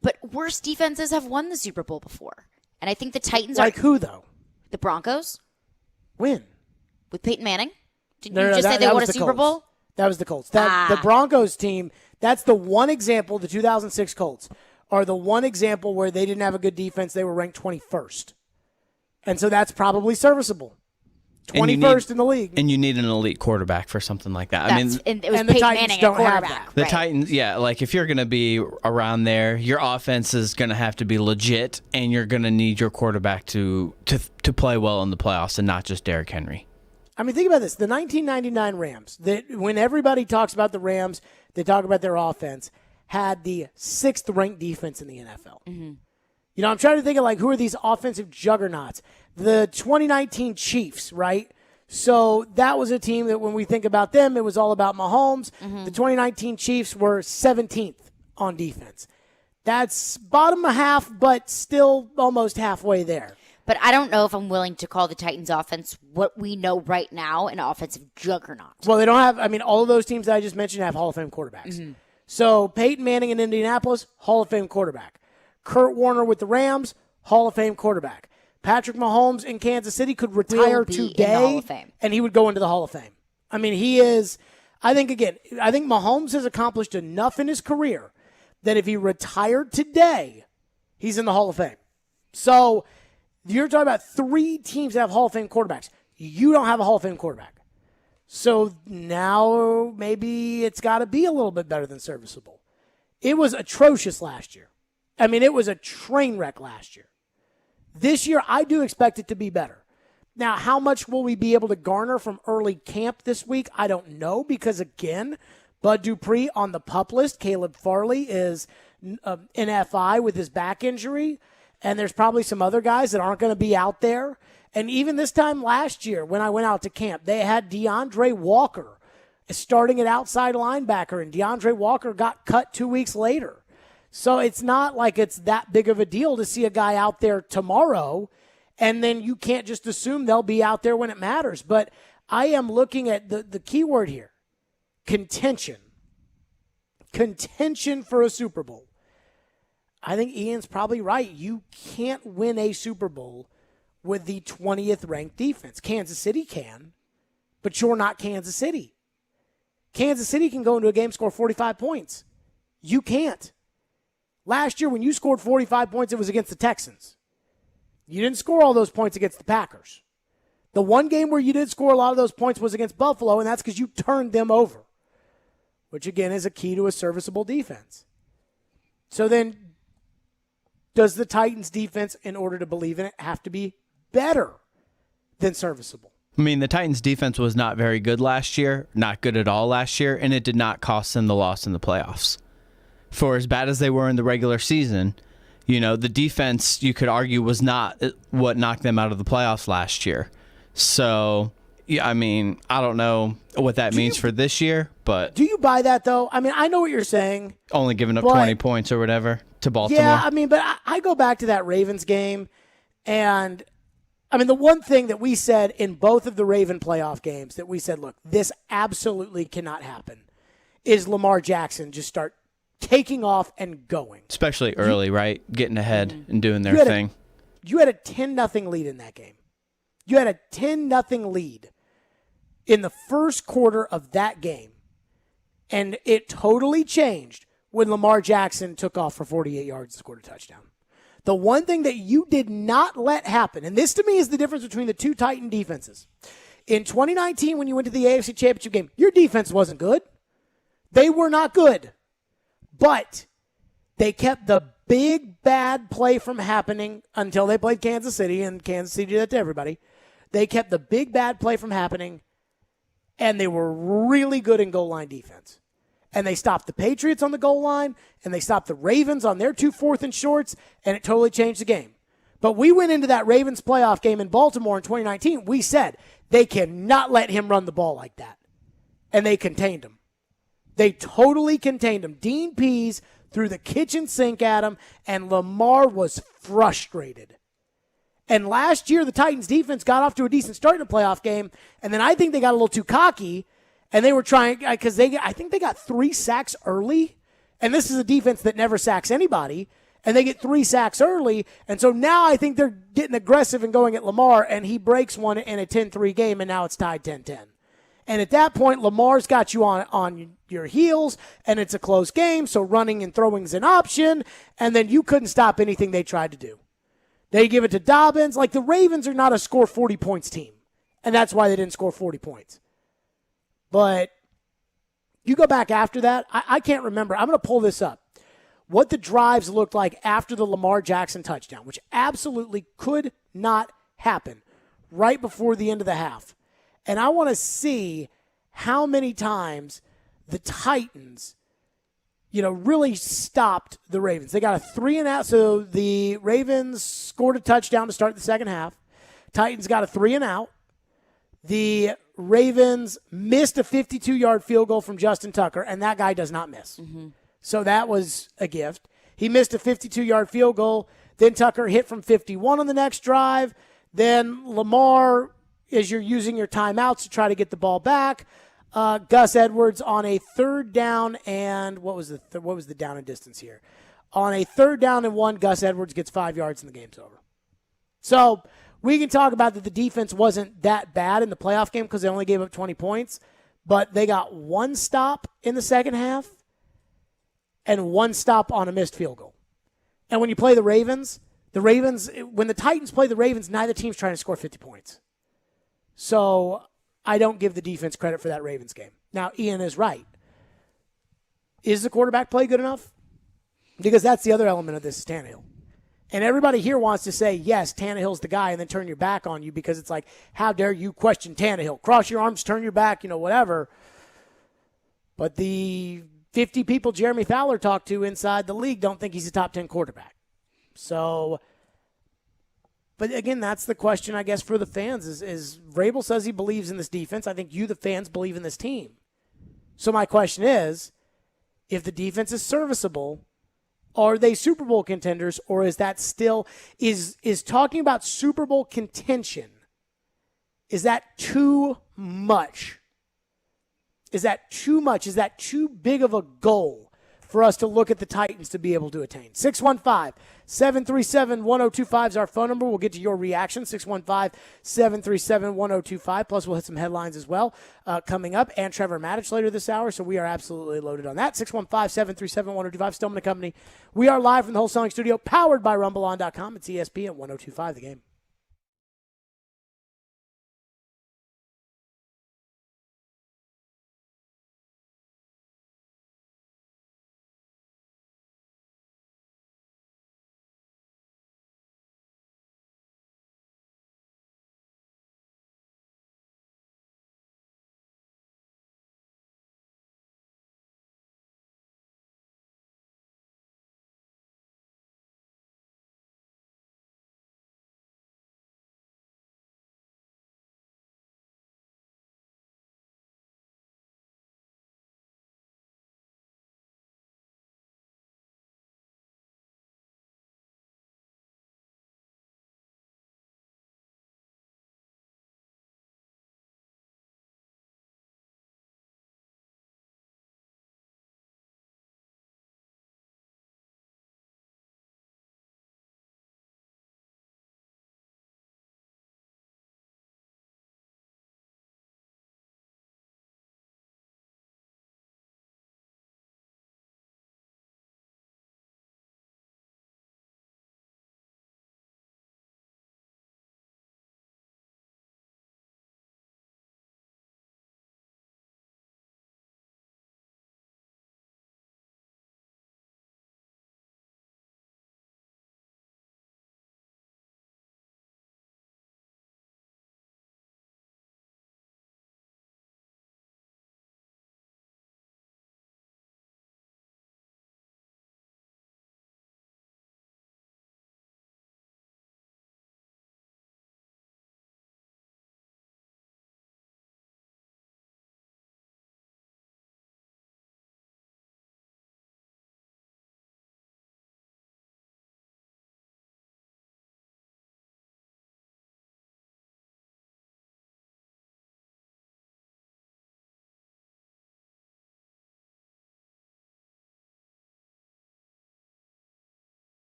But worse defenses have won the Super Bowl before. And I think the Titans Like who, though? The Broncos. When? With Peyton Manning. Didn't No, you just say they won a Super Colts. Bowl? That was the Colts. The Broncos team, that's the one example, the 2006 Colts, are the one example where they didn't have a good defense. They were ranked 21st. And so that's probably serviceable. 21st in the league. And you need an elite quarterback for something like that. And it was and the Peyton Titans Manning don't at have quarterback. that. The Right. Titans, like if you're going to be around there, your offense is going to have to be legit, and you're going to need your quarterback to play well in the playoffs and not just Derrick Henry. I mean, think about this. The 1999 Rams, when everybody talks about the Rams, they talk about their offense, had the 6th ranked defense in the NFL. Mm-hmm. I'm trying to think of like who are these offensive juggernauts? The 2019 Chiefs, right? So that was a team that when we think about them, it was all about Mahomes. The 2019 Chiefs were 17th on defense. That's bottom of half, but still almost halfway there. But I don't know if I'm willing to call the Titans offense what we know right now an offensive juggernaut. Well, they don't have, all of those teams that I just mentioned have Hall of Fame quarterbacks. So Peyton Manning in Indianapolis, Hall of Fame quarterback. Kurt Warner with the Rams, Hall of Fame quarterback. Patrick Mahomes in Kansas City could retire today, and he would go into the Hall of Fame. He is, I think Mahomes has accomplished enough in his career that if he retired today, he's in the Hall of Fame. So you're talking about 3 teams that have Hall of Fame quarterbacks. You don't have a Hall of Fame quarterback. So now maybe it's got to be a little bit better than serviceable. It was atrocious last year. It was a train wreck last year. This year, I do expect it to be better. Now, how much will we be able to garner from early camp this week? I don't know because, again, Bud Dupree on the PUP list. Caleb Farley is in FI with his back injury. And there's probably some other guys that aren't going to be out there. And even this time last year when I went out to camp, they had DeAndre Walker starting at outside linebacker, and DeAndre Walker got cut 2 weeks later. So it's not like it's that big of a deal to see a guy out there tomorrow, and then you can't just assume they'll be out there when it matters. But I am looking at the key word here, contention. Contention for a Super Bowl. I think Ian's probably right. You can't win a Super Bowl with the 20th ranked defense. Kansas City can, but you're not Kansas City. Kansas City can go into a game, score 45 points. You can't. Last year when you scored 45 points, it was against the Texans. You didn't score all those points against the Packers. The one game where you did score a lot of those points was against Buffalo, and that's because you turned them over, which again is a key to a serviceable defense. So then, does the Titans defense, in order to believe in it, have to be better than serviceable? The Titans defense was not very good last year, not good at all last year, and it did not cost them the loss in the playoffs. For as bad as they were in the regular season, the defense, you could argue, was not what knocked them out of the playoffs last year. So, yeah, I don't know what that means for this year, but... Do you buy that, though? I know what you're saying. Only giving up 20 points or whatever to Baltimore. Yeah, but I go back to that Ravens game, and, the one thing that we said in both of the Raven playoff games that we said, look, this absolutely cannot happen, is Lamar Jackson just start taking off and going. Especially early, right? Getting ahead and doing their thing. You had a 10-0 lead in that game. You had a 10-0 lead in the first quarter of that game. And it totally changed when Lamar Jackson took off for 48 yards and scored a touchdown. The one thing that you did not let happen, and this to me is the difference between the two Titan defenses. In 2019, when you went to the AFC Championship game, your defense wasn't good. They were not good. But they kept the big bad play from happening until they played Kansas City, and Kansas City did that to everybody. They kept the big bad play from happening, and they were really good in goal line defense. And they stopped the Patriots on the goal line, and they stopped the Ravens on their 2 4th and shorts, and it totally changed the game. But we went into that Ravens playoff game in Baltimore in 2019. We said they cannot let him run the ball like that. And they contained him. They totally contained him. Dean Pease threw the kitchen sink at him, and Lamar was frustrated. And last year, the Titans defense got off to a decent start in the playoff game, and then I think they got a little too cocky, and they were trying, because I think they got 3 sacks early, and this is a defense that never sacks anybody, and they get 3 sacks early, and so now I think they're getting aggressive and going at Lamar, and he breaks one in a 10-3 game, and now it's tied 10-10. And at that point, Lamar's got you on your heels, and it's a close game, so running and throwing is an option, and then you couldn't stop anything they tried to do. They give it to Dobbins. Like, the Ravens are not a score 40 points team, and that's why they didn't score 40 points. But you go back after that, I can't remember. I'm going to pull this up. What the drives looked like after the Lamar Jackson touchdown, which absolutely could not happen right before the end of the half. And I want to see how many times the Titans, really stopped the Ravens. They got a 3-and-out. So the Ravens scored a touchdown to start the second half. Titans got a 3-and-out. The Ravens missed a 52-yard field goal from Justin Tucker, and that guy does not miss. So that was a gift. He missed a 52-yard field goal. Then Tucker hit from 51 on the next drive. Then Lamar, as you're using your timeouts to try to get the ball back, Gus Edwards on a third down and what was the down and distance here? On a 3rd down and 1, Gus Edwards gets 5 yards and the game's over. So we can talk about that the defense wasn't that bad in the playoff game because they only gave up 20 points, but they got 1 stop in the second half and 1 stop on a missed field goal. And when you play the Ravens, when the Titans play the Ravens, neither team's trying to score 50 points. So I don't give the defense credit for that Ravens game. Now, Ian is right. Is the quarterback play good enough? Because that's the other element of this is Tannehill. And everybody here wants to say, yes, Tannehill's the guy, and then turn your back on you because it's like, how dare you question Tannehill? Cross your arms, turn your back, whatever. But the 50 people Jeremy Fowler talked to inside the league don't think he's a top 10 quarterback. So, but again, that's the question, I guess, for the fans is Vrabel says he believes in this defense. I think you, the fans, believe in this team. So my question is, if the defense is serviceable, are they Super Bowl contenders, or is that still is talking about Super Bowl contention? Is that too much? Is that too much? Is that too big of a goal for us to look at the Titans to be able to attain? 615-737-1025 is our phone number. We'll get to your reaction. 615-737-1025. Plus, we'll hit some headlines as well coming up. And Trevor Maddich later this hour, so we are absolutely loaded on that. 615-737-1025, Stillman & Company. We are live from the Wholesaling Studio, powered by RumbleOn.com. It's ESPN 1025, The Game.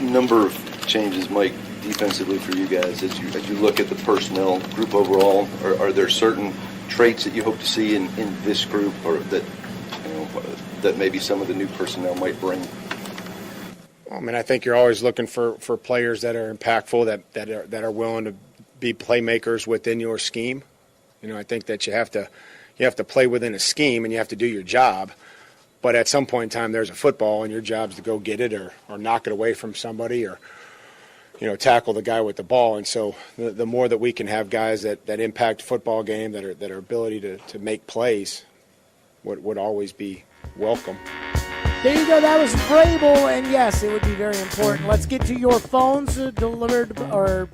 number of changes, Mike, defensively for you guys as you look at the personnel group overall? Are there certain traits that you hope to see in this group, or that that maybe some of the new personnel might bring? I mean, I think you're always looking for players that are impactful, that are willing to be playmakers within your scheme. I think that you have to play within a scheme and you have to do your job. But at some point in time, there's a football, and your job is to go get it or knock it away from somebody or, tackle the guy with the ball. And so the more that we can have guys that impact football game, that are ability to make plays, would always be welcome. There you go. That was Vrabel, and yes, it would be very important. Let's get to your phones delivered or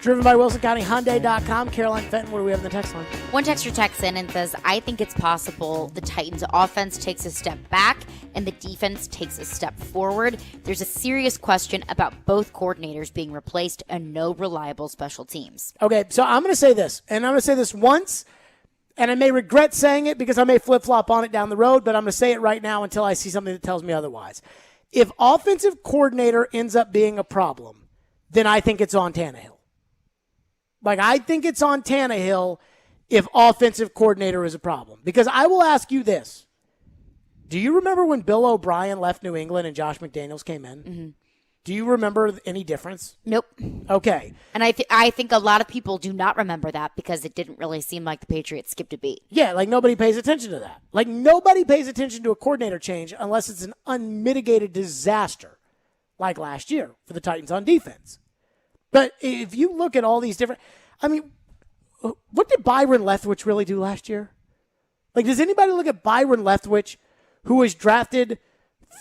driven by WilsonCountyHyundai.com. Caroline Fenton, what do we have in the text line? One texter texts in and says, I think it's possible the Titans' offense takes a step back and the defense takes a step forward. There's a serious question about both coordinators being replaced and no reliable special teams. Okay, so I'm going to say this, and I'm going to say this once, and I may regret saying it because I may flip-flop on it down the road, but I'm going to say it right now until I see something that tells me otherwise. If offensive coordinator ends up being a problem, then I think it's on Tannehill. I think it's on Tannehill if offensive coordinator is a problem. Because I will ask you this. Do you remember when Bill O'Brien left New England and Josh McDaniels came in? Mm-hmm. Do you remember any difference? Nope. Okay. And I think a lot of people do not remember that because it didn't really seem like the Patriots skipped a beat. Yeah, nobody pays attention to that. Nobody pays attention to a coordinator change unless it's an unmitigated disaster like last year for the Titans on defense. But if you look at all these different, what did Byron Leftwich really do last year? Does anybody look at Byron Leftwich, who was drafted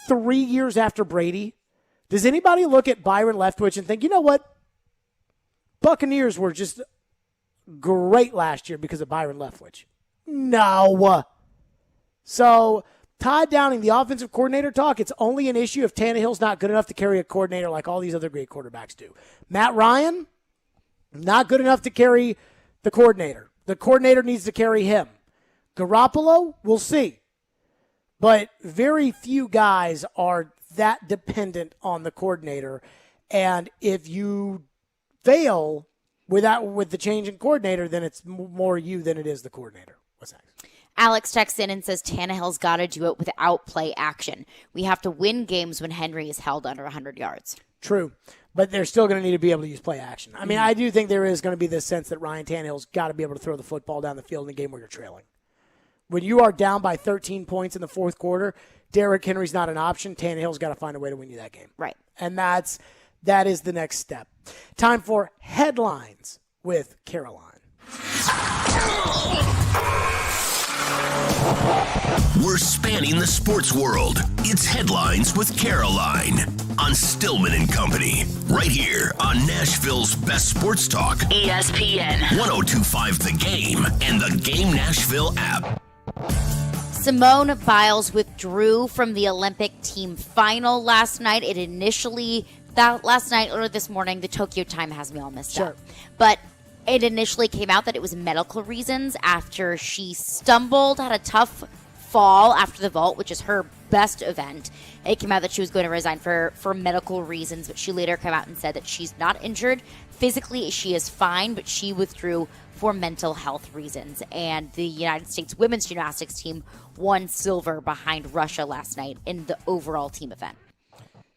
3 years after Brady? Does anybody look at Byron Leftwich and think, you know what? Buccaneers were just great last year because of Byron Leftwich. No. So, Todd Downing, the offensive coordinator talk, it's only an issue if Tannehill's not good enough to carry a coordinator like all these other great quarterbacks do. Matt Ryan, not good enough to carry the coordinator. The coordinator needs to carry him. Garoppolo, we'll see. But very few guys are that dependent on the coordinator. And if you fail with the change in coordinator, then it's more you than it is the coordinator. What's next? Alex texts in and says Tannehill's got to do it without play action. We have to win games when Henry is held under 100 yards. True, but they're still going to need to be able to use play action. I mean, I do think there is going to be this sense that Ryan Tannehill's got to be able to throw the football down the field in a game where you're trailing. When you are down by 13 points in the fourth quarter, Derrick Henry's not an option. Tannehill's got to find a way to win you that game. Right. And that is the next step. Time for headlines with Caroline. We're spanning the sports world. It's Headlines with Caroline on Stillman and Company, right here on Nashville's best sports talk. ESPN 102.5 The Game and the Game Nashville app. Simone Biles withdrew from the Olympic team final last night. Or this morning, the Tokyo time has me all messed up. But it initially came out that it was medical reasons after she stumbled, had a tough fall after the vault, which is her best event. It came out that she was going to resign for medical reasons, but she later came out and said that she's not injured. Physically, she is fine, but she withdrew for mental health reasons. And the United States women's gymnastics team won silver behind Russia last night in the overall team event.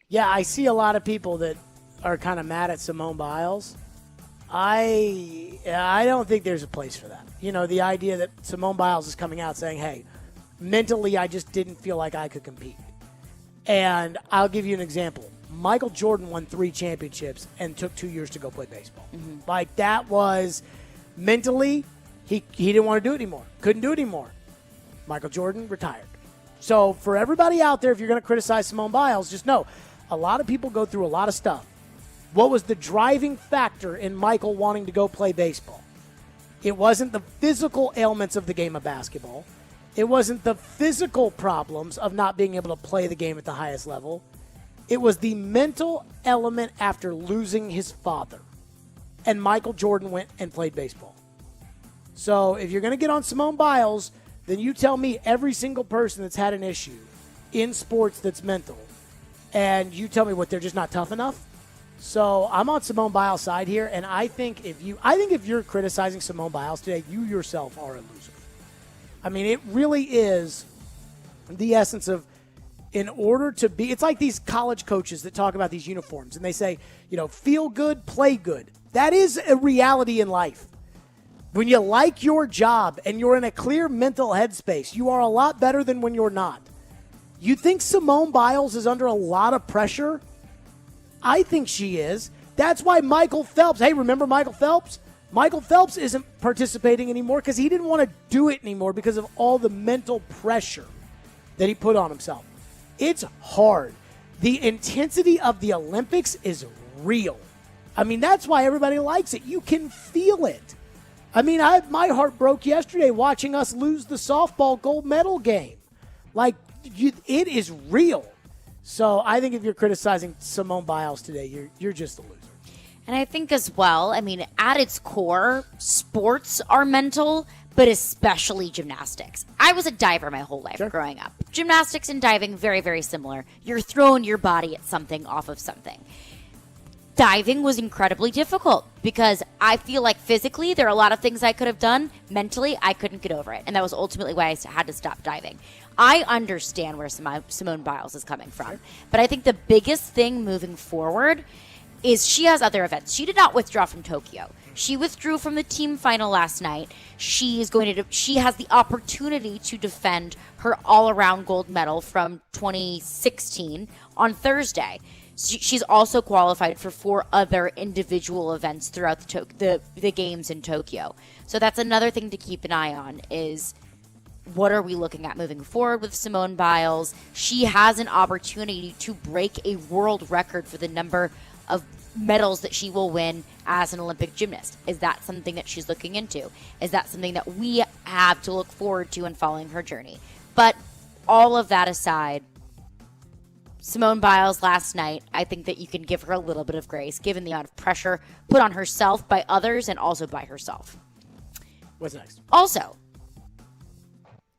Yeah, I see a lot of people that are kind of mad at Simone Biles. I don't think there's a place for that. The idea that Simone Biles is coming out saying, hey, mentally I just didn't feel like I could compete. And I'll give you an example. Michael Jordan won 3 championships and took 2 years to go play baseball. Mm-hmm. That was mentally, he didn't want to do it anymore. Couldn't do it anymore. Michael Jordan retired. So for everybody out there, if you're going to criticize Simone Biles, just know a lot of people go through a lot of stuff. What was the driving factor in Michael wanting to go play baseball? It wasn't the physical ailments of the game of basketball. It wasn't the physical problems of not being able to play the game at the highest level. It was the mental element after losing his father. And Michael Jordan went and played baseball. So if you're going to get on Simone Biles, then you tell me every single person that's had an issue in sports that's mental and you tell me what they're just not tough enough. So I'm on Simone Biles' side here, and I think if you're criticizing Simone Biles today, you yourself are a loser. I mean, it really is the essence of, in order to be, it's like these college coaches that talk about these uniforms, and they say, feel good, play good. That is a reality in life. When you like your job and you're in a clear mental headspace, you are a lot better than when you're not. You think Simone Biles is under a lot of pressure? I think she is. That's why Michael Phelps, hey, remember Michael Phelps? Michael Phelps isn't participating anymore because he didn't want to do it anymore because of all the mental pressure that he put on himself. It's hard. The intensity of the Olympics is real. I mean, that's why everybody likes it. You can feel it. I mean, my heart broke yesterday watching us lose the softball gold medal game. It is real. So I think if you're criticizing Simone Biles today, you're just a loser. And I think as well, I mean, at its core, sports are mental, but especially gymnastics. I was a diver my whole life growing up. Gymnastics and diving, very, very similar. You're throwing your body at something off of something. Diving was incredibly difficult because I feel like physically there are a lot of things I could have done. Mentally, I couldn't get over it. And that was ultimately why I had to stop diving. I understand where Simone Biles is coming from. But I think the biggest thing moving forward is she has other events. She did not withdraw from Tokyo. She withdrew from the team final last night. She has the opportunity to defend her all-around gold medal from 2016 on Thursday. She's also qualified for 4 other individual events throughout the games in Tokyo. So that's another thing to keep an eye on is what are we looking at moving forward with Simone Biles? She has an opportunity to break a world record for the number of medals that she will win as an Olympic gymnast. Is that something that she's looking into? Is that something that we have to look forward to in following her journey? But all of that aside, Simone Biles last night, I think that you can give her a little bit of grace given the amount of pressure put on herself by others and also by herself. What's next? Also,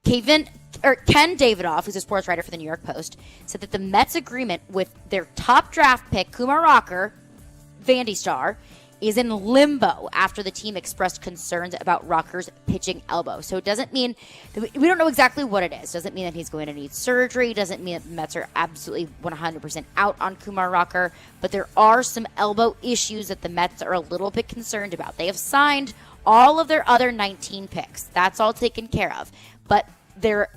Ken Davidoff, who's a sports writer for the New York Post, said that the Mets' agreement with their top draft pick, Kumar Rocker, Vandy star, is in limbo after the team expressed concerns about Rocker's pitching elbow. So it doesn't mean that we don't know exactly what it is. Doesn't mean that he's going to need surgery. Doesn't mean that the Mets are absolutely 100% out on Kumar Rocker. But there are some elbow issues that the Mets are a little bit concerned about. They have signed all of their other 19 picks. That's all taken care of. But they're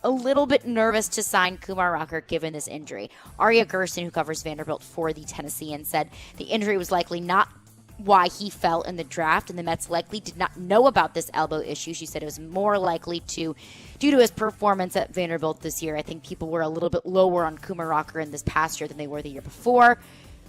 a little bit nervous to sign Kumar Rocker given this injury. Aria Gerson, who covers Vanderbilt for the Tennessean, said the injury was likely not why he fell in the draft, and the Mets likely did not know about this elbow issue. She said it was more likely due to his performance at Vanderbilt this year. I think people were a little bit lower on Kumar Rocker in this past year than they were the year before.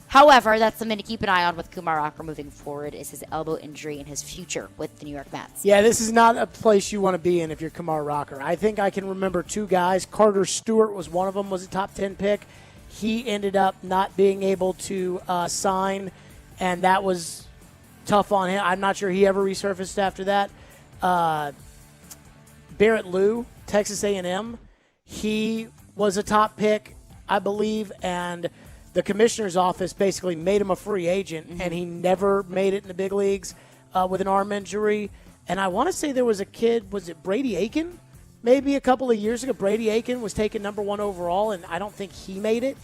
However, that's something to keep an eye on with Kumar Rocker moving forward is his elbow injury and his future with the New York Mets. Yeah, this is not a place you want to be in if you're Kumar Rocker. I think I can remember 2 guys. Carter Stewart was one of them, was a top 10 pick. He ended up not being able to sign, and that was tough on him. I'm not sure he ever resurfaced after that. Barrett Lou, Texas A&M, he was a top pick, I believe, and the commissioner's office basically made him a free agent, and he never made it in the big leagues with an arm injury. And I want to say there was a kid, was it Brady Aiken? Maybe a couple of years ago, Brady Aiken was taken number 1 overall, and I don't think he made it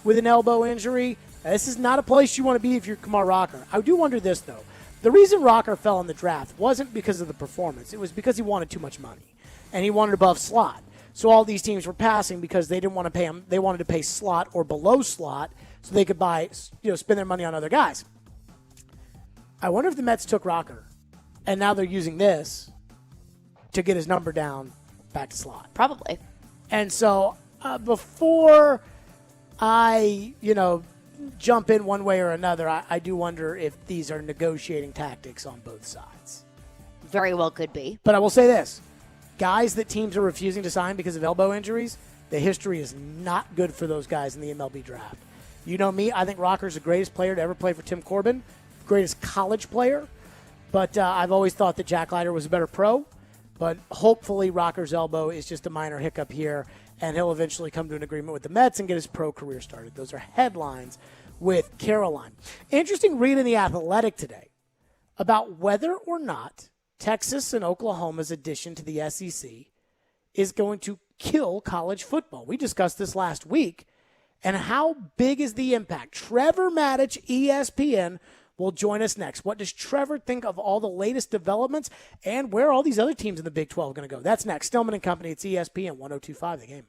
with an elbow injury. This is not a place you want to be if you're Kumar Rocker. I do wonder this, though. The reason Rocker fell in the draft wasn't because of the performance. It was because he wanted too much money, and he wanted above slot. So all these teams were passing because they didn't want to pay him. They wanted to pay slot or below slot so they could spend their money on other guys. I wonder if the Mets took Rocker, and now they're using this to get his number down back to slot. Probably. And so before I, jump in one way or another, I do wonder if these are negotiating tactics on both sides. Very well could be. But I will say this. Guys that teams are refusing to sign because of elbow injuries, the history is not good for those guys in the MLB draft. You know me, I think Rocker's the greatest player to ever play for Tim Corbin, greatest college player. But I've always thought that Jack Leiter was a better pro. But hopefully Rocker's elbow is just a minor hiccup here, and he'll eventually come to an agreement with the Mets and get his pro career started. Those are headlines with Caroline. Interesting read in The Athletic today about whether or not Texas and Oklahoma's addition to the SEC is going to kill college football. We discussed this last week. And how big is the impact? Trevor Maddich, ESPN, will join us next. What does Trevor think of all the latest developments and where are all these other teams in the Big 12 going to go? That's next. Stillman and Company. It's ESPN 102.5 The Game.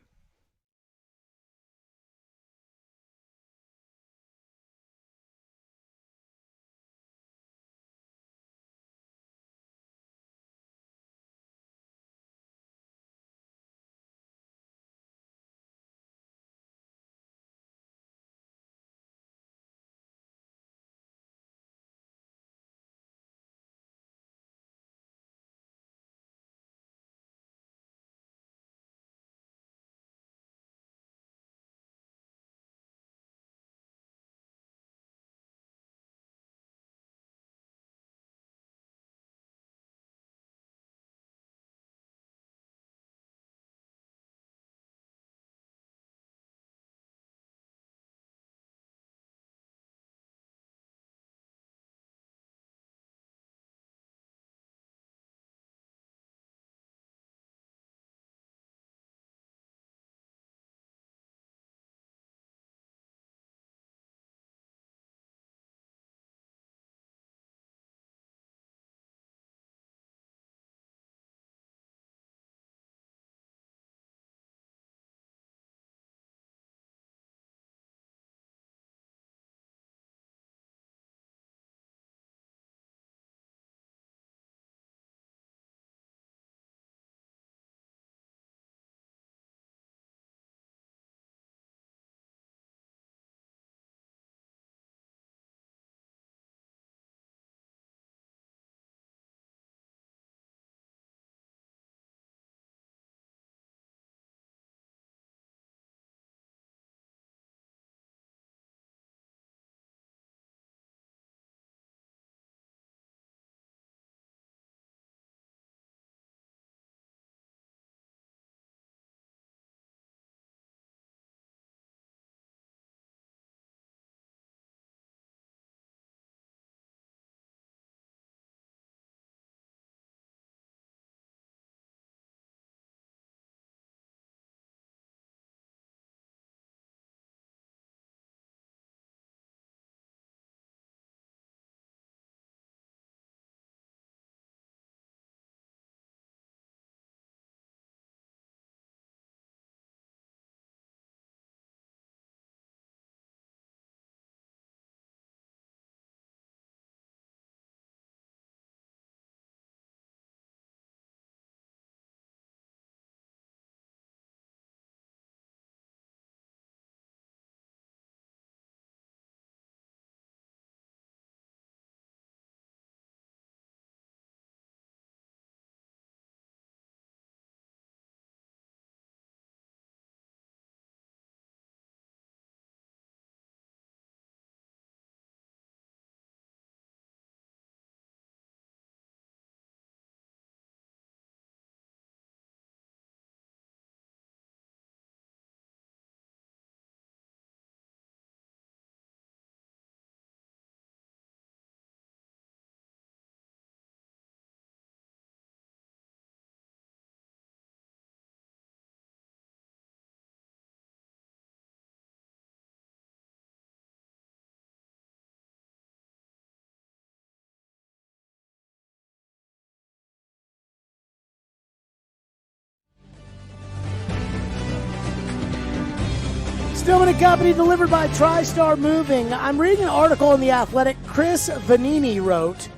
Stillman and Company, delivered by TriStar Moving. I'm reading an article in The Athletic Chris Vanini wrote,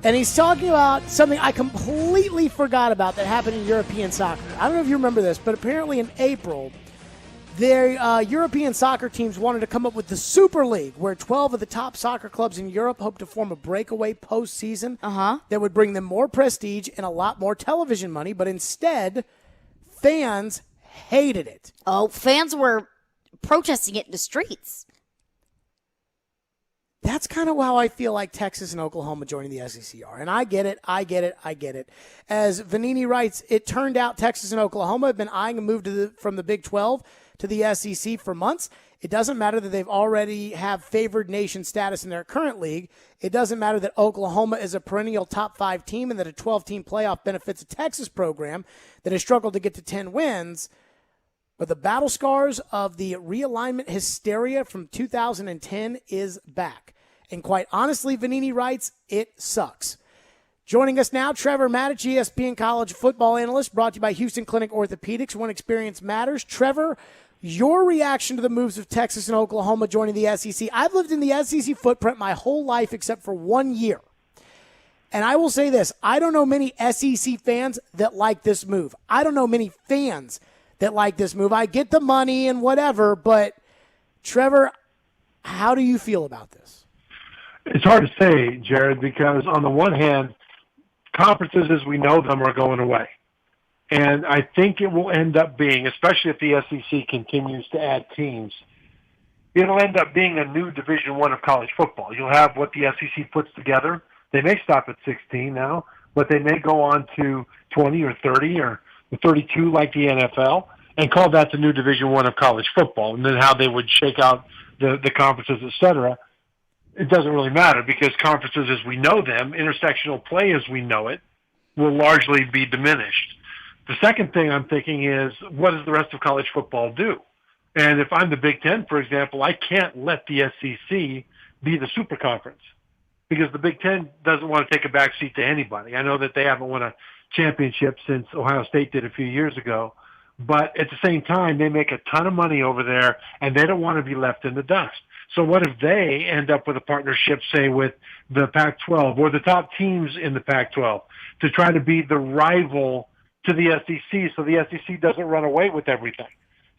and he's talking about something I completely forgot about that happened in European soccer. I don't know if you remember this, but apparently in April, their European soccer teams wanted to come up with the Super League, where 12 of the top soccer clubs in Europe hope to form a breakaway postseason that would bring them more prestige and a lot more television money, but instead, fans hated it. Oh, fans were protesting it in the streets. That's kind of how I feel like Texas and Oklahoma joining the SEC are. And I get it. As Vanini writes, it turned out Texas and Oklahoma have been eyeing a move from the Big 12 to the SEC for months. It doesn't matter that they've already have favored nation status in their current league. It doesn't matter that Oklahoma is a perennial top 5 team and that a 12-team playoff benefits a Texas program that has struggled to get to 10 wins. But the battle scars of the realignment hysteria from 2010 is back. And quite honestly, Vanini writes, it sucks. Joining us now, Trevor Maddich, ESPN college football analyst, brought to you by Houston Clinic Orthopedics. When experience matters. Trevor, your reaction to the moves of Texas and Oklahoma joining the SEC. I've lived in the SEC footprint my whole life except for 1 year. And I will say this, I don't know many SEC fans that like this move. I don't know many fans that like this move. I get the money and whatever, but Trevor, how do you feel about this? It's hard to say, Jared, because on the one hand, conferences as we know them are going away. And I think it will end up being, especially if the SEC continues to add teams, it'll end up being a new Division I of college football. You'll have what the SEC puts together. They may stop at 16 now, but they may go on to 20 or 30 or 32 like the NFL and call that the new Division I of college football. And then how they would shake out the conferences, et cetera, it doesn't really matter because conferences as we know them, intersectional play as we know it, will largely be diminished. The second thing I'm thinking is, what does the rest of college football do? And if I'm the Big Ten, for example, I can't let the SEC be the super conference because the Big Ten doesn't want to take a back seat to anybody. I know that they haven't won a championship since Ohio State did a few years ago, but at the same time, they make a ton of money over there, and they don't want to be left in the dust. So what if they end up with a partnership, say, with the Pac-12 or the top teams in the Pac-12 to try to be the rival to the SEC so the SEC doesn't run away with everything?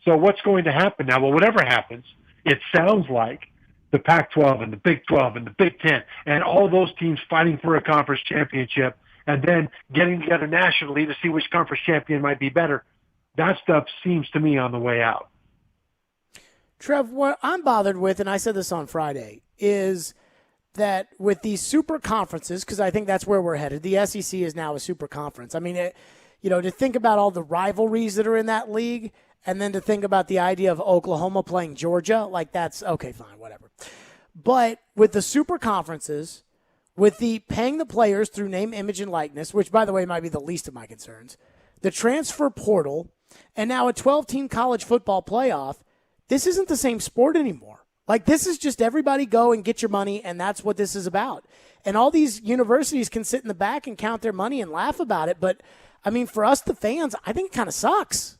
So what's going to happen now? Well, whatever happens, it sounds like the Pac-12 and the Big 12 and the Big 10 and all those teams fighting for a conference championship and then getting together nationally to see which conference champion might be better. That stuff seems to me on the way out. Trev, what I'm bothered with, and I said this on Friday, is that with these super conferences, because I think that's where we're headed, the SEC is now a super conference. I mean, to think about all the rivalries that are in that league, and then to think about the idea of Oklahoma playing Georgia, like that's, okay, fine, whatever. But with the super conferences, with the paying the players through name, image, and likeness, which, by the way, might be the least of my concerns, the transfer portal, and now a 12-team college football playoff, this isn't the same sport anymore. Like, this is just everybody go and get your money, and that's what this is about. And all these universities can sit in the back and count their money and laugh about it. But, I mean, for us, the fans, I think it kind of sucks.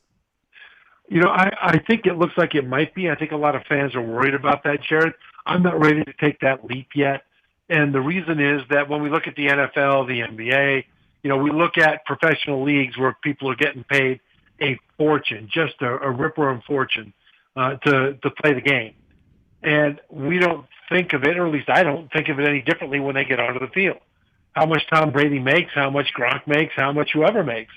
I think it looks like it might be. I think a lot of fans are worried about that, Jared. I'm not ready to take that leap yet. And the reason is that when we look at the NFL, the NBA, we look at professional leagues where people are getting paid a fortune, just a rip-roaring fortune. To play the game. And we don't think of it, or at least I don't think of it any differently when they get onto the field. How much Tom Brady makes, how much Gronk makes, how much whoever makes.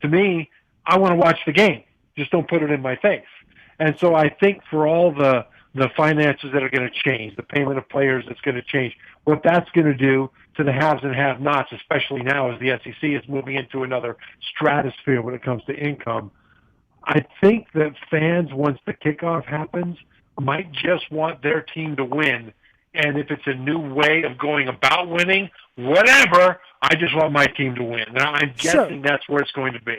To me, I want to watch the game. Just don't put it in my face. And so I think for all the finances that are going to change, the payment of players that's going to change, what that's going to do to the haves and have-nots, especially now as the SEC is moving into another stratosphere when it comes to income, I think that fans, once the kickoff happens, might just want their team to win. And if it's a new way of going about winning, whatever, I just want my team to win. And I'm guessing that's where it's going to be.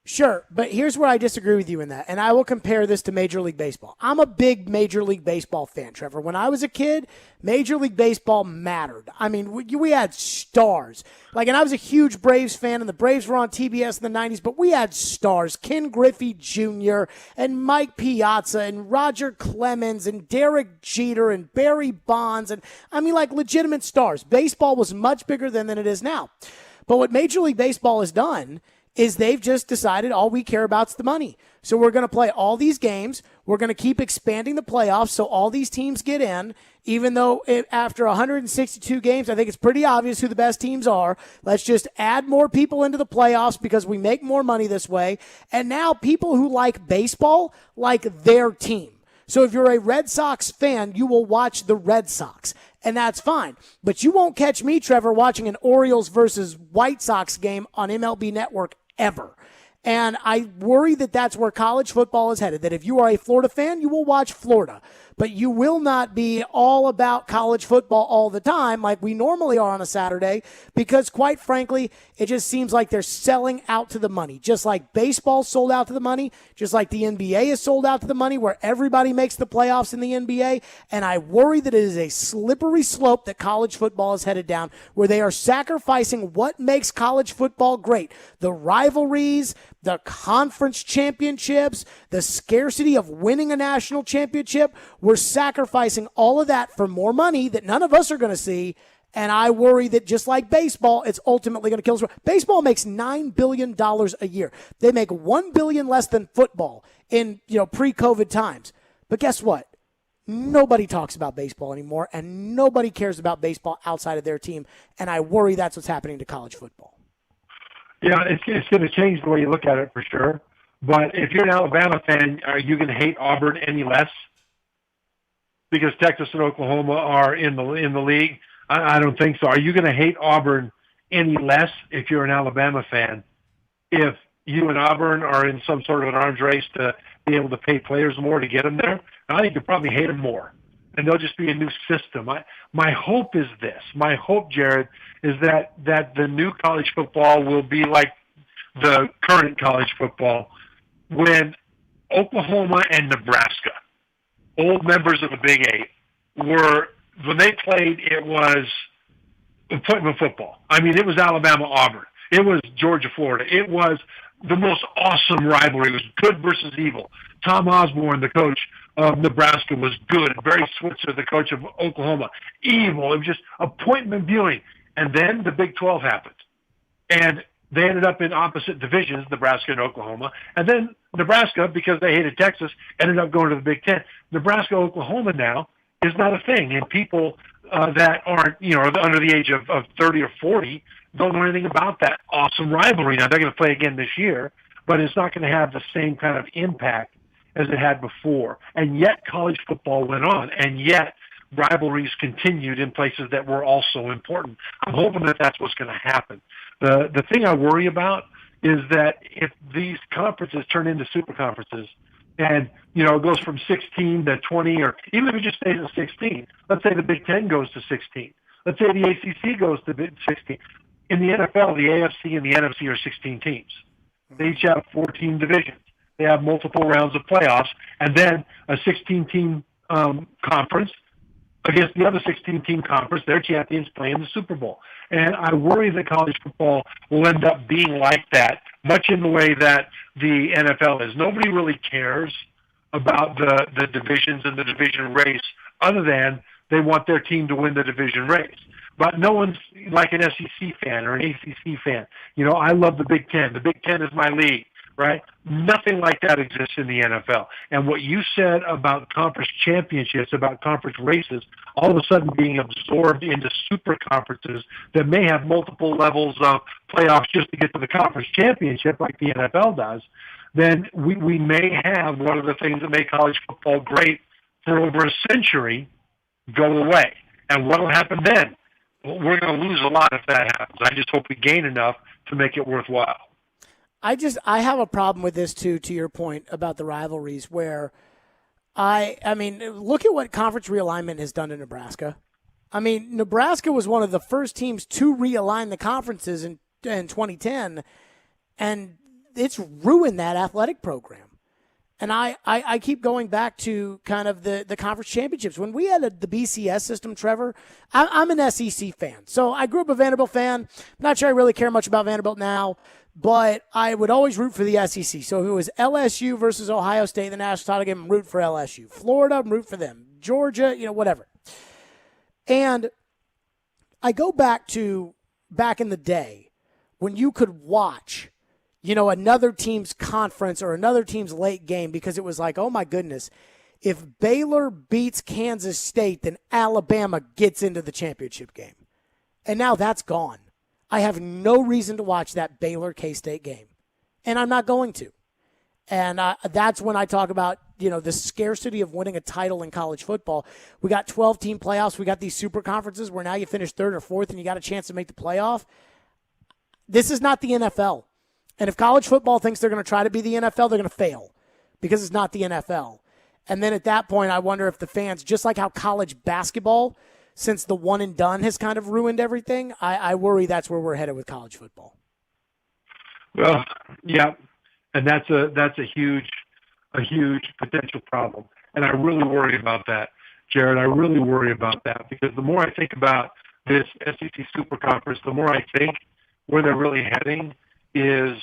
Sure, but here's where I disagree with you in that, and I will compare this to Major League Baseball. I'm a big Major League Baseball fan, Trevor. When I was a kid, Major League Baseball mattered. I mean, we had stars. And I was a huge Braves fan, and the Braves were on TBS in the 90s, but we had stars. Ken Griffey Jr. and Mike Piazza and Roger Clemens and Derek Jeter and Barry Bonds, and legitimate stars. Baseball was much bigger than it is now. But what Major League Baseball has done is they've just decided all we care about is the money. So we're going to play all these games. We're going to keep expanding the playoffs so all these teams get in, even though after 162 games, I think it's pretty obvious who the best teams are. Let's just add more people into the playoffs because we make more money this way. And now people who like baseball like their team. So if you're a Red Sox fan, you will watch the Red Sox. and that's fine. But you won't catch me, Trevor, watching an Orioles versus White Sox game on MLB Network ever. And I worry that that's where college football is headed, that if you are a Florida fan, you will watch Florida. But you will not be all about college football all the time like we normally are on a Saturday because, quite frankly, it just seems like they're selling out to the money. Just like baseball sold out to the money, just like the NBA is sold out to the money where everybody makes the playoffs in the NBA. And I worry that it is a slippery slope that college football is headed down where they are sacrificing what makes college football great. The rivalries, the conference championships, the scarcity of winning a national championship. We're sacrificing all of that for more money that none of us are going to see. And I worry that just like baseball, it's ultimately going to kill us. Baseball makes $9 billion a year. They make $1 billion less than football in, pre-COVID times. But guess what? Nobody talks about baseball anymore, and nobody cares about baseball outside of their team. And I worry that's what's happening to college football. Yeah, it's going to change the way you look at it for sure. But if you're an Alabama fan, are you going to hate Auburn any less because Texas and Oklahoma are in the league? I don't think so. Are you going to hate Auburn any less if you're an Alabama fan? If you and Auburn are in some sort of an arms race to be able to pay players more to get them there, I think you'll probably hate them more. And there'll just be a new system. My hope is this. My hope, Jared, is that the new college football will be like the current college football when Oklahoma and Nebraska, old members of the Big Eight, when they played, it was appointment football. I mean, it was Alabama-Auburn. It was Georgia-Florida. It was the most awesome rivalry. It was good versus evil. Tom Osborne, the coach of Nebraska, was good. Barry Switzer, the coach of Oklahoma, evil. It was just appointment viewing. And then the Big 12 happened. And they ended up in opposite divisions, Nebraska and Oklahoma. And then Nebraska, because they hated Texas, ended up going to the Big 10. Nebraska-Oklahoma now is not a thing. And people that aren't, under the age of 30 or 40 don't know anything about that awesome rivalry. Now, they're going to play again this year, but it's not going to have the same kind of impact as it had before. And yet college football went on, and yet rivalries continued in places that were also important. I'm hoping that that's what's going to happen. The thing I worry about is that if these conferences turn into super conferences and, it goes from 16 to 20, or even if it just stays at 16, let's say the Big Ten goes to 16. Let's say the ACC goes to 16. In the NFL, the AFC and the NFC are 16 teams. They each have 14 divisions. They have multiple rounds of playoffs, and then a 16-team conference against the other 16-team conference. Their champions play in the Super Bowl. And I worry that college football will end up being like that, much in the way that the NFL is. Nobody really cares about the divisions and the division race other than they want their team to win the division race. But no one's like an SEC fan or an ACC fan. I love the Big Ten. The Big Ten is my league, right? Nothing like that exists in the NFL. And what you said about conference championships, about conference races, all of a sudden being absorbed into super conferences that may have multiple levels of playoffs just to get to the conference championship like the NFL does, then we may have one of the things that made college football great for over a century go away. And what will happen then? We're going to lose a lot if that happens. I just hope we gain enough to make it worthwhile. I have a problem with this too, to your point about the rivalries, where I mean, look at what conference realignment has done to Nebraska. I mean, Nebraska was one of the first teams to realign the conferences in 2010, and it's ruined that athletic program. And I keep going back to kind of the conference championships. When we had the BCS system, Trevor, I'm an SEC fan. So I grew up a Vanderbilt fan. Not sure I really care much about Vanderbilt now, but I would always root for the SEC. So if it was LSU versus Ohio State in the national title game, I'm root for LSU. Florida, I'm root for them. Georgia, whatever. And I go back in the day when you could watch another team's conference or another team's late game because it was like, oh my goodness, if Baylor beats Kansas State, then Alabama gets into the championship game. And now that's gone. I have no reason to watch that Baylor K-State game. And I'm not going to. And that's when I talk about the scarcity of winning a title in college football. We got 12-team playoffs. We got these super conferences where now you finish third or fourth and you got a chance to make the playoff. This is not the NFL. And if college football thinks they're going to try to be the NFL, they're going to fail because it's not the NFL. And then at that point, I wonder if the fans, just like how college basketball, since the one and done has kind of ruined everything, I worry that's where we're headed with college football. Well, yeah, and that's a huge potential problem, and I really worry about that, Jared. I really worry about that because the more I think about this SEC Super Conference, the more I think where they're really heading is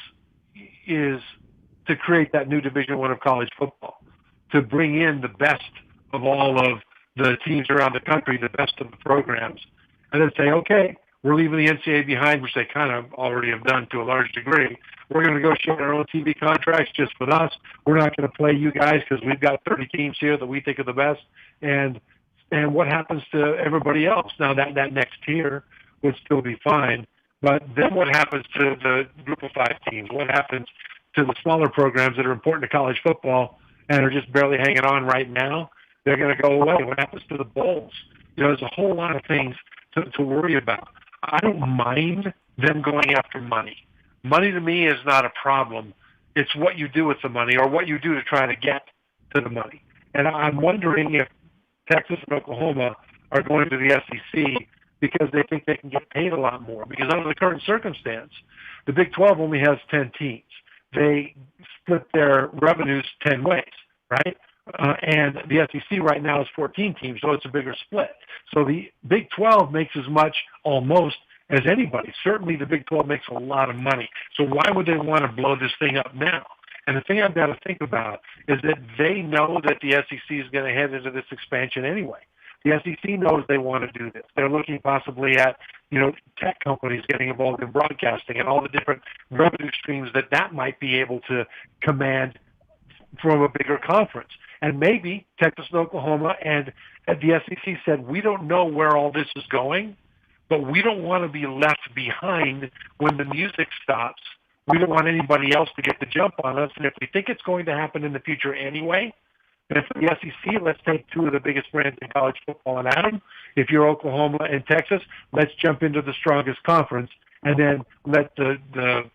to create that new Division I of college football, to bring in the best of all of the teams around the country, the best of the programs, and then say, okay, we're leaving the NCAA behind, which they kind of already have done to a large degree. We're going to negotiate our own TV contracts just with us. We're not going to play you guys because we've got 30 teams here that we think are the best. And what happens to everybody else? Now, that next tier would still be fine. But then what happens to the group of 5 teams? What happens to the smaller programs that are important to college football and are just barely hanging on right now? They're going to go away. What happens to the bowls? There's a whole lot of things to worry about. I don't mind them going after money. Money to me is not a problem. It's what you do with the money or what you do to try to get to the money. And I'm wondering if Texas and Oklahoma are going to the SEC because they think they can get paid a lot more. Because under the current circumstance, the Big 12 only has 10 teams. They split their revenues 10 ways, right? And the SEC right now is 14 teams, so it's a bigger split. So the Big 12 makes as much almost as anybody. Certainly the Big 12 makes a lot of money. So why would they want to blow this thing up now? And the thing I've got to think about is that they know that the SEC is going to head into this expansion anyway. The SEC knows they want to do this. They're looking possibly at, tech companies getting involved in broadcasting and all the different revenue streams that might be able to command from a bigger conference. And maybe Texas and Oklahoma and the SEC said, we don't know where all this is going, but we don't want to be left behind when the music stops. We don't want anybody else to get the jump on us. And if we think it's going to happen in the future anyway, and for the SEC, let's take 2 of the biggest brands in college football and Adam. If you're Oklahoma and Texas, let's jump into the strongest conference and then let the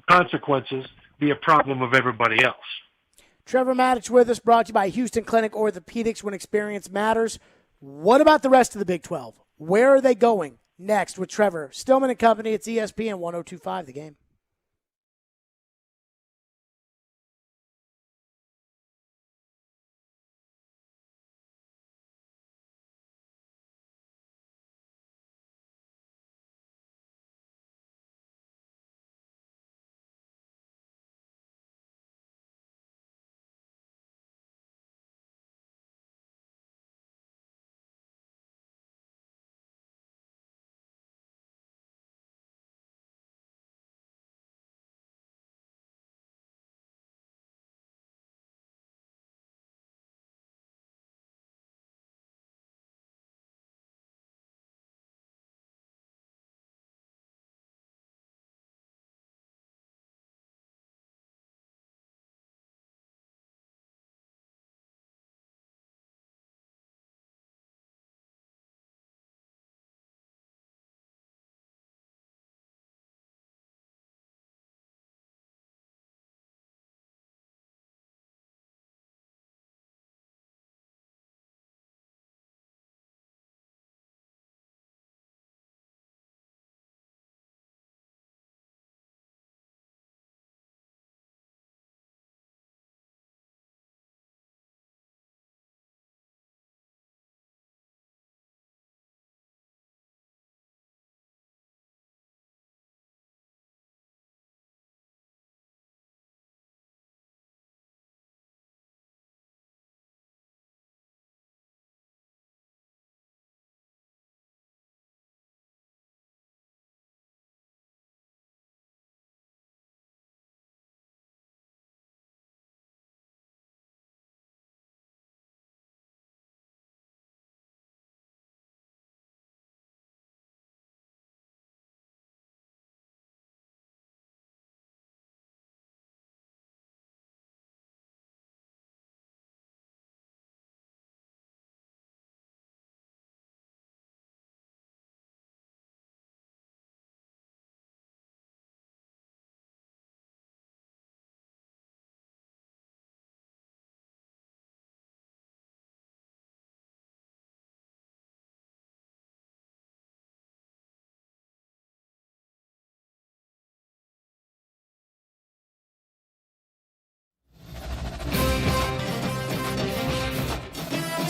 consequences be a problem of everybody else. Trevor Maddich with us, brought to you by Houston Clinic Orthopedics, when experience matters. What about the rest of the Big 12? Where are they going next with Trevor Stillman and company? It's ESPN 102.5 The Game.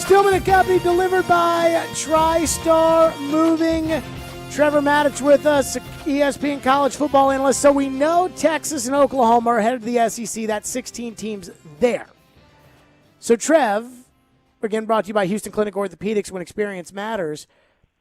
Stillman and Company, delivered by TriStar Moving. Trevor Maddich with us, ESPN college football analyst. So we know Texas and Oklahoma are headed to the SEC. That's 16 teams there. So Trev, again brought to you by Houston Clinic Orthopedics, when experience matters.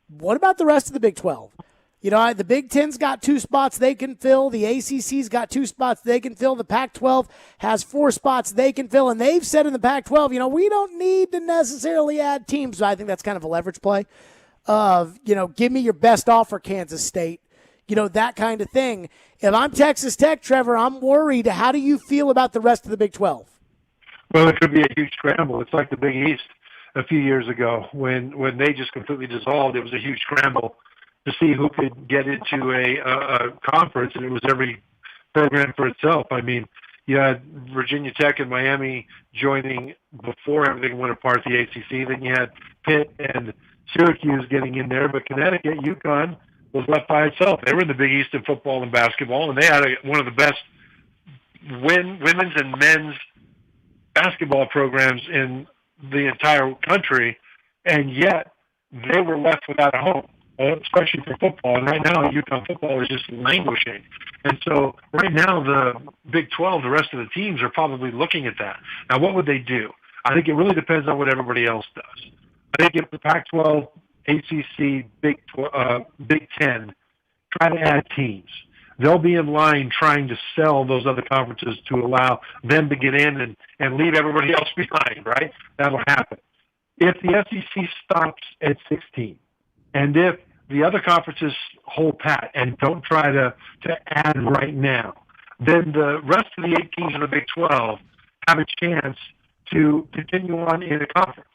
What about the rest of the Big 12? You know, the Big Ten's got 2 spots they can fill. The ACC's got 2 spots they can fill. The Pac-12 has 4 spots they can fill. And they've said in the Pac-12, you know, we don't need to necessarily add teams. So I think that's kind of a leverage play of, you know, give me your best offer, Kansas State. You know, that kind of thing. If I'm Texas Tech, Trevor, I'm worried. How do you feel about the rest of the Big 12? Well, it could be a huge scramble. It's like the Big East a few years ago when they just completely dissolved. It was a huge scramble to see who could get into a conference, and it was every program for itself. I mean, you had Virginia Tech and Miami joining before everything went apart, the ACC. Then you had Pitt and Syracuse getting in there, but Connecticut, UConn was left by itself. They were in the Big East in football and basketball, and they had one of the best women's and men's basketball programs in the entire country, and yet they were left without a home, especially for football. And right now, UConn football is just languishing. And so right now, the Big 12, the rest of the teams are probably looking at that. Now, what would they do? I think it really depends on what everybody else does. I think if the Pac-12, ACC, Big 10 try to add teams, they'll be in line trying to sell those other conferences to allow them to get in and leave everybody else behind, right? That'll happen. If the SEC stops at 16, and if the other conferences hold pat and don't try to add right now, then the rest of the 8 teams in the Big 12 have a chance to continue on in a conference.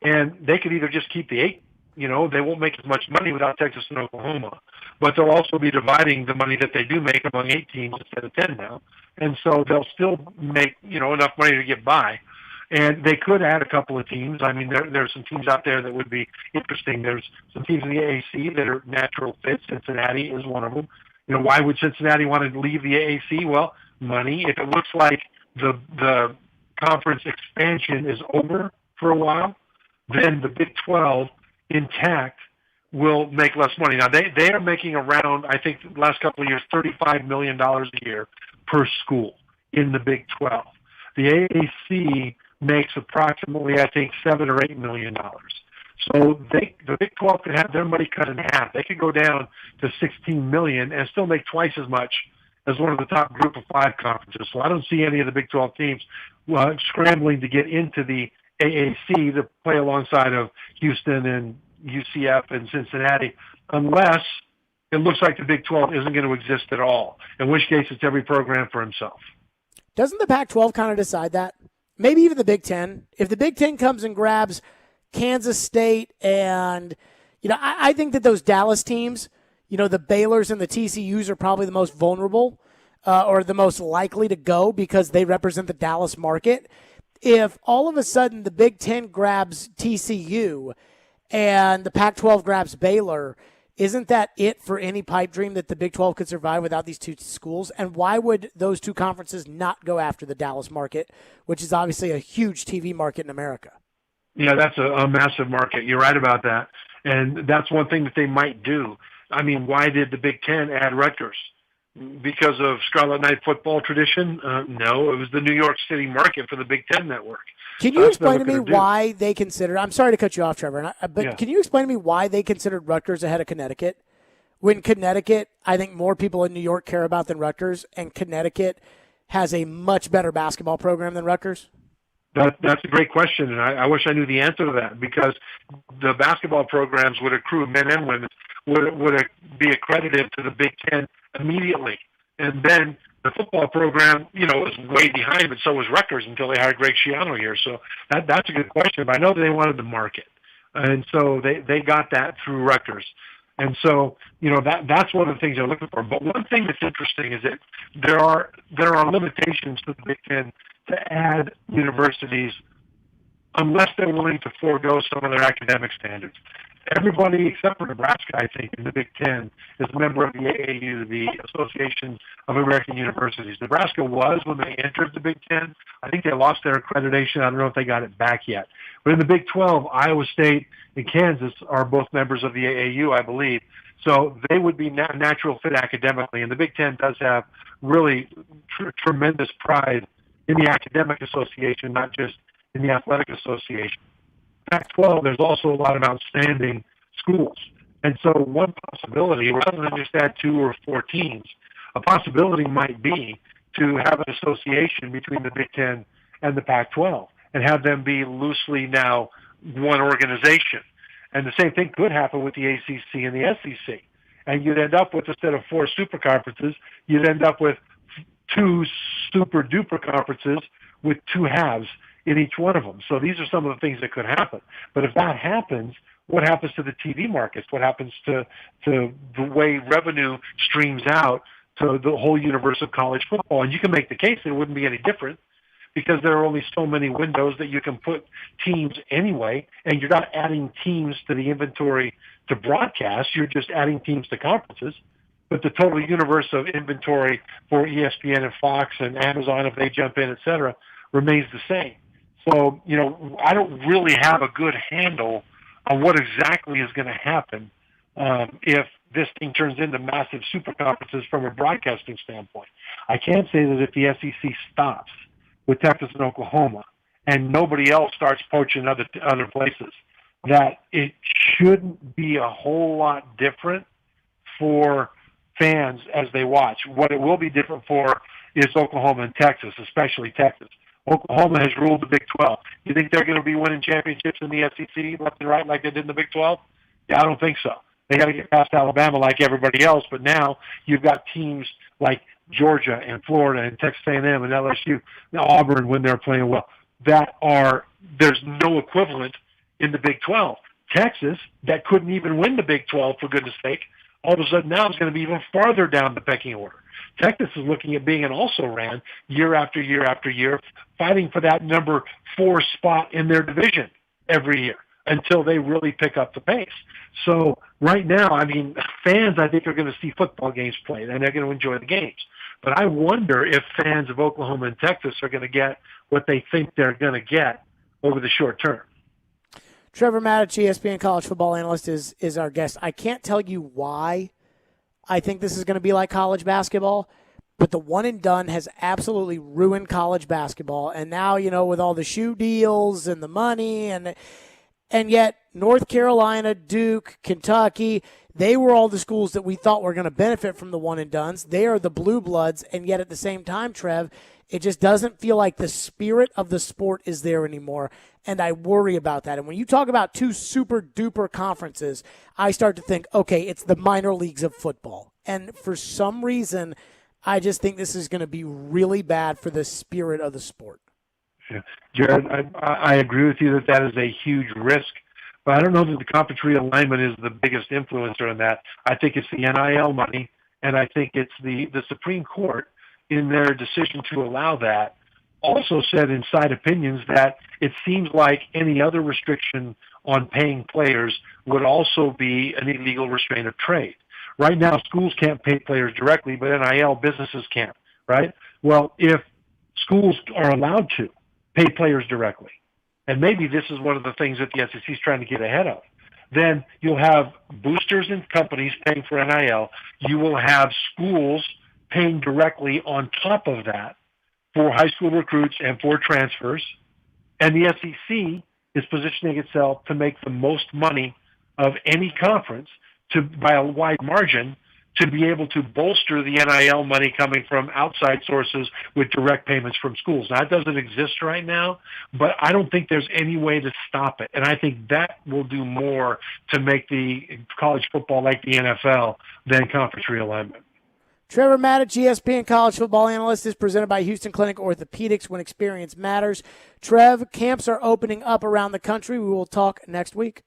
And they could either just keep the 8, you know, they won't make as much money without Texas and Oklahoma, but they'll also be dividing the money that they do make among 8 teams instead of 10 now. And so they'll still make, you know, enough money to get by. And they could add a couple of teams. I mean, there's some teams out there that would be interesting. There's some teams in the AAC that are natural fits. Cincinnati is one of them. You know, why would Cincinnati want to leave the AAC? Well, money. If it looks like the conference expansion is over for a while, then the Big 12 intact will make less money. Now, they are making around, I think, the last couple of years, $35 million a year per school in the Big 12. The AAC makes approximately, I think, $7 or $8 million. So the Big 12 could have their money cut in half. They could go down to $16 million and still make twice as much as one of the top group of 5 conferences. So I don't see any of the Big 12 teams scrambling to get into the AAC to play alongside of Houston and UCF and Cincinnati, unless it looks like the Big 12 isn't going to exist at all, in which case it's every program for himself. Doesn't the Pac-12 kind of decide that? Maybe even the Big Ten. If the Big Ten comes and grabs Kansas State and, you know, I think that those Dallas teams, you know, the Baylors and the TCUs are probably the most vulnerable or the most likely to go because they represent the Dallas market. If all of a sudden the Big Ten grabs TCU and the Pac-12 grabs Baylor, isn't that it for any pipe dream that the Big 12 could survive without these 2 schools? And why would those 2 conferences not go after the Dallas market, which is obviously a huge TV market in America? Yeah, that's a massive market. You're right about that. And that's one thing that they might do. I mean, why did the Big Ten add Rutgers? Because of Scarlet Knight football tradition? No, it was the New York City market for the Big Ten network. Can you explain to me why they considered – I'm sorry to cut you off, Trevor, but Can you explain to me why they considered Rutgers ahead of Connecticut? When Connecticut, I think more people in New York care about than Rutgers, and Connecticut has a much better basketball program than Rutgers? That's a great question, and I wish I knew the answer to that, because the basketball programs would accrue, men and women, would be accredited to the Big Ten immediately. And then the football program, you know, was way behind, but so was Rutgers until they hired Greg Schiano here. So that's a good question, but I know that they wanted the market. And so they got that through Rutgers. And so, you know, that's one of the things they're looking for. But one thing that's interesting is that there are limitations to the Big Ten to add universities unless they're willing to forego some of their academic standards. Everybody except for Nebraska, I think, in the Big Ten is a member of the AAU, the Association of American Universities. Nebraska was when they entered the Big Ten. I think they lost their accreditation. I don't know if they got it back yet. But in the Big 12, Iowa State and Kansas are both members of the AAU, I believe. So they would be natural fit academically. And the Big 10 does have really tremendous pride in the academic association, not just in the athletic association. Pac-12, there's also a lot of outstanding schools. And so one possibility, rather than just add 2 or 4 teams, a possibility might be to have an association between the Big Ten and the Pac-12 and have them be loosely now one organization. And the same thing could happen with the ACC and the SEC. And you'd end up with, instead of 4 super conferences, you'd end up with 2 super duper conferences with 2 halves in each one of them. So these are some of the things that could happen. But if that happens, what happens to the TV markets? What happens to the way revenue streams out to the whole universe of college football? And you can make the case that it wouldn't be any different because there are only so many windows that you can put teams anyway, and you're not adding teams to the inventory to broadcast. You're just adding teams to conferences. But the total universe of inventory for ESPN and Fox and Amazon, if they jump in, et cetera, remains the same. So, I don't really have a good handle on what exactly is going to happen if this thing turns into massive super conferences from a broadcasting standpoint. I can say that if the SEC stops with Texas and Oklahoma and nobody else starts poaching other places, that it shouldn't be a whole lot different for fans as they watch. What it will be different for is Oklahoma and Texas, especially Texas. Oklahoma has ruled the Big 12. You think they're going to be winning championships in the SEC left and right like they did in the Big 12? Yeah, I don't think so. They got to get past Alabama like everybody else, but now you've got teams like Georgia and Florida and Texas A&M and LSU, now Auburn when they're playing well, there's no equivalent in the Big 12. Texas, that couldn't even win the Big 12, for goodness sake, all of a sudden now is going to be even farther down the pecking order. Texas is looking at being an also-ran year after year after year, fighting for that number 4 spot in their division every year until they really pick up the pace. So right now, fans, I think, are going to see football games played, and they're going to enjoy the games. But I wonder if fans of Oklahoma and Texas are going to get what they think they're going to get over the short term. Trevor Matich, ESPN college football analyst, is our guest. I can't tell you why I think this is going to be like college basketball, but the one and done has absolutely ruined college basketball. And now, with all the shoe deals and the money, and yet North Carolina, Duke, Kentucky, they were all the schools that we thought were going to benefit from the one and dones. They are the blue bloods, and yet at the same time, Trev, it just doesn't feel like the spirit of the sport is there anymore, and I worry about that. And when you talk about 2 super-duper conferences, I start to think, okay, it's the minor leagues of football. And for some reason, I just think this is going to be really bad for the spirit of the sport. Yeah. Jared, I agree with you that is a huge risk, but I don't know that the conference realignment is the biggest influencer in that. I think it's the NIL money, and I think it's the Supreme Court in their decision to allow that also said in side opinions that it seems like any other restriction on paying players would also be an illegal restraint of trade. Right now, schools can't pay players directly, but NIL businesses can, right? Well, if schools are allowed to pay players directly, and maybe this is one of the things that the SEC is trying to get ahead of, then you'll have boosters and companies paying for NIL. You will have schools paying directly on top of that for high school recruits and for transfers. And the SEC is positioning itself to make the most money of any conference by a wide margin to be able to bolster the NIL money coming from outside sources with direct payments from schools. Now, that doesn't exist right now, but I don't think there's any way to stop it. And I think that will do more to make the college football like the NFL than conference realignment. Trevor Matich, ESPN college football analyst, is presented by Houston Clinic Orthopedics, when experience matters. Trev, camps are opening up around the country. We will talk next week.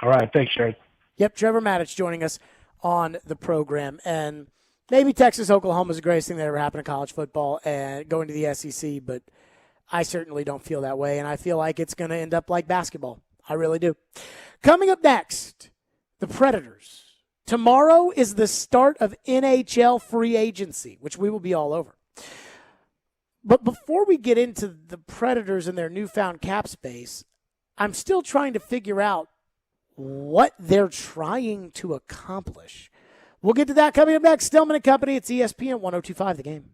All right. Thanks, Jared. Yep, Trevor Matich joining us on the program. And maybe Texas, Oklahoma is the greatest thing that ever happened to college football and going to the SEC, but I certainly don't feel that way, and I feel like it's going to end up like basketball. I really do. Coming up next, the Predators. Tomorrow is the start of NHL free agency, which we will be all over. But before we get into the Predators and their newfound cap space, I'm still trying to figure out what they're trying to accomplish. We'll get to that coming up next. Stillman and Company. It's ESPN 102.5 The Game.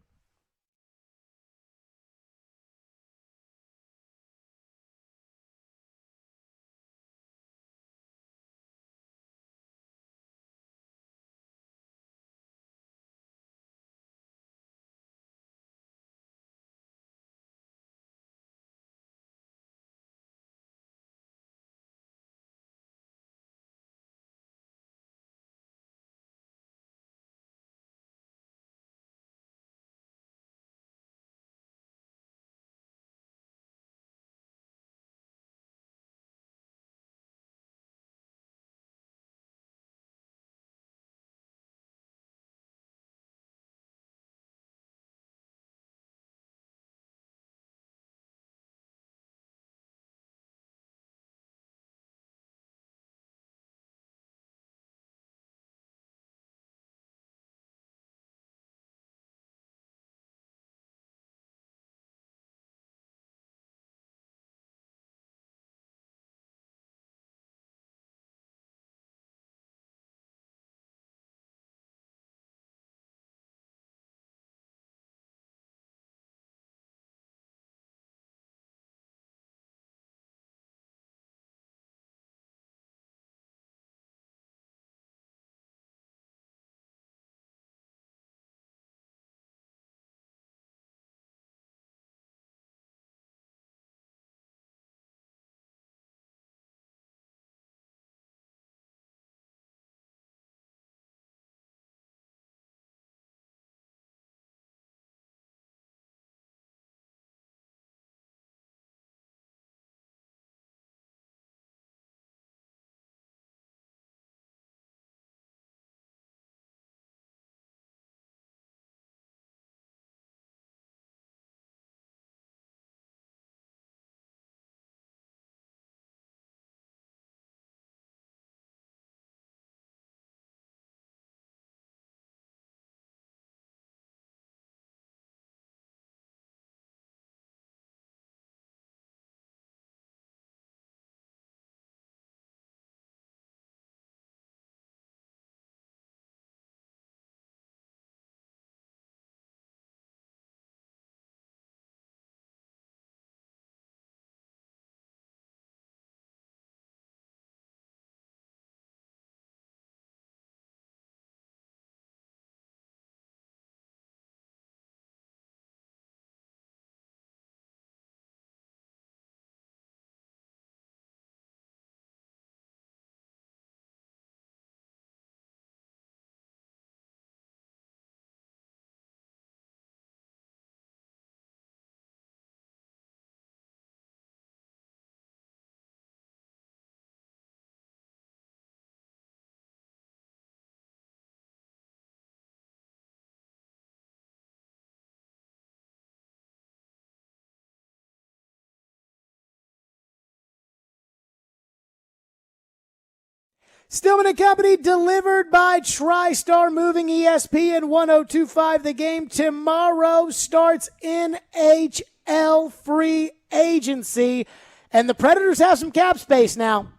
Stillman and Company, delivered by TriStar Moving. ESPN 102.5 The Game. Tomorrow starts NHL free agency, and the Predators have some cap space now.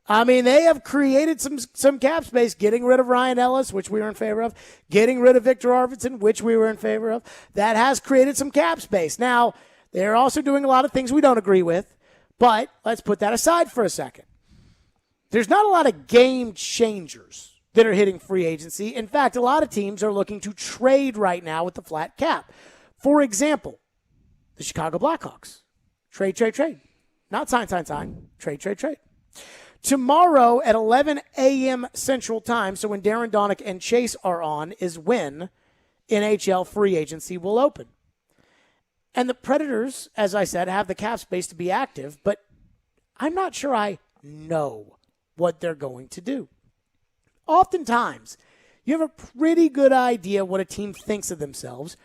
I mean, they have created some cap space, getting rid of Ryan Ellis, which we were in favor of, getting rid of Victor Arvidsson, which we were in favor of. That has created some cap space. Now, they're also doing a lot of things we don't agree with, but let's put that aside for a second. There's not a lot of game changers that are hitting free agency. In fact, a lot of teams are looking to trade right now with the flat cap. For example, the Chicago Blackhawks. Trade. Not sign. Trade. Tomorrow at 11 a.m. Central Time, so when Darren Donick and Chase are on, is when NHL free agency will open. And the Predators, as I said, have the cap space to be active, but I'm not sure I know what they're going to do. Oftentimes, you have a pretty good idea what a team thinks of themselves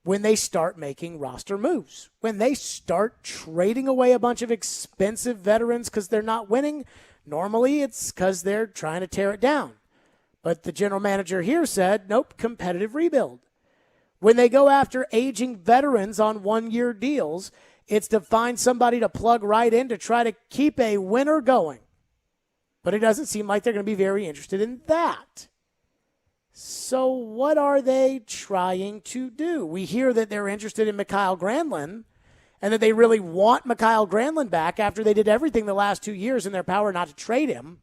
when they start making roster moves. When they start trading away a bunch of expensive veterans because they're not winning, normally it's because they're trying to tear it down. But the general manager here said, nope, competitive rebuild. When they go after aging veterans on one-year deals, It's to find somebody to plug right in to try to keep a winner going. But it doesn't seem like they're going to be very interested in that. So what are they trying to do? We hear that they're interested in Mikhail Granlund and that they really want Mikhail Granlund back after they did everything the last 2 years in their power not to trade him.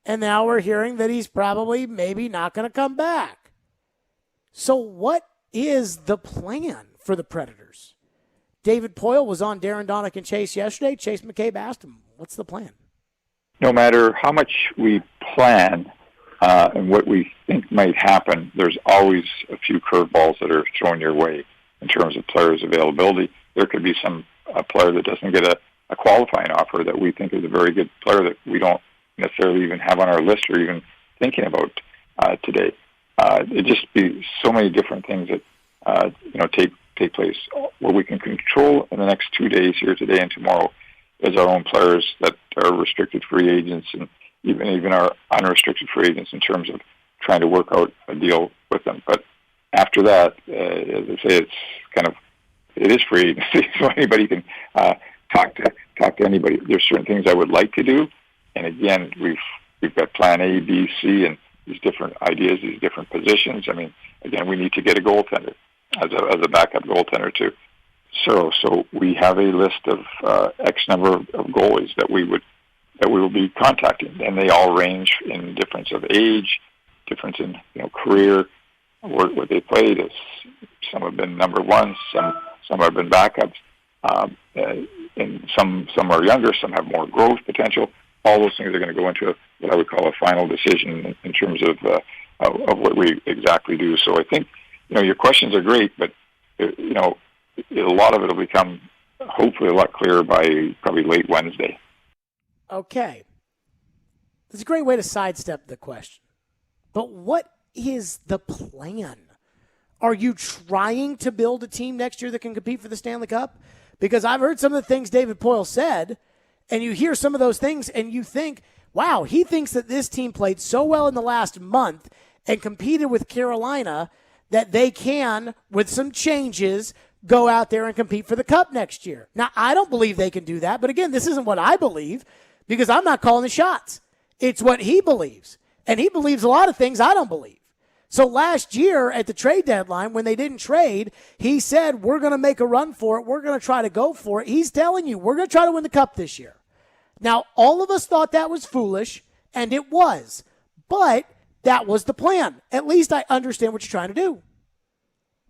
And now we're hearing that he's probably maybe not going to come back. So what is the plan for the Predators? David Poyle was on Darren Donick and Chase yesterday. Chase McCabe asked him, what's the plan? No matter how much we plan and what we think might happen, there's always a few curveballs that are thrown your way in terms of players' availability. There could be a player that doesn't get a qualifying offer that we think is a very good player that we don't necessarily even have on our list or even thinking about today. It just be so many different things that take place. What we can control in the next 2 days, here today and tomorrow, is our own players that are restricted free agents and even our unrestricted free agents in terms of trying to work out a deal with them. But after that, as I say, it is free agency, so anybody can talk to anybody. There's certain things I would like to do, and again, we've got plan A, B, C, and these different ideas, these different positions. I mean, again, we need to get a goaltender as a backup goaltender too. So we have a list of X number of goalies that we will be contacting, and they all range in difference of age, difference in career, what they played. Some have been number ones, some have been backups, and some are younger, some have more growth potential. All those things are going to go into what I would call a final decision in terms of what we exactly do. So I think your questions are great, but a lot of it will become hopefully a lot clearer by probably late Wednesday. Okay. That's a great way to sidestep the question. But what is the plan? Are you trying to build a team next year that can compete for the Stanley Cup? Because I've heard some of the things David Poyle said, and you hear some of those things, and you think, wow, he thinks that this team played so well in the last month and competed with Carolina that they can, with some changes, go out there and compete for the Cup next year. Now, I don't believe they can do that, but again, this isn't what I believe because I'm not calling the shots. It's what he believes, and he believes a lot of things I don't believe. So last year at the trade deadline, when they didn't trade, he said, we're going to make a run for it. We're going to try to go for it. He's telling you, we're going to try to win the Cup this year. Now, all of us thought that was foolish, and it was. But that was the plan. At least I understand what you're trying to do.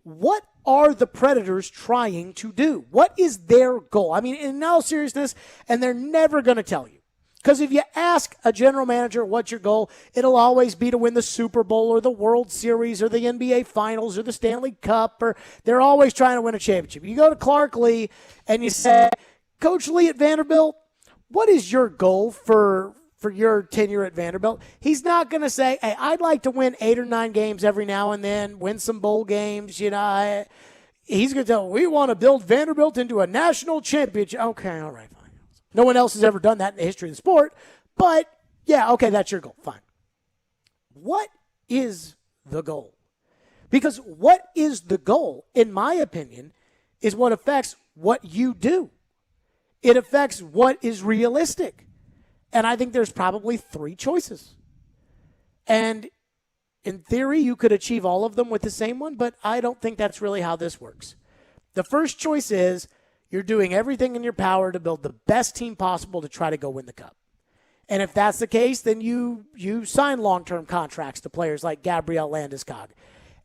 What are the Predators trying to do? What is their goal? I mean, in all seriousness, and they're never going to tell you. Because if you ask a general manager what's your goal, it'll always be to win the Super Bowl or the World Series or the NBA Finals or the Stanley Cup, or they're always trying to win a championship. You go to Clark Lee and you say, Coach Lee at Vanderbilt, what is your goal for your tenure at Vanderbilt? He's not going to say, hey, I'd like to win 8 or 9 games every now and then, win some bowl games. He's going to tell, we want to build Vanderbilt into a national championship. Okay, all right, fine. No one else has ever done that in the history of the sport, but yeah, okay, that's your goal. Fine. What is the goal? Because what is the goal, in my opinion, is what affects what you do. It affects what is realistic. And I think there's probably 3 choices. And in theory, you could achieve all of them with the same one, but I don't think that's really how this works. The first choice is you're doing everything in your power to build the best team possible to try to go win the Cup. And if that's the case, then you sign long-term contracts to players like Gabriel Landeskog.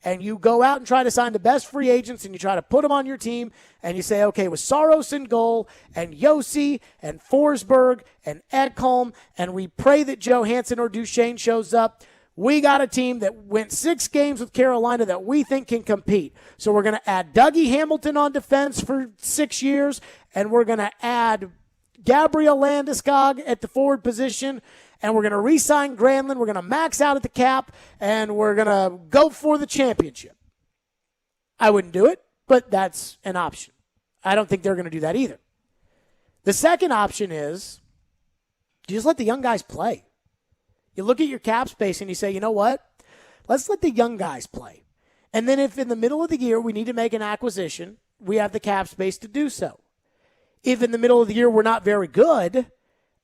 And you go out and try to sign the best free agents and you try to put them on your team and you say, okay, with Saros in goal and Yossi and Forsberg and Ekholm, and we pray that Joe Hansen or Duchesne shows up, we got a team that went 6 games with Carolina that we think can compete. So we're going to add Dougie Hamilton on defense for 6 years, and we're going to add Gabriel Landeskog at the forward position, and we're going to re-sign Granlund. We're going to max out at the cap, and we're going to go for the championship. I wouldn't do it, but that's an option. I don't think they're going to do that either. The second option is you just let the young guys play. You look at your cap space and you say, you know what? Let's let the young guys play. And then if in the middle of the year we need to make an acquisition we have the cap space to do so. If in the middle of the year we're not very good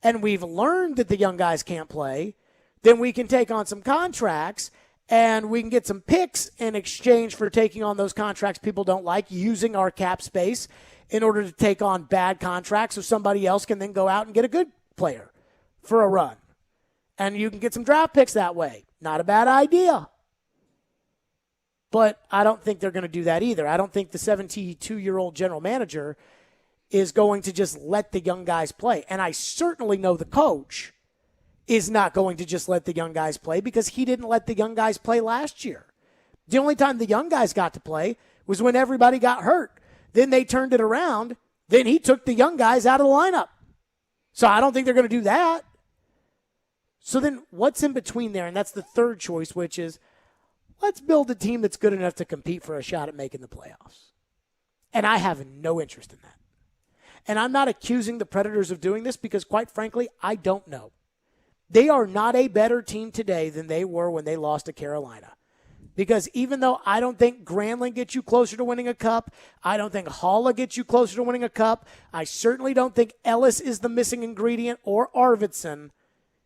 and we've learned that the young guys can't play, then we can take on some contracts and we can get some picks in exchange for taking on those contracts people don't like, using our cap space in order to take on bad contracts so somebody else can then go out and get a good player for a run. And you can get some draft picks that way. Not a bad idea. But I don't think they're going to do that either. I don't think the 72-year-old general manager is going to just let the young guys play. And I certainly know the coach is not going to just let the young guys play because he didn't let the young guys play last year. The only time the young guys got to play was when everybody got hurt. Then they turned it around. Then he took the young guys out of the lineup. So I don't think they're going to do that. So then what's in between there? And that's the third choice, which is let's build a team that's good enough to compete for a shot at making the playoffs. And I have no interest in that. And I'm not accusing the Predators of doing this because, quite frankly, I don't know. They are not a better team today than they were when they lost to Carolina. Because even though I don't think Granlund gets you closer to winning a cup, I don't think Haula gets you closer to winning a cup, I certainly don't think Ellis is the missing ingredient or Arvidsson,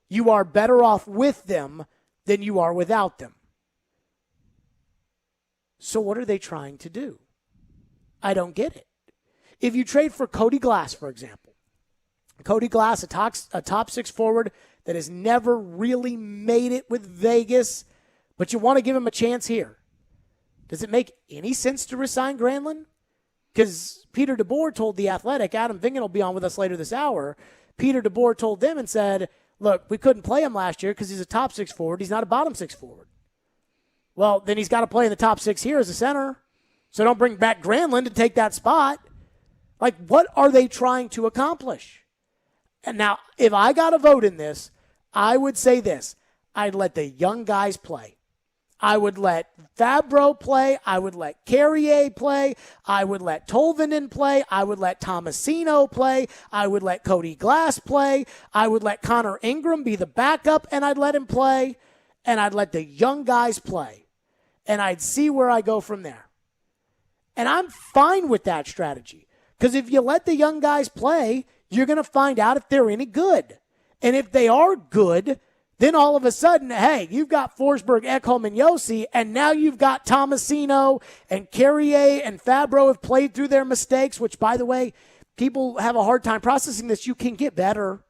you are better off with them than you are without them. So what are they trying to do? I don't get it. If you trade for Cody Glass, for example, Cody Glass, a top six forward that has never really made it with Vegas, but you want to give him a chance here. Does it make any sense to resign Granlund? Because Peter DeBoer told The Athletic, Adam Vingan will be on with us later this hour, Peter DeBoer told them and said, look, we couldn't play him last year because he's a top six forward. He's not a bottom six forward. Well, then he's got to play in the top six here as a center. So don't bring back Granlund to take that spot. Like, what are they trying to accomplish? And now, if I got a vote in this, I would say this. I'd let the young guys play. I would let Fabro play. I would let Carrier play. I would let Tolvanen play. I would let Tomasino play. I would let Cody Glass play. I would let Connor Ingram be the backup, and I'd let him play. And I'd let the young guys play. And I'd see where I go from there. And I'm fine with that strategy. Because if you let the young guys play, you're going to find out if they're any good. And if they are good, then all of a sudden, hey, you've got Forsberg, Ekholm, and Yossi, and now you've got Tomasino and Carrier and Fabro have played through their mistakes, which, by the way, people have a hard time processing this. You can get better.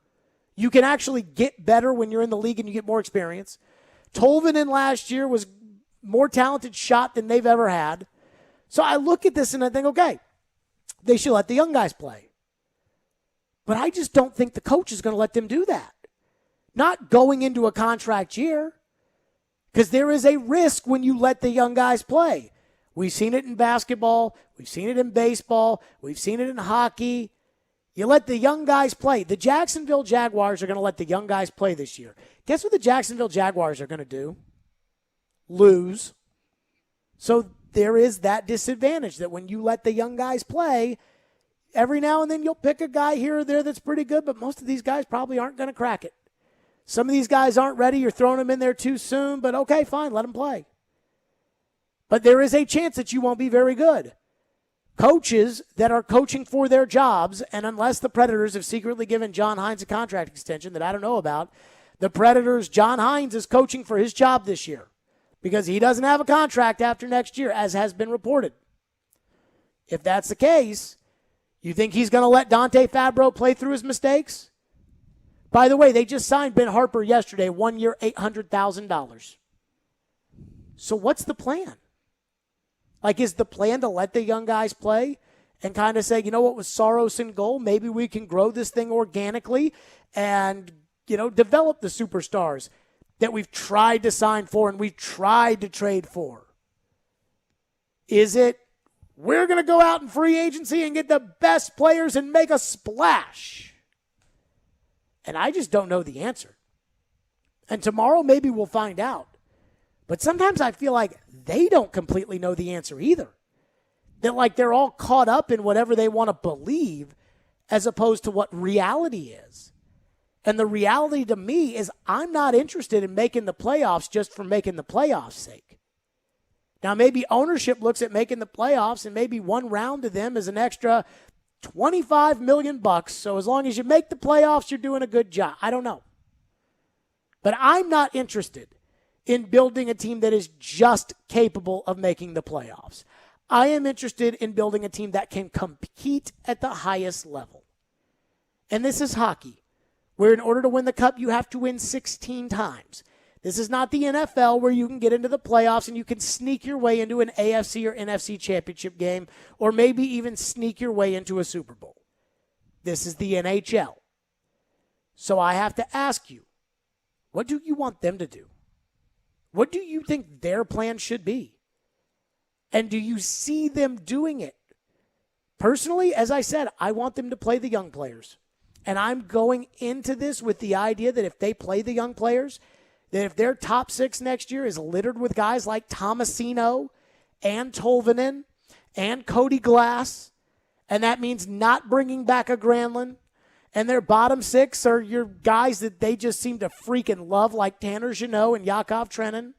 You can actually get better when you're in the league and you get more experience. Tolvanen last year was more talented shot than they've ever had. So I look at this and I think, okay, they should let the young guys play. But I just don't think the coach is going to let them do that. Not going into a contract year. Because there is a risk when you let the young guys play. We've seen it in basketball. We've seen it in baseball. We've seen it in hockey. You let the young guys play. The Jacksonville Jaguars are going to let the young guys play this year. Guess what the Jacksonville Jaguars are going to do? Lose. So there is that disadvantage that when you let the young guys play, every now and then you'll pick a guy here or there that's pretty good, but most of these guys probably aren't going to crack it. Some of these guys aren't ready. You're throwing them in there too soon, but okay, fine, let them play. But there is a chance that you won't be very good. Coaches that are coaching for their jobs, and unless the Predators have secretly given John Hines a contract extension that I don't know about, the Predators, John Hines is coaching for his job this year because he doesn't have a contract after next year, as has been reported. If that's the case, you think he's going to let Dante Fabro play through his mistakes? By the way, they just signed Ben Harper yesterday, 1 year, $800,000. So what's the plan? Like, is the plan to let the young guys play and kind of say, you know what, with Saros in goal, maybe we can grow this thing organically and, you know, develop the superstars that we've tried to sign for and we've tried to trade for? Is it, we're going to go out in free agency and get the best players and make a splash? And I just don't know the answer. And tomorrow maybe we'll find out. But sometimes I feel like they don't completely know the answer either. That like they're all caught up in whatever they want to believe as opposed to what reality is. And the reality to me is I'm not interested in making the playoffs just for making the playoffs' sake. Now, maybe ownership looks at making the playoffs, and maybe one round to them is an extra $25 million. So as long as you make the playoffs, you're doing a good job. I don't know. But I'm not interested in building a team that is just capable of making the playoffs. I am interested in building a team that can compete at the highest level. And this is hockey, where in order to win the cup, you have to win 16 times. This is not the NFL where you can get into the playoffs and you can sneak your way into an AFC or NFC championship game, or maybe even sneak your way into a Super Bowl. This is the NHL. So I have to ask you, what do you want them to do? What do you think their plan should be? And do you see them doing it? Personally, as I said, I want them to play the young players. And I'm going into this with the idea that if they play the young players, that if their top six next year is littered with guys like Tomasino and Tolvanen and Cody Glass, and that means not bringing back a Granlund, and their bottom six are your guys that they just seem to freaking love, like Tanner Jeannot and Yakov Trenin,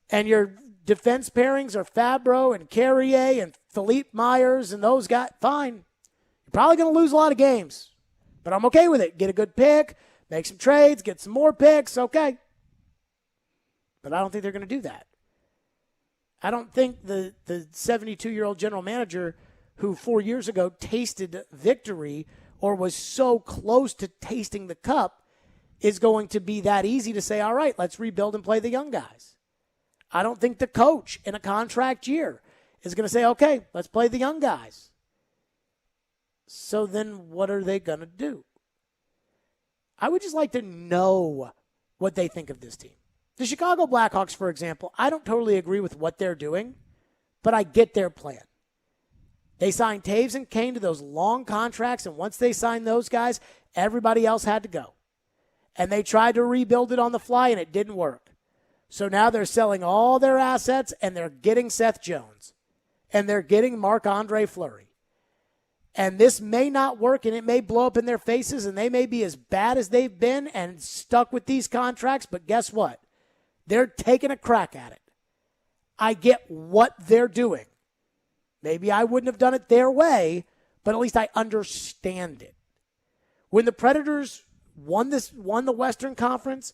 and your defense pairings are Fabro and Carrier and Philippe Myers and those guys, fine. You're probably going to lose a lot of games, but I'm okay with it. Get a good pick, make some trades, get some more picks, okay. But I don't think they're going to do that. I don't think the 72-year-old general manager who 4 years ago tasted victory or was so close to tasting the cup is going to be that easy to say, all right, let's rebuild and play the young guys. I don't think the coach in a contract year is going to say, okay, let's play the young guys. So then what are they going to do? I would just like to know what they think of this team. The Chicago Blackhawks, for example, I don't totally agree with what they're doing, but I get their plan. They signed Taves and Kane to those long contracts, and once they signed those guys, everybody else had to go. And they tried to rebuild it on the fly, and it didn't work. So now they're selling all their assets, and they're getting Seth Jones. And they're getting Marc-Andre Fleury. And this may not work, and it may blow up in their faces, and they may be as bad as they've been and stuck with these contracts, but guess what? They're taking a crack at it. I get what they're doing. Maybe I wouldn't have done it their way, but at least I understand it. When the Predators won the Western Conference,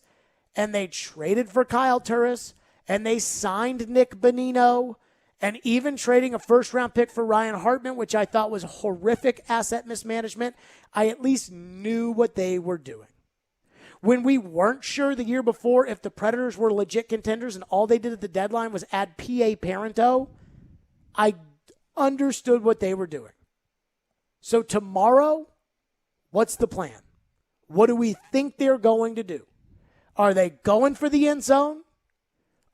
and they traded for Kyle Turris, and they signed Nick Bonino, and even trading a first-round pick for Ryan Hartman, which I thought was horrific asset mismanagement, I at least knew what they were doing. When we weren't sure the year before if the Predators were legit contenders and all they did at the deadline was add P.A. Parento, I understood what they were doing. So tomorrow, what's the plan? What do we think they're going to do? Are they going for the end zone?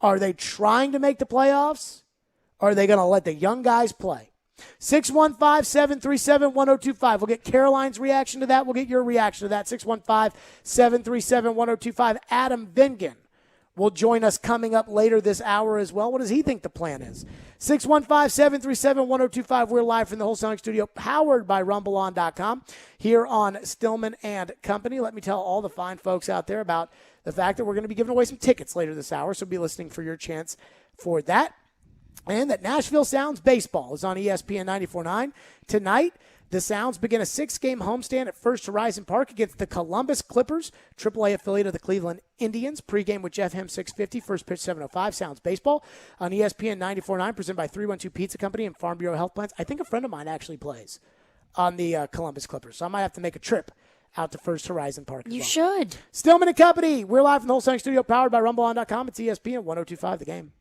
Are they trying to make the playoffs? Are they going to let the young guys play? 615-737-1025. We'll get Caroline's reaction to that. We'll get your reaction to that. 615-737-1025. Adam Vingan will join us coming up later this hour as well. What does he think the plan is? 615-737-1025. We're live from the Wholesaling Studio, powered by RumbleOn.com, here on Stillman and Company. Let me tell all the fine folks out there about the fact that we're going to be giving away some tickets later this hour, so be listening for your chance for that. And that Nashville Sounds Baseball is on ESPN 94.9 tonight. The Sounds begin a 6-game homestand at First Horizon Park against the Columbus Clippers, AAA affiliate of the Cleveland Indians. Pregame with Jeff Hem 650, first pitch 7:05. Sounds Baseball on ESPN 94.9, presented by 312 Pizza Company and Farm Bureau Health Plans. I think a friend of mine actually plays on the Columbus Clippers, so I might have to make a trip out to First Horizon Park. You should. Stillman and Company. We're live from the Wholesaling Studio, powered by RumbleOn.com. It's ESPN 102.5 The Game.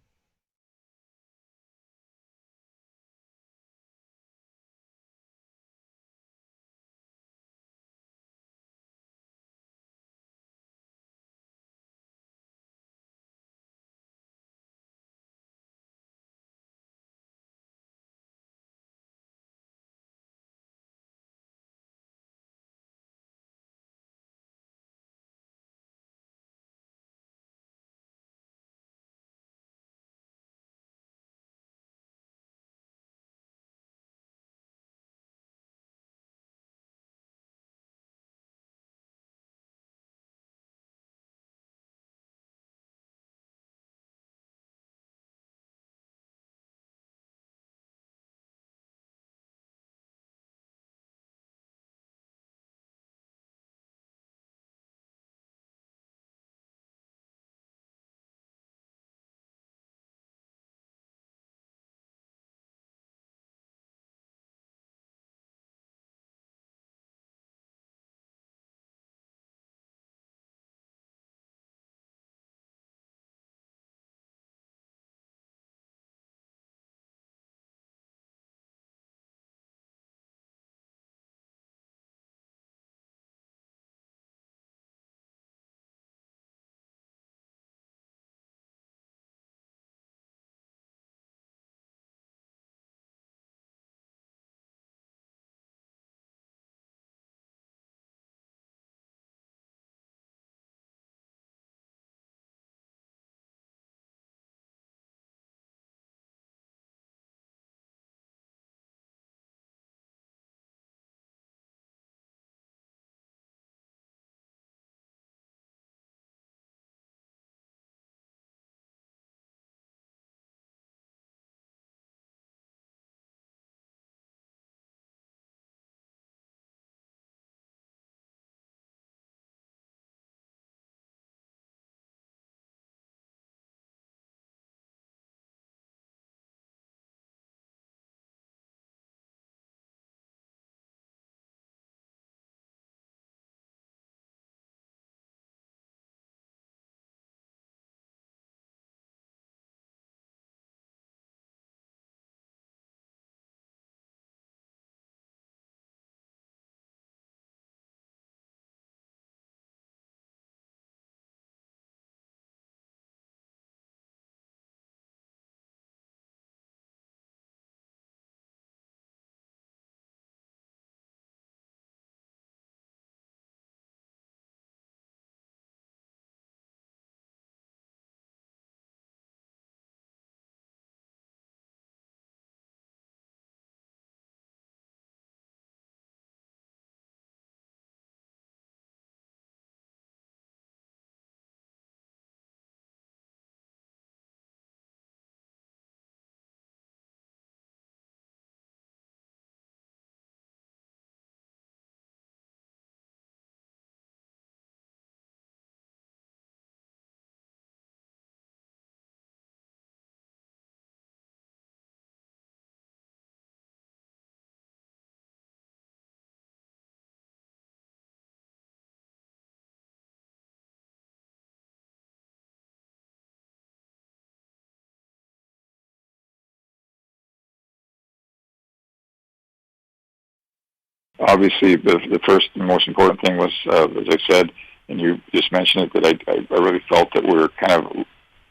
obviously, the first and most important thing was, as I said, and you just mentioned it, that I really felt that we're kind of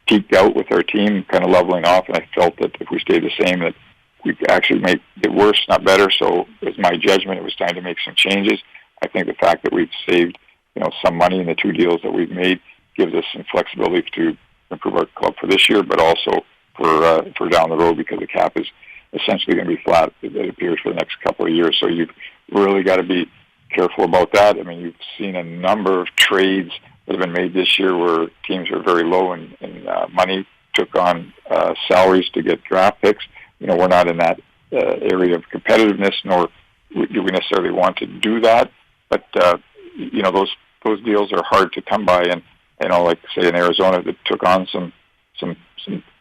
peaked out with our team, kind of leveling off, and I felt that if we stayed the same, that we actually make it worse, not better. So it was my judgment. It was time to make some changes. I think the fact that we've saved, some money in the 2 deals that we've made gives us some flexibility to improve our club for this year, but also for down the road, because the cap is essentially going to be flat, it appears, for the next couple of years. So you've really got to be careful about that. I mean, you've seen a number of trades that have been made this year where teams are very low in money, took on salaries to get draft picks. We're not in that area of competitiveness, nor do we necessarily want to do that. But those deals are hard to come by, and like say in Arizona that took on some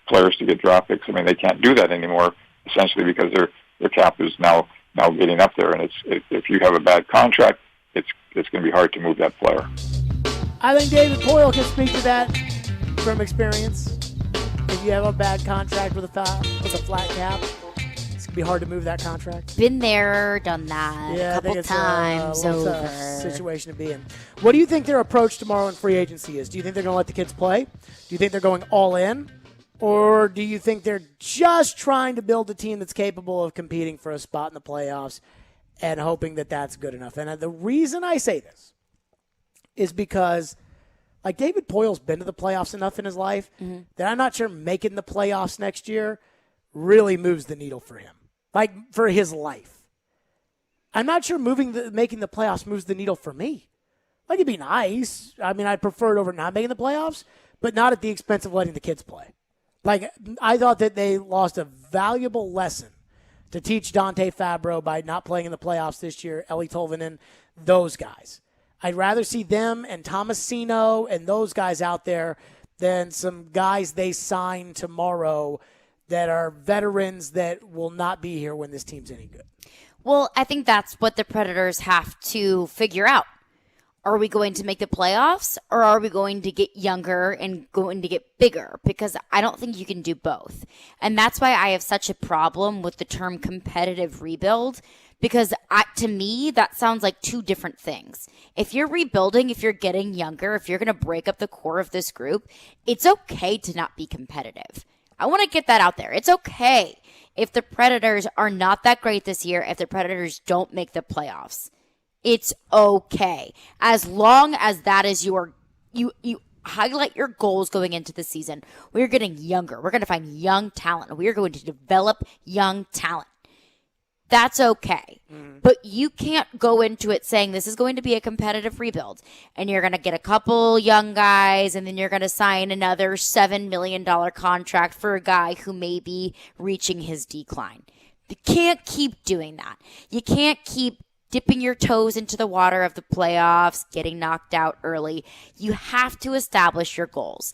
players to get draft picks. I mean, they can't do that anymore, essentially because their cap is now getting up there, and if you have a bad contract, it's going to be hard to move that player. I think David Poyle can speak to that from experience. If you have a bad contract with a flat cap, it's going to be hard to move that contract. Been there, done that a couple times over. It's a situation to be in. What do you think their approach tomorrow in free agency is? Do you think they're going to let the kids play? Do you think they're going all in? Or do you think they're just trying to build a team that's capable of competing for a spot in the playoffs and hoping that that's good enough? And the reason I say this is because, like, David Poyle's been to the playoffs enough in his life that I'm not sure making the playoffs next year really moves the needle for him, like for his life. I'm not sure making the playoffs moves the needle for me. Like, it'd be nice. I mean, I'd prefer it over not making the playoffs, but not at the expense of letting the kids play. Like, I thought that they lost a valuable lesson to teach Dante Fabro by not playing in the playoffs this year, Ellie Tolvanen, those guys. I'd rather see them and Tomasino and those guys out there than some guys they sign tomorrow that are veterans that will not be here when this team's any good. Well, I think that's what the Predators have to figure out. Are we going to make the playoffs, or are we going to get younger and going to get bigger? Because I don't think you can do both. And that's why I have such a problem with the term competitive rebuild, because to me, that sounds like two different things. If you're rebuilding, if you're getting younger, if you're going to break up the core of this group, it's okay to not be competitive. I want to get that out there. It's okay if the Predators are not that great this year, if the Predators don't make the playoffs. It's okay. As long as that is you highlight your goals going into the season. We're getting younger. We're going to find young talent. We are going to develop young talent. That's okay. But you can't go into it saying this is going to be a competitive rebuild and you're going to get a couple young guys and then you're going to sign another $7 million contract for a guy who may be reaching his decline. You can't keep doing that. You can't keep dipping your toes into the water of the playoffs, getting knocked out early. You have to establish your goals.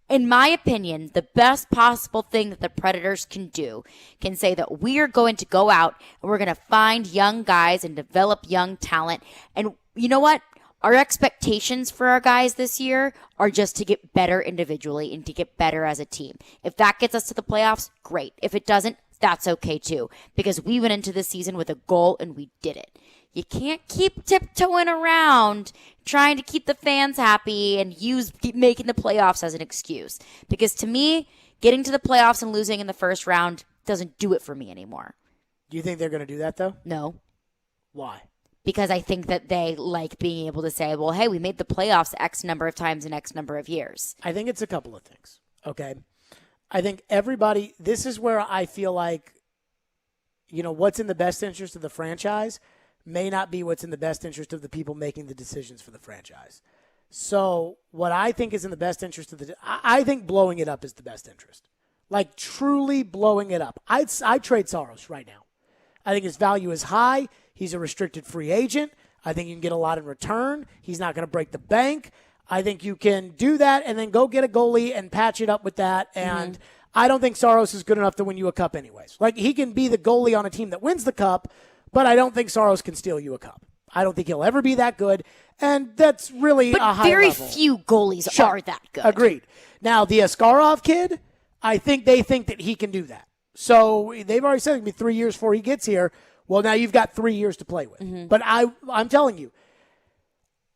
In my opinion, the best possible thing that the Predators can do can say that we are going to go out and we're going to find young guys and develop young talent. And you know what? Our expectations for our guys this year are just to get better individually and to get better as a team. If that gets us to the playoffs, great. If it doesn't, that's okay too, because we went into the season with a goal and we did it. You can't keep tiptoeing around trying to keep the fans happy and keep making the playoffs as an excuse. Because to me, getting to the playoffs and losing in the first round doesn't do it for me anymore. Do you think they're going to do that, though? No. Why? Because I think that they like being able to say, well, hey, we made the playoffs X number of times in X number of years. I think it's a couple of things, okay? I think everybody, this is where I feel like, what's in the best interest of the franchise may not be what's in the best interest of the people making the decisions for the franchise. So what I think is in the best interest of I think blowing it up is the best interest. Like, truly blowing it up. I'd trade Saros right now. I think his value is high. He's a restricted free agent. I think you can get a lot in return. He's not going to break the bank. I think you can do that and then go get a goalie and patch it up with that. And I don't think Saros is good enough to win you a cup anyways. Like, he can be the goalie on a team that wins the cup, but I don't think Saros can steal you a cup. I don't think he'll ever be that good, and that's really a high level. But very few goalies are that good. Agreed. Now, the Askarov kid, I think they think that he can do that. So they've already said it's going to be 3 years before he gets here. Well, now you've got 3 years to play with. But I'm telling you,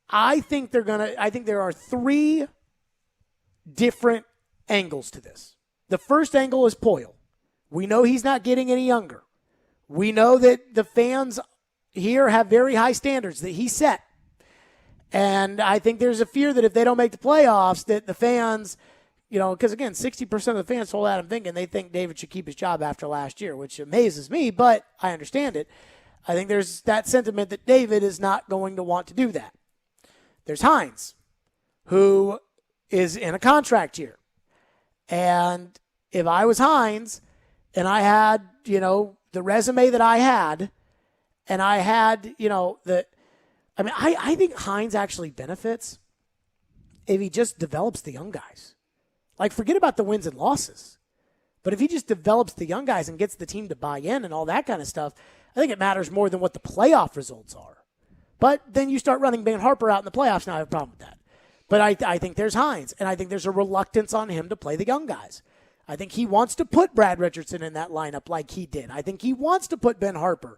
I think there are 3 different angles to this. The first angle is Poyle. We know he's not getting any younger. We know that the fans here have very high standards that he set. And I think there's a fear that if they don't make the playoffs, that the fans, because again, 60% of the fans told Adam Vingan they think David should keep his job after last year, which amazes me, but I understand it. I think there's that sentiment that David is not going to want to do that. There's Hines, who is in a contract year. And if I was Hines and I had, the resume that I had, and I had, I think Hines actually benefits if he just develops the young guys. Like, forget about the wins and losses. But if he just develops the young guys and gets the team to buy in and all that kind of stuff, I think it matters more than what the playoff results are. But then you start running Ben Harper out in the playoffs, now I have a problem with that. But I think there's Hines, and I think there's a reluctance on him to play the young guys. I think he wants to put Brad Richardson in that lineup like he did. I think he wants to put Ben Harper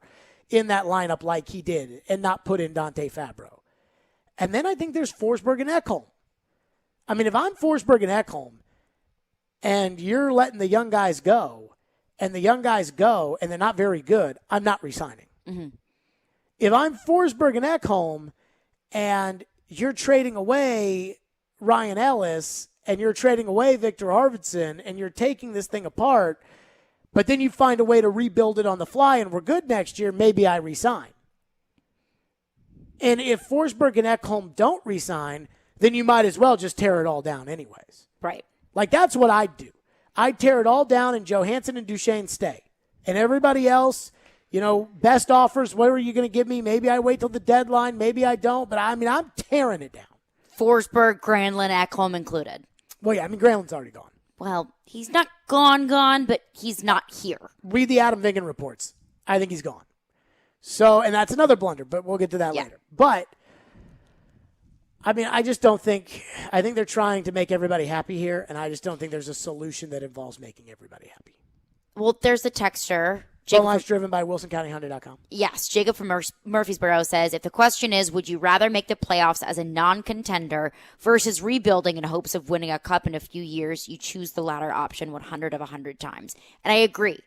in that lineup like he did and not put in Dante Fabro. And then I think there's Forsberg and Ekholm. I mean, if I'm Forsberg and Ekholm and you're letting the young guys go and they're not very good, I'm not resigning. If I'm Forsberg and Ekholm and you're trading away Ryan Ellis and you're trading away Victor Arvidsson and you're taking this thing apart, but then you find a way to rebuild it on the fly and we're good next year, maybe I resign. And if Forsberg and Ekholm don't resign, then you might as well just tear it all down anyways. Right. Like, that's what I'd do. I'd tear it all down and Johansson and Duchesne stay. And everybody else, best offers, what are you going to give me? Maybe I wait till the deadline. Maybe I don't. But, I'm tearing it down. Forsberg, Granlund, Ekholm included. Well, yeah, Granlund's already gone. Well, he's not gone, but he's not here. Read the Adam Vingan reports. I think he's gone. So, and that's another blunder, but we'll get to that later. But, I just don't think, I think they're trying to make everybody happy here, and I just don't think there's a solution that involves making everybody happy. Well, there's the texter. Phone line's driven by WilsonCountyHyundai.com. Yes, Jacob from Murfreesboro says, if the question is, would you rather make the playoffs as a non-contender versus rebuilding in hopes of winning a cup in a few years, you choose the latter option 100 of 100 times. And I agree.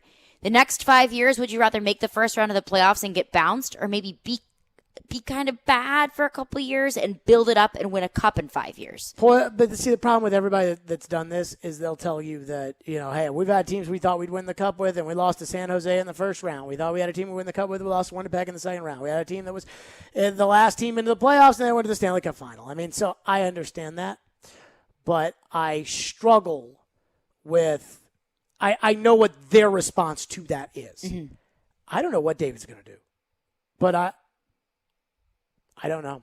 The next 5 years, would you rather make the first round of the playoffs and get bounced, or maybe be kind of bad for a couple of years and build it up and win a cup in 5 years? But see, the problem with everybody that's done this is they'll tell you that, hey, we've had teams we thought we'd win the cup with, and we lost to San Jose in the first round. We thought we had a team we win the cup with, we lost to Winnipeg in the second round. We had a team that was the last team into the playoffs, and they went to the Stanley Cup final. So I understand that, but I struggle with I know what their response to that is. Mm-hmm. I don't know what David's going to do, but I don't know.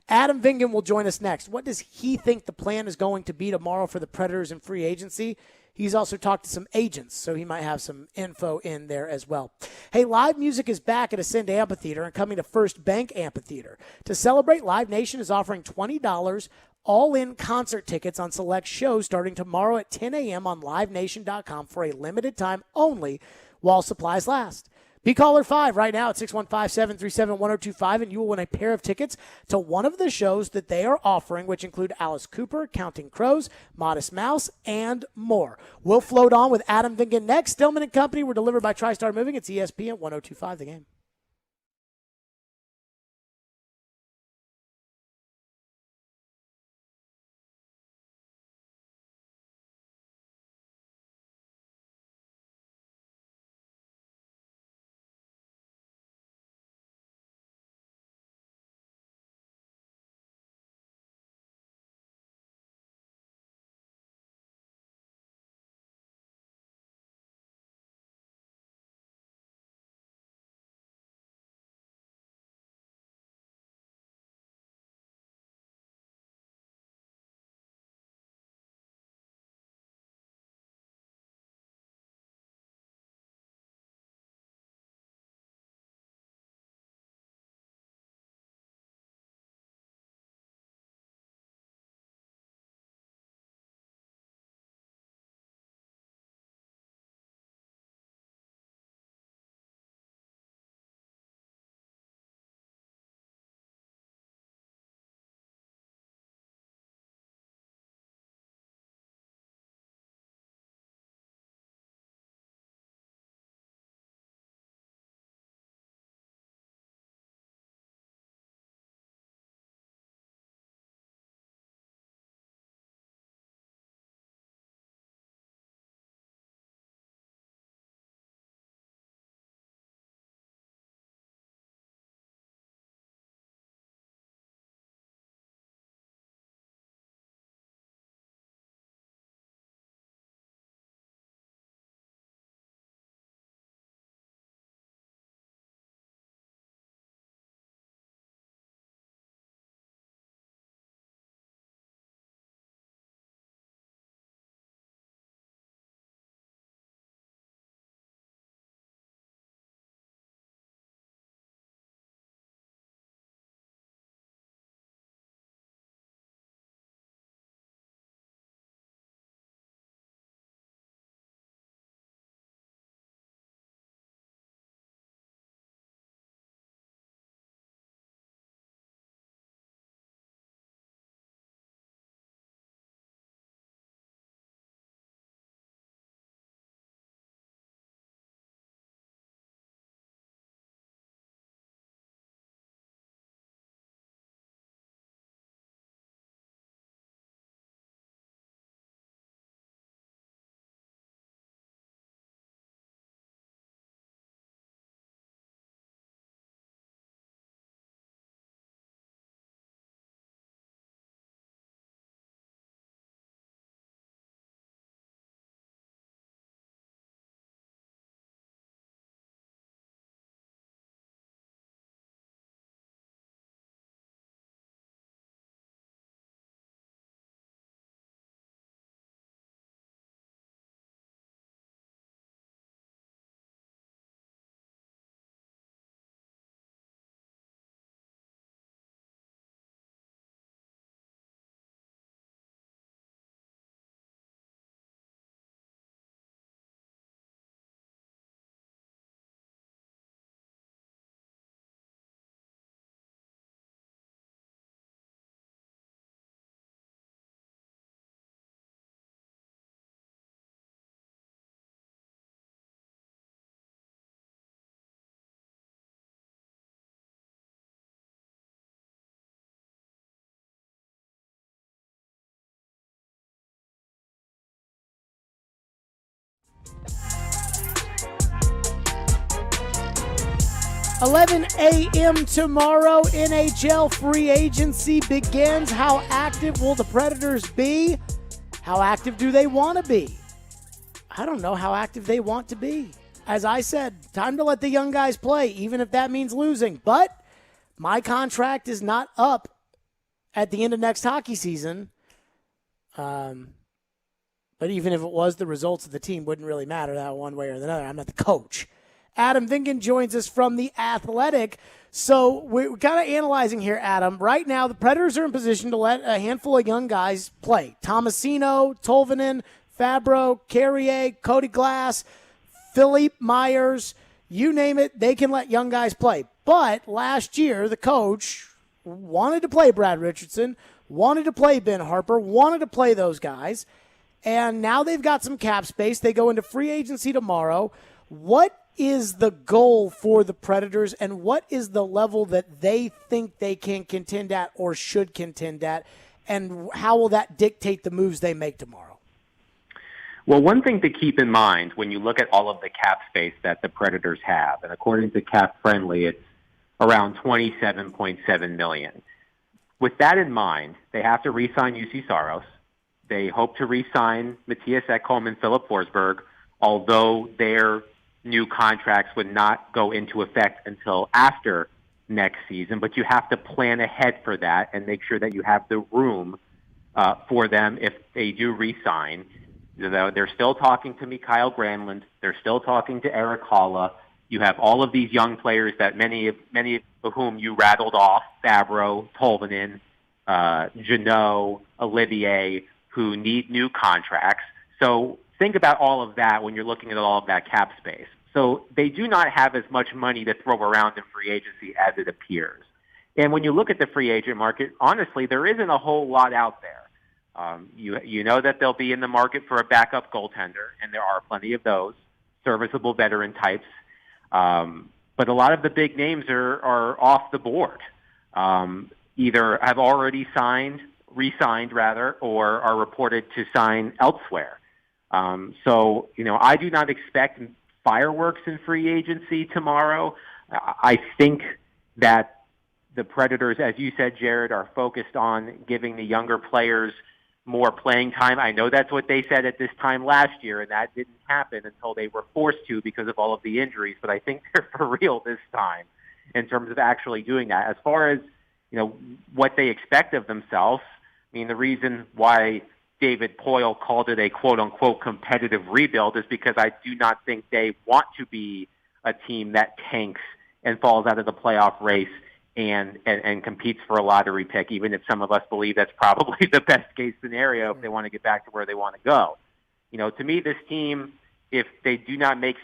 Adam Vingan will join us next. What does he think the plan is going to be tomorrow for the Predators in free agency? He's also talked to some agents, so he might have some info in there as well. Hey, live music is back at Ascend Amphitheater and coming to First Bank Amphitheater. To celebrate, Live Nation is offering $20 all-in concert tickets on select shows starting tomorrow at 10 a.m. on livenation.com for a limited time only while supplies last. Be caller 5 right now at 615-737-1025, and you will win a pair of tickets to one of the shows that they are offering, which include Alice Cooper, Counting Crows, Modest Mouse, and more. We'll float on with Adam Vingan next. Stillman and Company were delivered by TriStar Moving. It's ESPN 1025 The Game. 11 a.m. tomorrow, NHL free agency begins. How active will the Predators be? How active do they want to be? I don't know how active they want to be. As I said, time to let the young guys play, even if that means losing. But my contract is not up at the end of next hockey season. But even if it was, the results of the team wouldn't really matter that one way or the other. I'm not the coach. Adam Vinkin joins us from The Athletic. So we're kind of analyzing here, Adam. Right now, the Predators are in position to let a handful of young guys play. Tomasino, Tolvanen, Fabro, Carrier, Cody Glass, Philippe Myers, you name it, they can let young guys play. But last year, the coach wanted to play Brad Richardson, wanted to play Ben Harper, wanted to play those guys, and now they've got some cap space. They go into free agency tomorrow. What is the goal for the Predators, and what is the level that they think they can contend at or should contend at, and how will that dictate the moves they make tomorrow? Well, one thing to keep in mind when you look at all of the cap space that the Predators have, and according to Cap Friendly, it's around $27.7 million. With that in mind, they have to re-sign UC Saros. They hope to re-sign Matthias Ekholm and Philip Forsberg, although their new contracts would not go into effect until after next season. But you have to plan ahead for that and make sure that you have the room for them if they do re-sign. They're still talking to Mikael Granlund. They're still talking to Eric Halla. You have all of these young players that many of whom you rattled off, Fabro, Tolvanen, Jeannot, Olivier, who need new contracts. So think about all of that when you're looking at all of that cap space. So they do not have as much money to throw around in free agency as it appears. And when you look at the free agent market, honestly, there isn't a whole lot out there. You know that they'll be in the market for a backup goaltender, and there are plenty of those, serviceable veteran types. But a lot of the big names are off the board. Either have already re-signed, or are reported to sign elsewhere. So, I do not expect fireworks in free agency tomorrow. I think that the Predators, as you said, Jared, are focused on giving the younger players more playing time. I know that's what they said at this time last year, and that didn't happen until they were forced to because of all of the injuries. But I think they're for real this time in terms of actually doing that. As far as, what they expect of themselves, the reason why David Poyle called it a quote-unquote competitive rebuild is because I do not think they want to be a team that tanks and falls out of the playoff race and competes for a lottery pick, even if some of us believe that's probably the best case scenario if they want to get back to where they want to go. To me, this team, if they do not make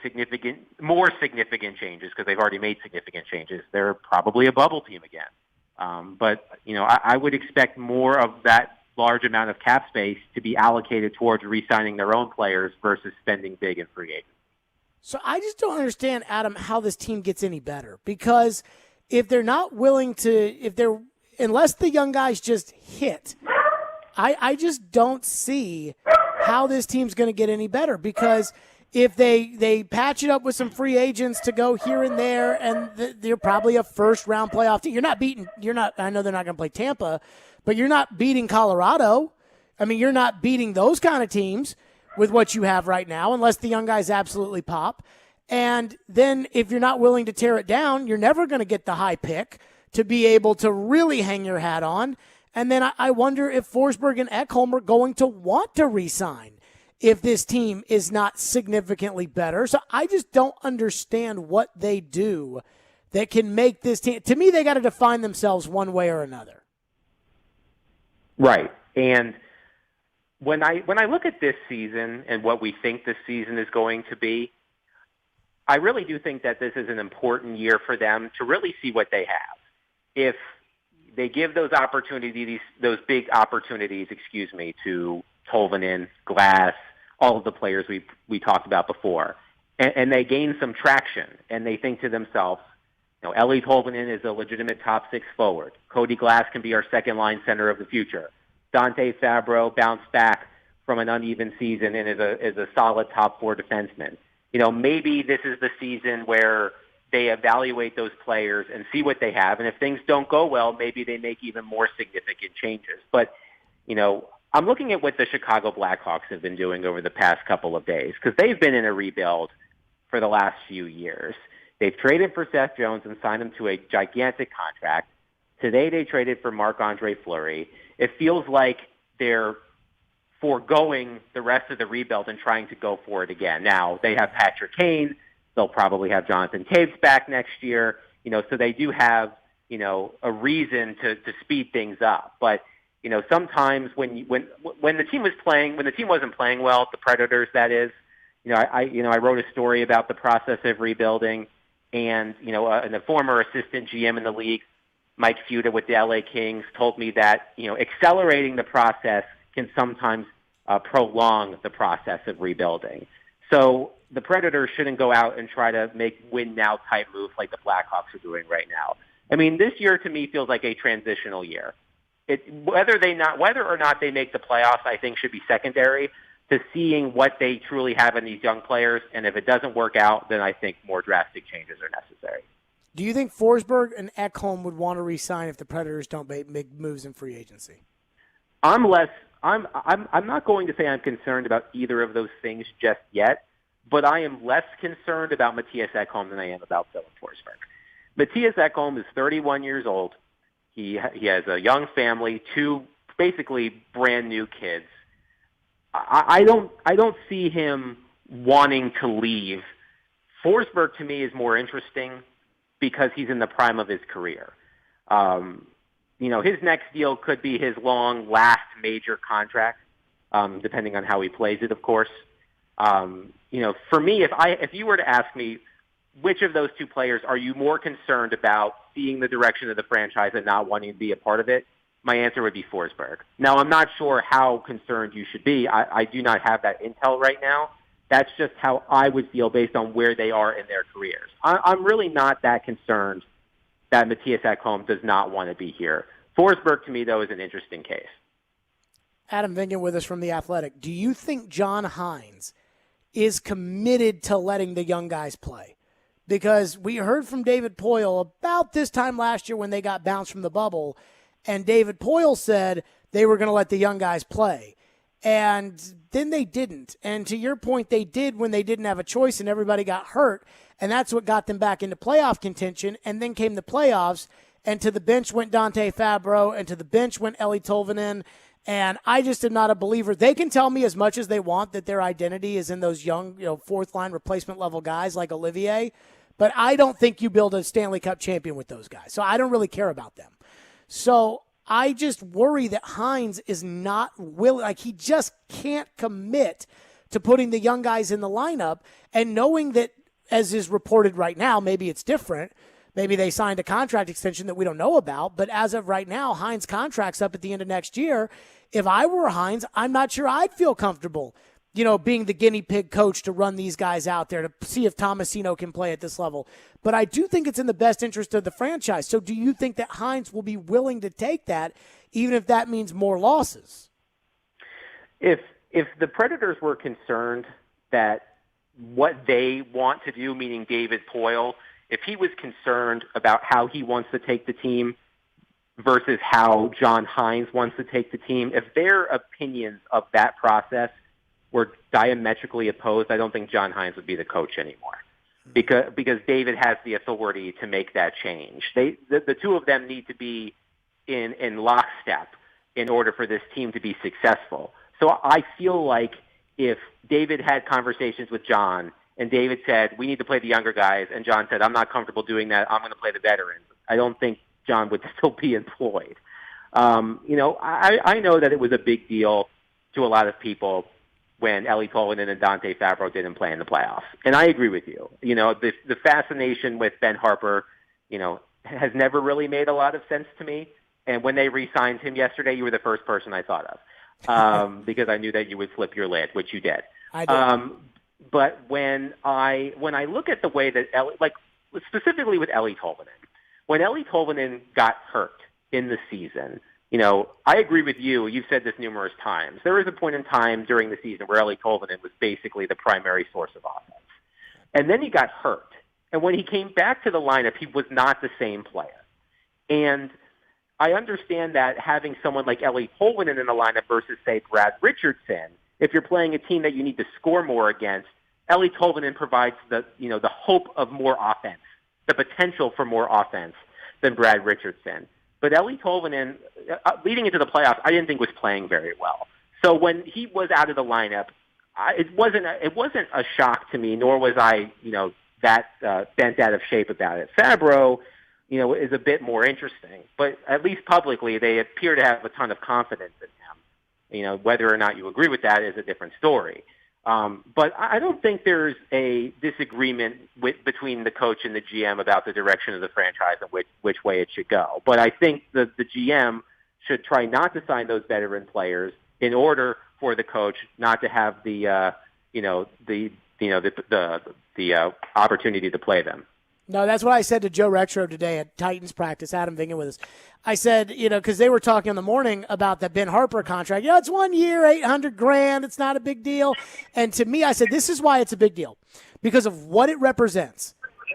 more significant changes, because they've already made significant changes, they're probably a bubble team again. But I would expect more of that large amount of cap space to be allocated towards re-signing their own players versus spending big in free agency. So I just don't understand, Adam, how this team gets any better, because if they're not willing to, unless the young guys just hit, I just don't see how this team's going to get any better, because if they patch it up with some free agents to go here and there, and they're probably a first-round playoff team. I know they're not going to play Tampa, but you're not beating Colorado. You're not beating those kind of teams with what you have right now, unless the young guys absolutely pop. And then if you're not willing to tear it down, you're never going to get the high pick to be able to really hang your hat on. And then I wonder if Forsberg and Ekholm are going to want to re-sign if this team is not significantly better. So I just don't understand what they do that can make this team. To me, they got to define themselves one way or another. Right. And when I look at this season and what we think this season is going to be, I really do think that this is an important year for them to really see what they have. If they give those big opportunities, to Tolvanen, Glass, all of the players we talked about before, and they gain some traction, and they think to themselves, Ellie Tolvanen is a legitimate top six forward. Cody Glass can be our second line center of the future. Dante Fabro bounced back from an uneven season and is a solid top four defenseman. Maybe this is the season where they evaluate those players and see what they have. And if things don't go well, maybe they make even more significant changes. But, I'm looking at what the Chicago Blackhawks have been doing over the past couple of days, because they've been in a rebuild for the last few years. They've traded for Seth Jones and signed him to a gigantic contract. Today they traded for Marc-Andre Fleury. It feels like they're foregoing the rest of the rebuild and trying to go for it again. Now, they have Patrick Kane. They'll probably have Jonathan Taves back next year. So they do have, a reason to speed things up. But, sometimes when the team wasn't playing well, the Predators, that is, I wrote a story about the process of rebuilding, and, and the former assistant GM in the league, Mike Futa with the LA Kings, told me that, accelerating the process can sometimes prolong the process of rebuilding. So the Predators shouldn't go out and try to make win-now type moves like the Blackhawks are doing right now. I mean, this year to me feels like a transitional year. Whether or not they make the playoffs, I think should be secondary to seeing what they truly have in these young players. And if it doesn't work out, then I think more drastic changes are necessary. Do you think Forsberg and Ekholm would want to re-sign if the Predators don't make moves in free agency? I'm not going to say I'm concerned about either of those things just yet, but I am less concerned about Mattias Ekholm than I am about Filip Forsberg. Mattias Ekholm is 31 years old. He has a young family, 2 basically brand new kids. I don't see him wanting to leave. Forsberg to me is more interesting because he's in the prime of his career. His next deal could be his last major contract, depending on how he plays it, of course. For me, if you were to ask me, which of those 2 players are you more concerned about seeing the direction of the franchise and not wanting to be a part of it, my answer would be Forsberg. Now, I'm not sure how concerned you should be. I do not have that intel right now. That's just how I would feel based on where they are in their careers. I'm really not that concerned that Mattias Ekholm does not want to be here. Forsberg, to me, though, is an interesting case. Adam Vingan with us from The Athletic. Do you think John Hines is committed to letting the young guys play? Because we heard from David Poile about this time last year when they got bounced from the bubble, and David Poile said they were going to let the young guys play. And then they didn't. And to your point, they did when they didn't have a choice and everybody got hurt, and that's what got them back into playoff contention. And then came the playoffs, and to the bench went Dante Fabro, and to the bench went Eeli Tolvanen. And I just am not a believer. They can tell me as much as they want that their identity is in those young, fourth-line replacement level guys like Olivier, but I don't think you build a Stanley Cup champion with those guys. So I don't really care about them. So I just worry that Hines is not willing. He just can't commit to putting the young guys in the lineup, and knowing that, as is reported right now, maybe it's different. Maybe they signed a contract extension that we don't know about. But as of right now, Hines' contract's up at the end of next year. If I were Hines, I'm not sure I'd feel comfortable, being the guinea pig coach to run these guys out there to see if Tomasino can play at this level. But I do think it's in the best interest of the franchise. So do you think that Hines will be willing to take that, even if that means more losses? If the Predators were concerned that what they want to do, meaning David Poile, if he was concerned about how he wants to take the team versus how John Hines wants to take the team, if their opinions of that process were diametrically opposed, I don't think John Hines would be the coach anymore, because David has the authority to make that change. The 2 of them need to be in lockstep in order for this team to be successful. So I feel like if David had conversations with John and David said, we need to play the younger guys, and John said, I'm not comfortable doing that, I'm going to play the veterans, I don't think John would still be employed. I know that it was a big deal to a lot of people when Eeli Tolvanen and Dante Fabro didn't play in the playoffs. And I agree with you. The fascination with Ben Harper, has never really made a lot of sense to me. And when they re-signed him yesterday, you were the first person I thought of, because I knew that you would flip your lid, which you did. I did. But when I look at the way that specifically with Eeli Tolvanen, when Eeli Tolvanen got hurt in the season, I agree with you. You've said this numerous times. There was a point in time during the season where Eeli Tolvanen was basically the primary source of offense. And then he got hurt. And when he came back to the lineup, he was not the same player. And I understand that having someone like Ellie Tolvanen in the lineup versus, say, Brad Richardson, if you're playing a team that you need to score more against, Ellie Tolvanen provides the hope of more offense, the potential for more offense than Brad Richardson. But Ellie Tolvanen, leading into the playoffs, I didn't think was playing very well. So when he was out of the lineup, it wasn't a shock to me, nor was I, that bent out of shape about it. Fabro, is a bit more interesting, but at least publicly, they appear to have a ton of confidence in him. Whether or not you agree with that is a different story. But I don't think there's a disagreement between the coach and the GM about the direction of the franchise and which way it should go. But I think the GM should try not to sign those veteran players in order for the coach not to have the opportunity to play them. No, that's what I said to Joe Rexrow today at Titans practice. Adam Vingan with us. I said, because they were talking in the morning about the Ben Harper contract. It's 1 year, $800,000. It's not a big deal. And to me, I said, this is why it's a big deal, because of what it represents,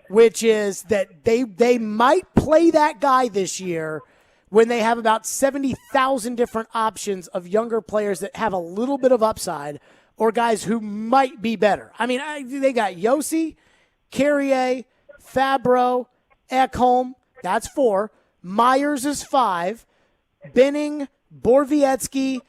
which is that they might play that guy this year when they have about 70,000 different options of younger players that have a little bit of upside or guys who might be better. I mean, they got Yossi, Carrier, Fabro, Ekholm, that's 4. Myers is 5. Benning, Borvietsky,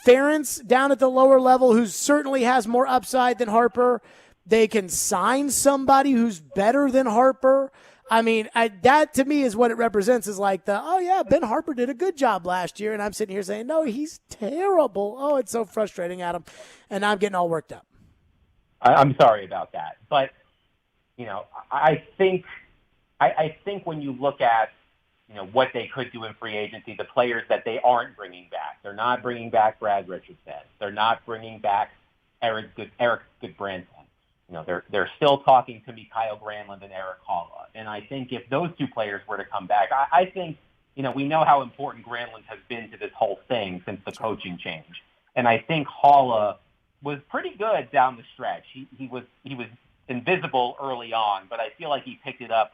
Ferentz down at the lower level, who certainly has more upside than Harper. They can sign somebody who's better than Harper. I mean, that to me is what it represents, is like Ben Harper did a good job last year, and I'm sitting here saying, no, he's terrible. Oh, it's so frustrating, Adam, and I'm getting all worked up. I'm sorry about that, but I think when you look at what they could do in free agency, the players that they aren't bringing back, they're not bringing back Brad Richardson, they're not bringing back Eric Goodbranson. They're still talking to Mikael Granlund and Eric Halla, and I think if those two players were to come back, I think we know how important Granlund has been to this whole thing since the coaching change, and I think Halla was pretty good down the stretch. He was invisible early on, but I feel like he picked it up,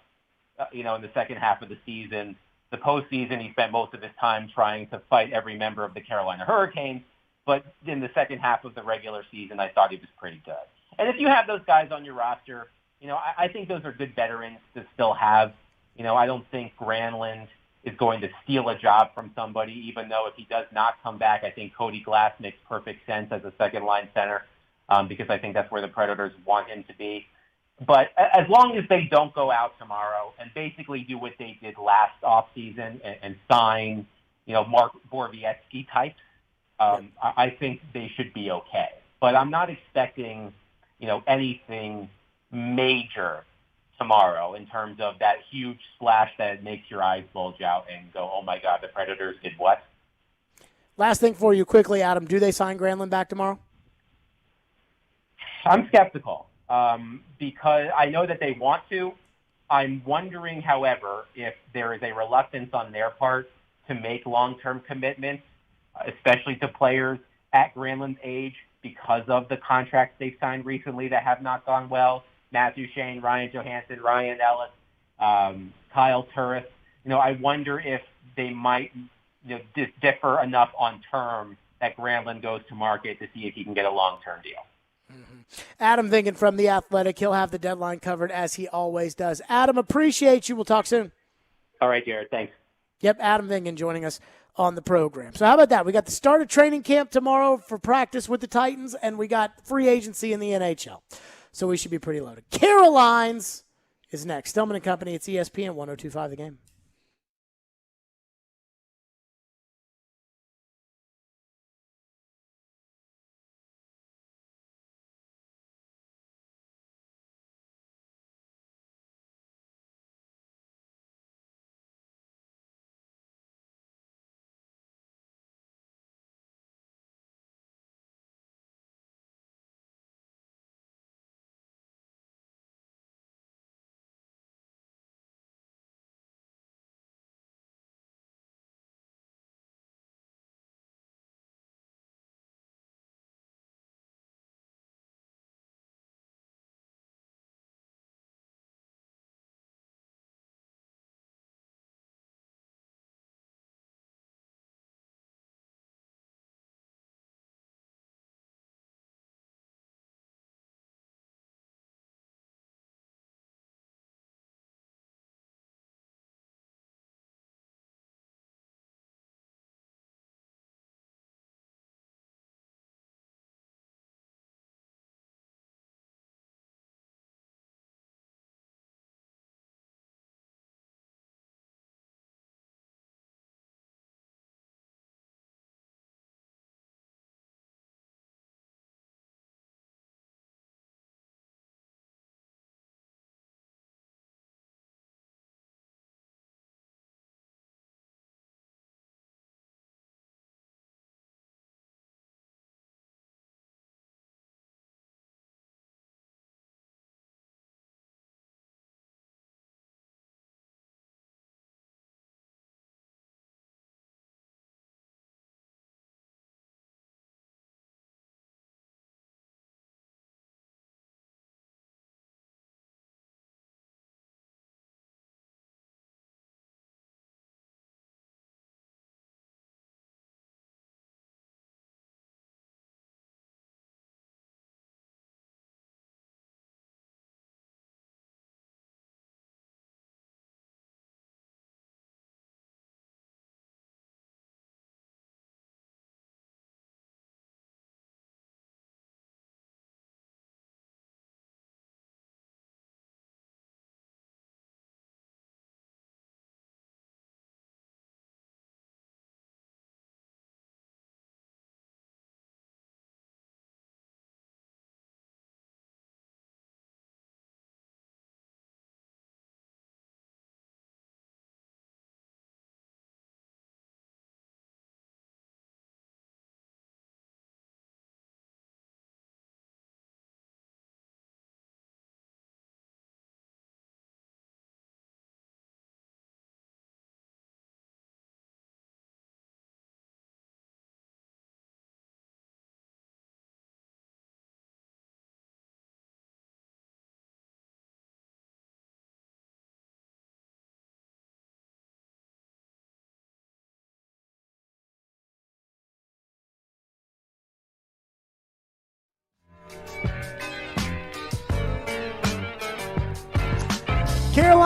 in the second half of the season. The postseason, he spent most of his time trying to fight every member of the Carolina Hurricanes, but in the second half of the regular season, I thought he was pretty good. And if you have those guys on your roster, I think those are good veterans to still have. I don't think Granlund is going to steal a job from somebody, even though if he does not come back, I think Cody Glass makes perfect sense as a second-line center, because I think that's where the Predators want him to be. But as long as they don't go out tomorrow and basically do what they did last offseason and sign, Mark Borvietsky types, I think they should be okay. But I'm not expecting, anything major tomorrow in terms of that huge splash that makes your eyes bulge out and go, oh, my God, the Predators did what? Last thing for you quickly, Adam. Do they sign Granlund back tomorrow? I'm skeptical. Because I know that they want to. I'm wondering, however, if there is a reluctance on their part to make long-term commitments, especially to players at Granlund's age, because of the contracts they've signed recently that have not gone well. Matthew Shane, Ryan Johansson, Ryan Ellis, Kyle Turris. I wonder if they might differ enough on term that Granlund goes to market to see if he can get a long-term deal. Adam Vingan from The Athletic. He'll have the deadline covered as he always does. Adam, appreciate you. We'll talk soon. All right, Jared. Thanks. Yep, Adam Vingan joining us on the program. So how about that? We got the start of training camp tomorrow for practice with the Titans, and we got free agency in the NHL. So we should be pretty loaded. Carolines is next. Stillman and Company. It's ESPN 102.5 The Game.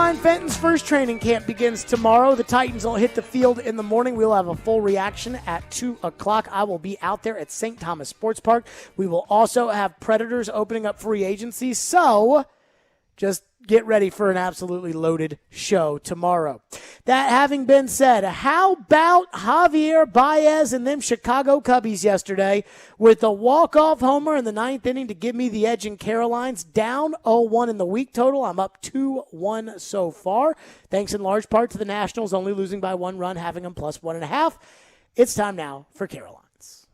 Ryan Fenton's first training camp begins tomorrow. The Titans will hit the field in the morning. We'll have a full reaction at 2 o'clock. I will be out there at St. Thomas Sports Park. We will also have Predators opening up free agency. So just get ready for an absolutely loaded show tomorrow. That having been said, how about Javier Baez and them Chicago Cubbies yesterday with a walk-off homer in the ninth inning to give me the edge in Carolines, down 0-1 in the week total. I'm up 2-1 so far, thanks in large part to the Nationals only losing by 1 run, having them plus 1.5. It's time now for Carolines.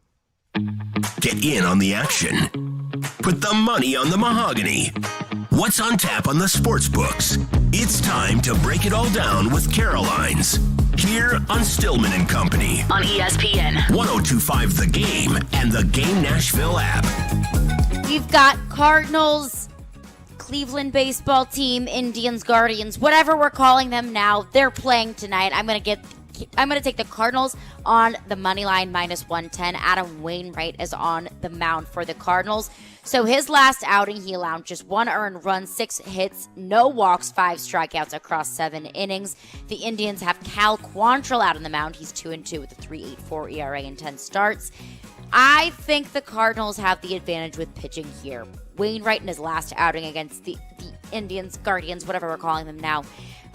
Get in on the action. Put the money on the mahogany. What's on tap on the sports books? It's time to break it all down with Carolines. Here on Stillman and Company. On ESPN. 102.5 The Game and the Game Nashville app. We've got Cardinals, Cleveland baseball team, Indians, Guardians, whatever we're calling them now. They're playing tonight. I'm going to take the Cardinals on the money line minus 110. Adam Wainwright is on the mound for the Cardinals. So his last outing, he allowed just 1 earned run, 6 hits, no walks, 5 strikeouts across 7 innings. The Indians have Cal Quantrill out on the mound. He's 2-2 with a 3.84 ERA in 10 starts. I think the Cardinals have the advantage with pitching here. Wainwright in his last outing against the Indians, Guardians, whatever we're calling them now,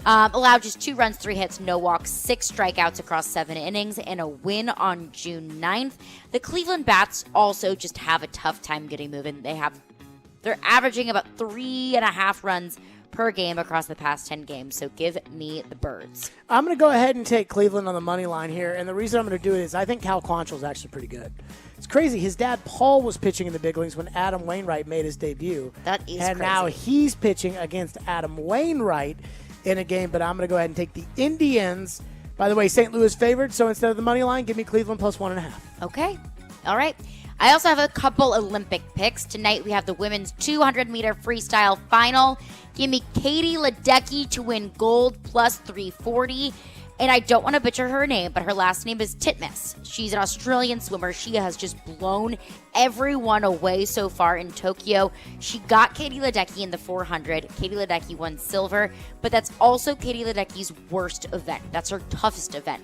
allowed just 2 runs, 3 hits, no walks, 6 strikeouts across 7 innings, and a win on June 9th. The Cleveland Bats also just have a tough time getting moving. They're averaging about 3.5 runs per game across the past 10 games, so give me the Birds. I'm going to go ahead and take Cleveland on the money line here, and the reason I'm going to do it is I think Cal Quantrill is actually pretty good. It's crazy. His dad, Paul, was pitching in the big leagues when Adam Wainwright made his debut. That is and crazy. Now he's pitching against Adam Wainwright in a game, but I'm going to go ahead and take the Indians. By the way, St. Louis favored, so instead of the money line, give me Cleveland plus 1.5. Okay. All right. I also have a couple Olympic picks. Tonight we have the women's 200-meter freestyle final. Give me Katie Ledecky to win gold plus 340. And I don't want to butcher her name, but her last name is Titmus. She's an Australian swimmer. She has just blown everyone away so far in Tokyo. She got Katie Ledecky in the 400. Katie Ledecky won silver, but that's also Katie Ledecky's worst event. That's her toughest event.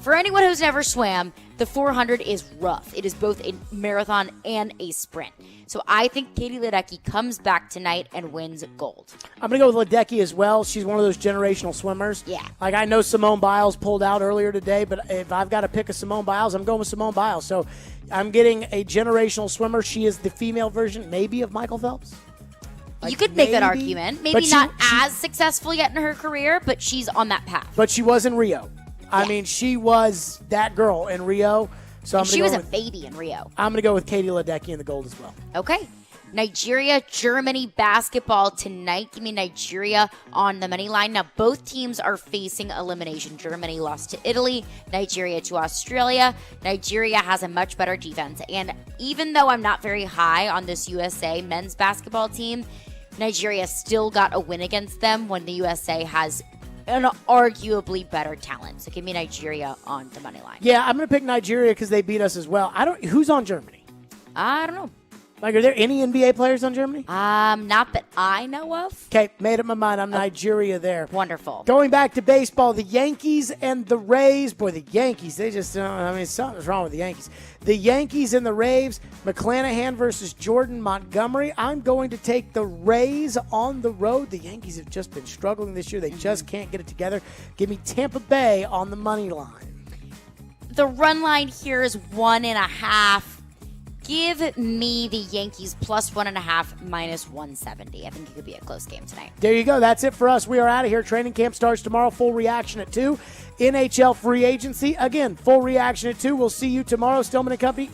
For anyone who's never swam, the 400 is rough. It is both a marathon and a sprint. So I think Katie Ledecky comes back tonight and wins gold. I'm going to go with Ledecky as well. She's one of those generational swimmers. Yeah. Like I know Simone Biles pulled out earlier today, but if I've got to pick a Simone Biles, I'm going with Simone Biles. So I'm getting a generational swimmer. She is the female version, maybe, of Michael Phelps. You could make that argument. Maybe not as successful yet in her career, but she's on that path. But she was in Rio. I mean, she was that girl in Rio. So she was a baby in Rio. I'm going to go with Katie Ledecky in the gold as well. Okay. Nigeria, Germany basketball tonight. Give me Nigeria on the money line. Now, both teams are facing elimination. Germany lost to Italy, Nigeria to Australia. Nigeria has a much better defense. And even though I'm not very high on this USA men's basketball team, Nigeria still got a win against them when the USA has an arguably better talent. So give me Nigeria on the money line. Yeah, I'm going to pick Nigeria because they beat us as well. Who's on Germany? I don't know. Like, are there any NBA players on Germany? Not that I know of. Okay, made up my mind. I'm Nigeria there. Wonderful. Going back to baseball, the Yankees and the Rays. Boy, the Yankees, they just don't, I mean, something's wrong with the Yankees. The Yankees and the Rays, McClanahan versus Jordan Montgomery. I'm going to take the Rays on the road. The Yankees have just been struggling this year. They just can't get it together. Give me Tampa Bay on the money line. The run line here is 1.5. Give me the Yankees plus 1.5 minus 170. I think it could be a close game tonight. There you go. That's it for us. We are out of here. Training camp starts tomorrow. Full reaction at 2. NHL free agency. Again, full reaction at 2. We'll see you tomorrow. Stillman and Company.